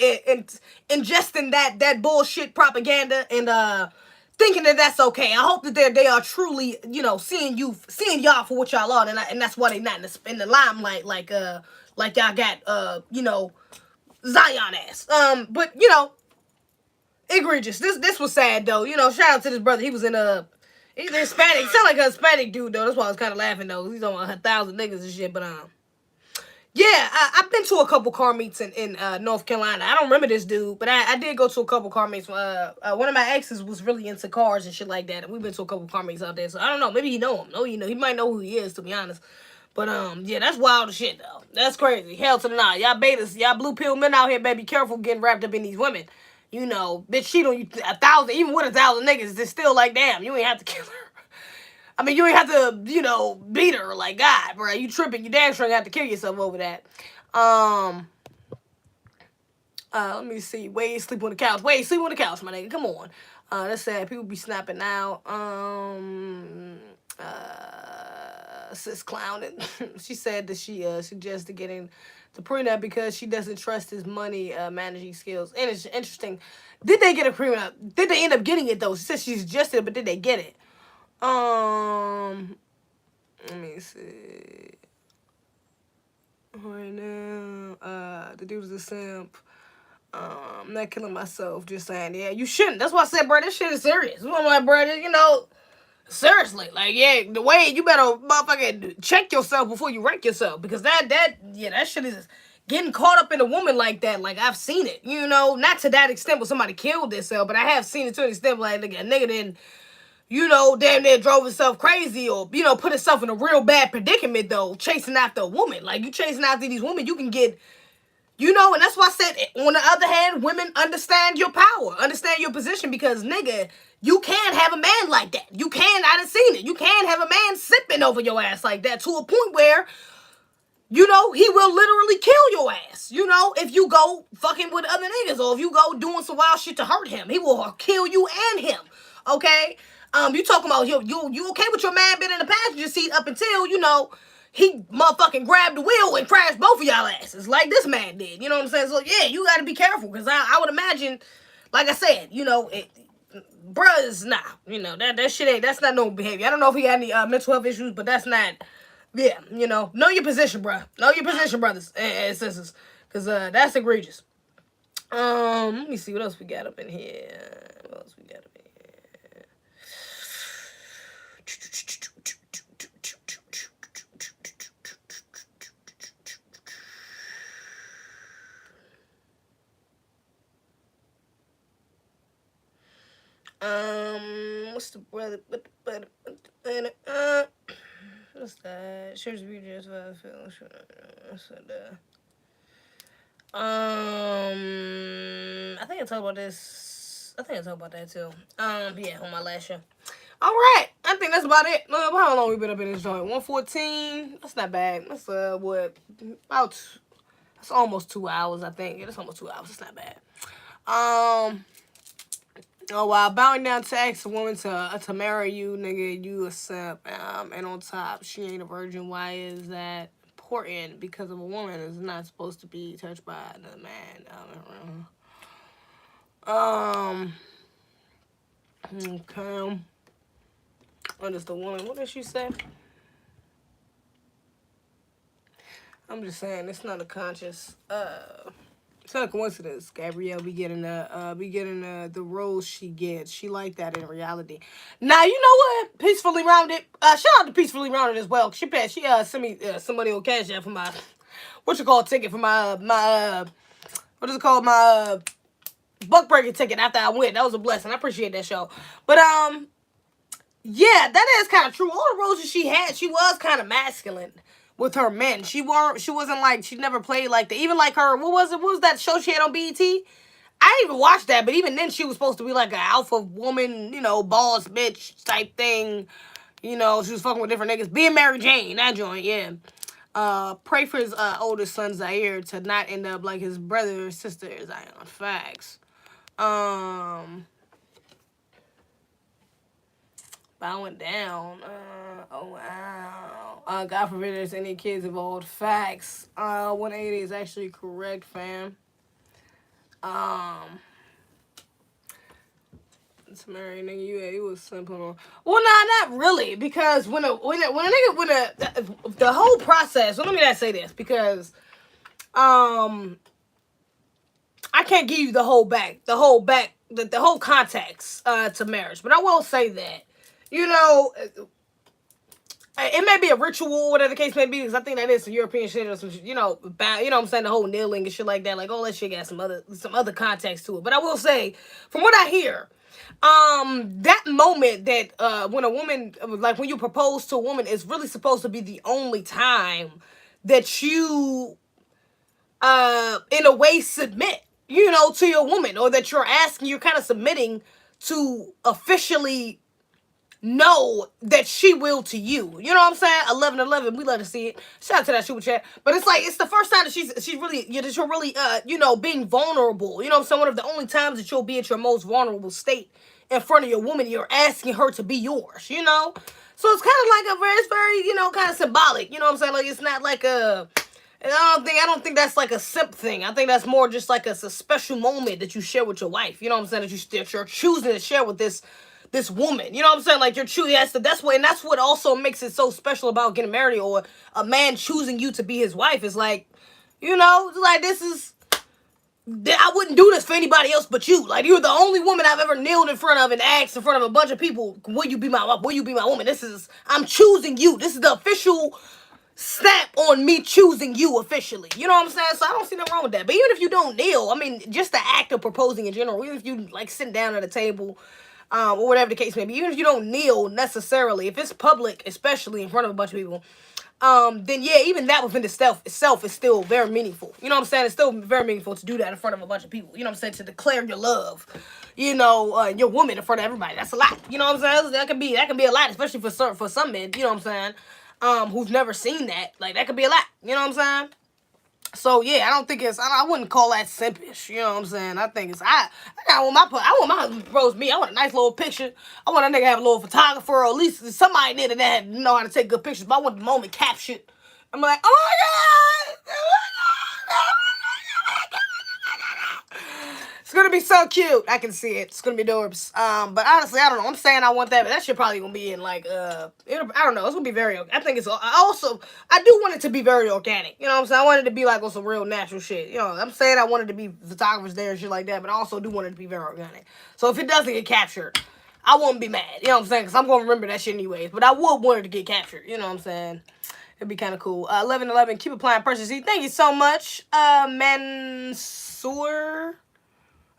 Speaker 1: ingesting that bullshit propaganda and thinking that that's okay. I hope that they are truly, you know, seeing y'all for what y'all are, and that's why they not in the limelight like y'all got you know, Zion ass. But you know, egregious. This was sad though. You know, shout out to this brother. He was he's Hispanic. He sound like a Hispanic dude though. That's why I was kind of laughing though. He's on 1,000 niggas and shit. But yeah, I've been to a couple car meets in North Carolina. I don't remember this dude, but I did go to a couple car meets. One of my exes was really into cars and shit like that, and we've been to a couple car meets out there. So I don't know. Maybe he know him. No, you know, he might know who he is, to be honest. But yeah, that's wild as shit though. That's crazy. Hell to the nah. Y'all betas, y'all blue pill men out here, baby. Careful getting wrapped up in these women. You know, bitch cheat on you 1,000, even with 1,000 niggas, it's still like, damn, you ain't have to kill her. I mean, you ain't have to, you know, beat her like God, bro. You tripping, you damn sure have to kill yourself over that. Let me see. Wade, sleep on the couch. Wade, sleep on the couch, my nigga. Come on. That's sad. People be snapping out. Sis clowning. She said that she suggested getting the prenup because she doesn't trust his money managing skills. And it's interesting. Did they get a prenup? Did they end up getting it though? She said she suggested it, but did they get it? Let me see. Right now, the dude is a simp. I'm not killing myself. Just saying, yeah, you shouldn't. That's why I said, bro, this shit is serious. I'm like, bro, you know. Seriously, like, yeah, the way you better motherfucking check yourself before you wreck yourself, because that shit is getting caught up in a woman like that. Like, I've seen it, you know, not to that extent where somebody killed themselves, but I have seen it to an extent like a nigga then, you know, damn near drove himself crazy or, you know, put himself in a real bad predicament though, chasing after a woman. Like, you chasing after these women, you can get, you know, and that's why I said, on the other hand, women understand your power, understand your position, because, nigga, you can't have a man like that. You can't, I done seen it. You can't have a man sipping over your ass like that to a point where you know, he will literally kill your ass. You know, if you go fucking with other niggas or if you go doing some wild shit to hurt him, he will kill you and him. Okay? You talking about you okay with your man being in the passenger seat up until, you know, he motherfucking grabbed the wheel and crashed both of y'all asses like this man did. You know what I'm saying? So yeah, you gotta be careful because I would imagine, like I said, you know, bruh's nah, you know, that shit ain't, that's not no behavior. I don't know if he had any mental health issues, but that's not, yeah, you know your position, bruh. Know your position, brothers and sisters, because that's egregious. Let me see what else we got up in here. What else we got up in here? What's the brother? What's that? Should be just what I feel. I think I talked about this. I think I talked about that too. Yeah, on my last show. All right, I think that's about it. How long we been up in this joint? 114. That's not bad. That's what about? That's almost 2 hours. I think. Yeah, that's almost 2 hours. It's not bad. Oh, while bowing down to ask a woman to marry you, nigga, you a simp. And on top, she ain't a virgin. Why is that important? Because of a woman is not supposed to be touched by another man. Okay. What is the woman? What did she say? I'm just saying, it's not a conscious. It's not a coincidence. Gabrielle be getting the roles she gets. She like that in reality. Now you know what? Peacefully Rounded. Shout out to Peacefully Rounded as well. She sent me some money on Cash App for my ticket for my what is it called, my buck breaking ticket after I went. That was a blessing. I appreciate that show. But yeah, that is kind of true. All the roles that she had, she was kind of masculine with her men. She wasn't like, she never played like that. Even like her, what was that show she had on BET? I didn't even watch that, but even then she was supposed to be like an alpha woman, you know, boss bitch type thing. You know, she was fucking with different niggas. Being Mary Jane, that joint, yeah. Pray for his oldest son Zaire to not end up like his brother or sister Zion. Facts. Bowing down. Oh wow. God forbid there's any kids involved. Facts. 180 is actually correct, fam. To marry nigga, you was simple. Well, nah, not really, because when a nigga the whole process. Well, let me not say this because I can't give you the whole context to marriage, but I will say that, you know, it may be a ritual, whatever the case may be, because I think that is some European shit or some, you know, what I'm saying, the whole kneeling and shit like that. Like, all that shit got some other context to it. But I will say, from what I hear, that moment that when a woman, like when you propose to a woman, is really supposed to be the only time that you in a way submit, you know, to your woman, or that you're kind of submitting to officially know that she will to you. You know what I'm saying? 11/11, we love to see it. Shout out to that super chat. But it's like, it's the first time that she's really, that you're really, you know, being vulnerable. You know what I'm saying? One of the only times that you'll be at your most vulnerable state in front of your woman, you're asking her to be yours, you know? So it's kind of like it's very, you know, kind of symbolic. You know what I'm saying? Like, it's not like I don't think that's like a simp thing. I think that's more just like a special moment that you share with your wife. You know what I'm saying? That you're choosing to share with this woman. You know what I'm saying? Like, you're choosing. That's what also makes it so special about getting married, or a man choosing you to be his wife. Is like, you know, like, this is, I wouldn't do this for anybody else but you. Like, you're the only woman I've ever kneeled in front of and asked in front of a bunch of people, will you be my wife? Will you be my woman? I'm choosing you. This is the official snap on me choosing you officially. You know what I'm saying? So I don't see nothing wrong with that. But even if you don't kneel, I mean, just the act of proposing in general, even if you like sit down at a table, or whatever the case may be, even if you don't kneel necessarily, if it's public, especially in front of a bunch of people, then yeah, even that within itself is still very meaningful. You know what I'm saying? It's still very meaningful to do that in front of a bunch of people. You know what I'm saying? To declare your love, you know, your woman in front of everybody. That's a lot. You know what I'm saying? That can be a lot, especially for some men. You know what I'm saying? who's never seen that. Like, that could be a lot. You know what I'm saying? So yeah, I don't think it's. I wouldn't call that simpish. You know what I'm saying? I think it's. I want my husband to propose to me. I want a nice little picture. I want a nigga to have a little photographer, or at least somebody there that know how to take good pictures. But I want the moment captured. I'm like, oh my god. It's gonna be so cute. I can see it. It's gonna be adorbs. But honestly, I don't know. I'm saying I want that, but that shit probably gonna be in like I don't know. It's gonna be very. I think it's. I do want it to be very organic. You know what I'm saying? I want it to be like on some real natural shit. You know, I'm saying I want it to be photographers there and shit like that, but I also do want it to be very organic. So if it doesn't get captured, I won't be mad. You know what I'm saying? Because I'm gonna remember that shit anyways. But I would want it to get captured. You know what I'm saying? It'd be kind of cool. 1111, keep applying purchase. Thank you so much, Mansoor.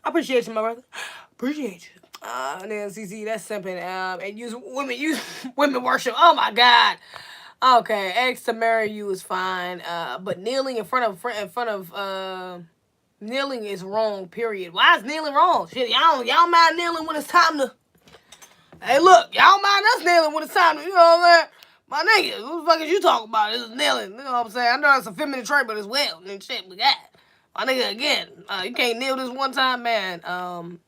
Speaker 1: I appreciate you, my brother. Appreciate you. And then CC, that's simping. And use women worship. Oh my God. Okay, ex to marry you is fine. But kneeling in front of kneeling is wrong. Period. Why is kneeling wrong? Shit, y'all mind kneeling when it's time to. Hey, look, y'all mind us kneeling when it's time to. You know what I'm saying? My nigga, what the fuck is you talking about? It's kneeling. You know what I'm saying? I know it's a feminine trait, but it's well. And shit, we got. My nigga, again, you can't kneel this one time, man.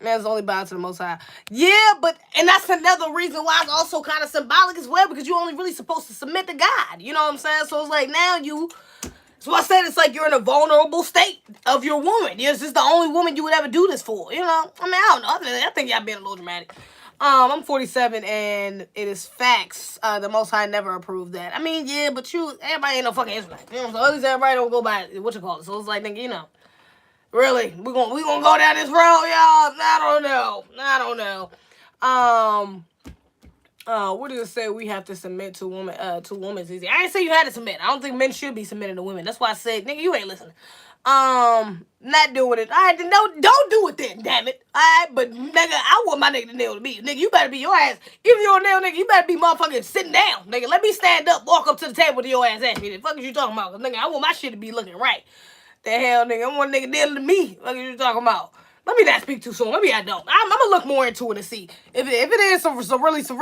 Speaker 1: Man's only bound to the Most High. Yeah, and that's another reason why it's also kind of symbolic as well, because you're only really supposed to submit to God. You know what I'm saying? So it's like now so I said it's like you're in a vulnerable state of your woman. This is the only woman you would ever do this for. You know? I mean, I don't know. I think y'all being a little dramatic. I'm 47 and it is facts. The Most High never approved that. I mean, yeah, but everybody ain't no fucking Israelite. You know, so at least everybody don't go by what you call it. So it's like, nigga, you know. Really? We gonna go down this road, y'all? I don't know. What did it say? We have to submit to women. To women is easy. I didn't say you had to submit. I don't think men should be submitting to women. That's why I said, nigga, you ain't listening. Not doing it. All right, then don't do it then. Damn it. All right, but nigga, I want my nigga to nail to me. Nigga, you better be your ass. If you're a nail, nigga, you better be motherfucking sitting down. Nigga, let me stand up, walk up to the table to your ass. Ask me, the fuck is you talking about? Cause nigga, I want my shit to be looking right. The hell, nigga, I want a nigga dealing to me. What are you talking about? Let me not speak too soon. Maybe I don't. I'm gonna look more into it and see if it is some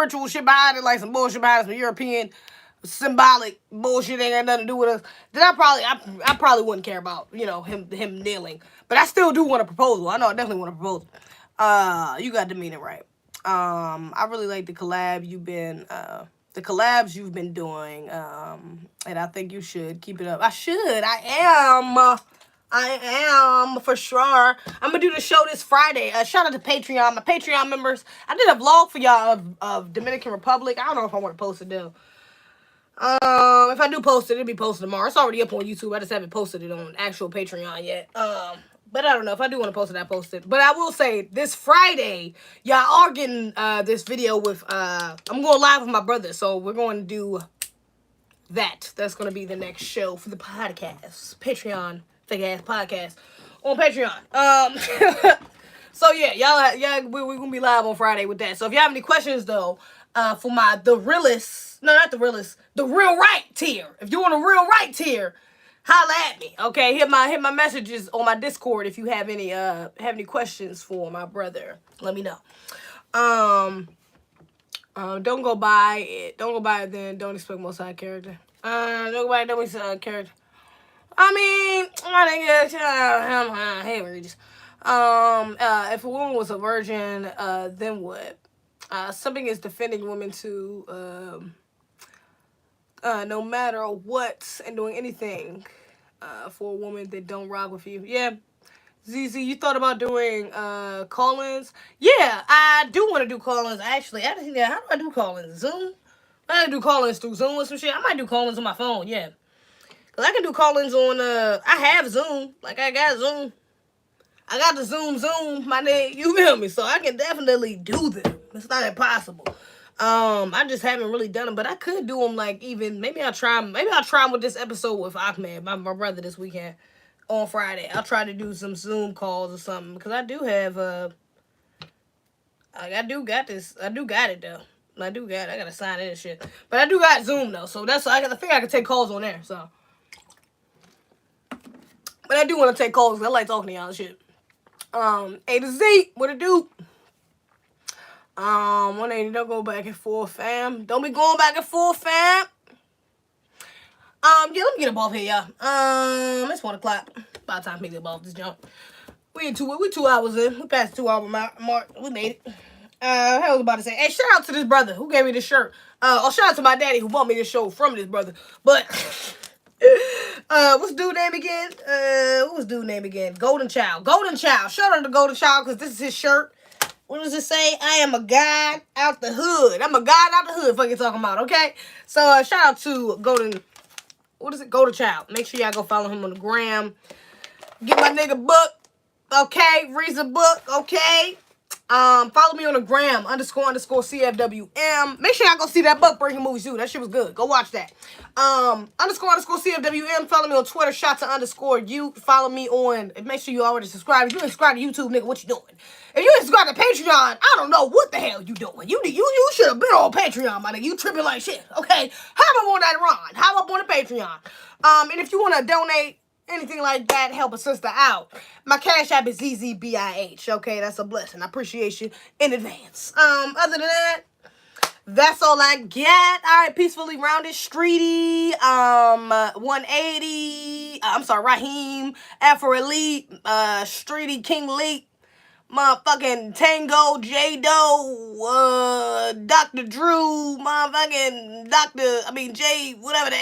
Speaker 1: ritual shit behind it, like some bullshit behind it, some European symbolic bullshit ain't got nothing to do with us. Then I probably wouldn't care about him kneeling. But I still do want a proposal. I know I definitely want a proposal. You got to mean it right. I really like the collabs you've been doing, and I think you should keep it up. I am for sure. I'm gonna do the show this Friday. Shout out to Patreon, my Patreon members. I did a vlog for y'all of Dominican Republic. I don't know if I want to post it though. If I do post it, it'll be posted tomorrow. It's already up on YouTube. I just haven't posted it on actual Patreon yet. But I don't know. If I do want to post it, I post it. But I will say, this Friday, y'all are getting this video with, I'm going live with my brother. So we're going to do that. That's going to be the next show for the podcast. Patreon, fake ass podcast on Patreon. So yeah, we're going to be live on Friday with that. So if y'all have any questions, though, for the real right tier. If you want a real right tier, holla at me. Okay, hit my messages on my Discord if you have any questions for my brother. Let me know. Don't go by it. Don't go by it. Then don't expect most high character. Don't go by it. Don't expect character. I mean, I think hey, Regis. If a woman was a virgin, then what? Something is defending women to no matter what and doing anything for a woman that don't rock with you. Yeah. ZZ, you thought about doing call-ins? Yeah, I do want to do call-ins. Actually, how do I do call-ins? Zoom? I can do call-ins through Zoom or some shit. I might do call-ins on my phone, yeah. Because I can do call-ins on, I have Zoom. Like, I got Zoom. I got the Zoom, my nigga. You feel me? So I can definitely do them. It's not impossible. I just haven't really done them, but I could do them like maybe I'll try them with this episode with Ahmed, my brother, this weekend on Friday. I'll try to do some Zoom calls or something because I do have I do got this. I do got it though. I gotta sign in and shit. But I do got Zoom though, so I think I can take calls on there. So, but I do want to take calls. I like talking to y'all and shit. A to Z, what it do? 180, don't go back and forth, fam. Don't be going back and forth, fam. Yeah, let me get up off here, y'all. It's 1 o'clock. About time to make it off this jump. We 2 hours in. We passed 2 hour mark. We made it. I was about to say, hey, shout out to this brother who gave me this shirt. Shout out to my daddy who bought me this show from this brother. But what's dude name again? What was dude name again? Golden Child. Golden Child. Shout out to Golden Child because this is his shirt. What does it say? I am a god out the hood. I'm a god out the hood. Fuck you talking about, okay? So shout out to Golden. What is it? Golden Child. Make sure y'all go follow him on the gram. Get my nigga book. Okay, read the book. Okay. Follow me on the gram, __CFWM. Make sure y'all go see that book, Breaking Movies too. That shit was good. Go watch that. __CFWM. Follow me on Twitter, _you. Follow me on, make sure you already subscribe. If you ain't subscribed to YouTube, nigga, what you doing? If you ain't subscribed to Patreon, I don't know what the hell you doing. You should have been on Patreon, my nigga. You tripping like shit, okay? Hop up on that Ron. Hop up on the Patreon. And if you want to donate, anything like that, help a sister out. My Cash App is ZZBIH. Okay, that's a blessing. I appreciate you in advance. Other than that, that's all I get. All right, peacefully rounded, streety, 180. I'm sorry, Raheem, Afro Elite, streety, King Leak, motherfucking Tango, J-Do, Dr. Drew, motherfucking Jay, whatever the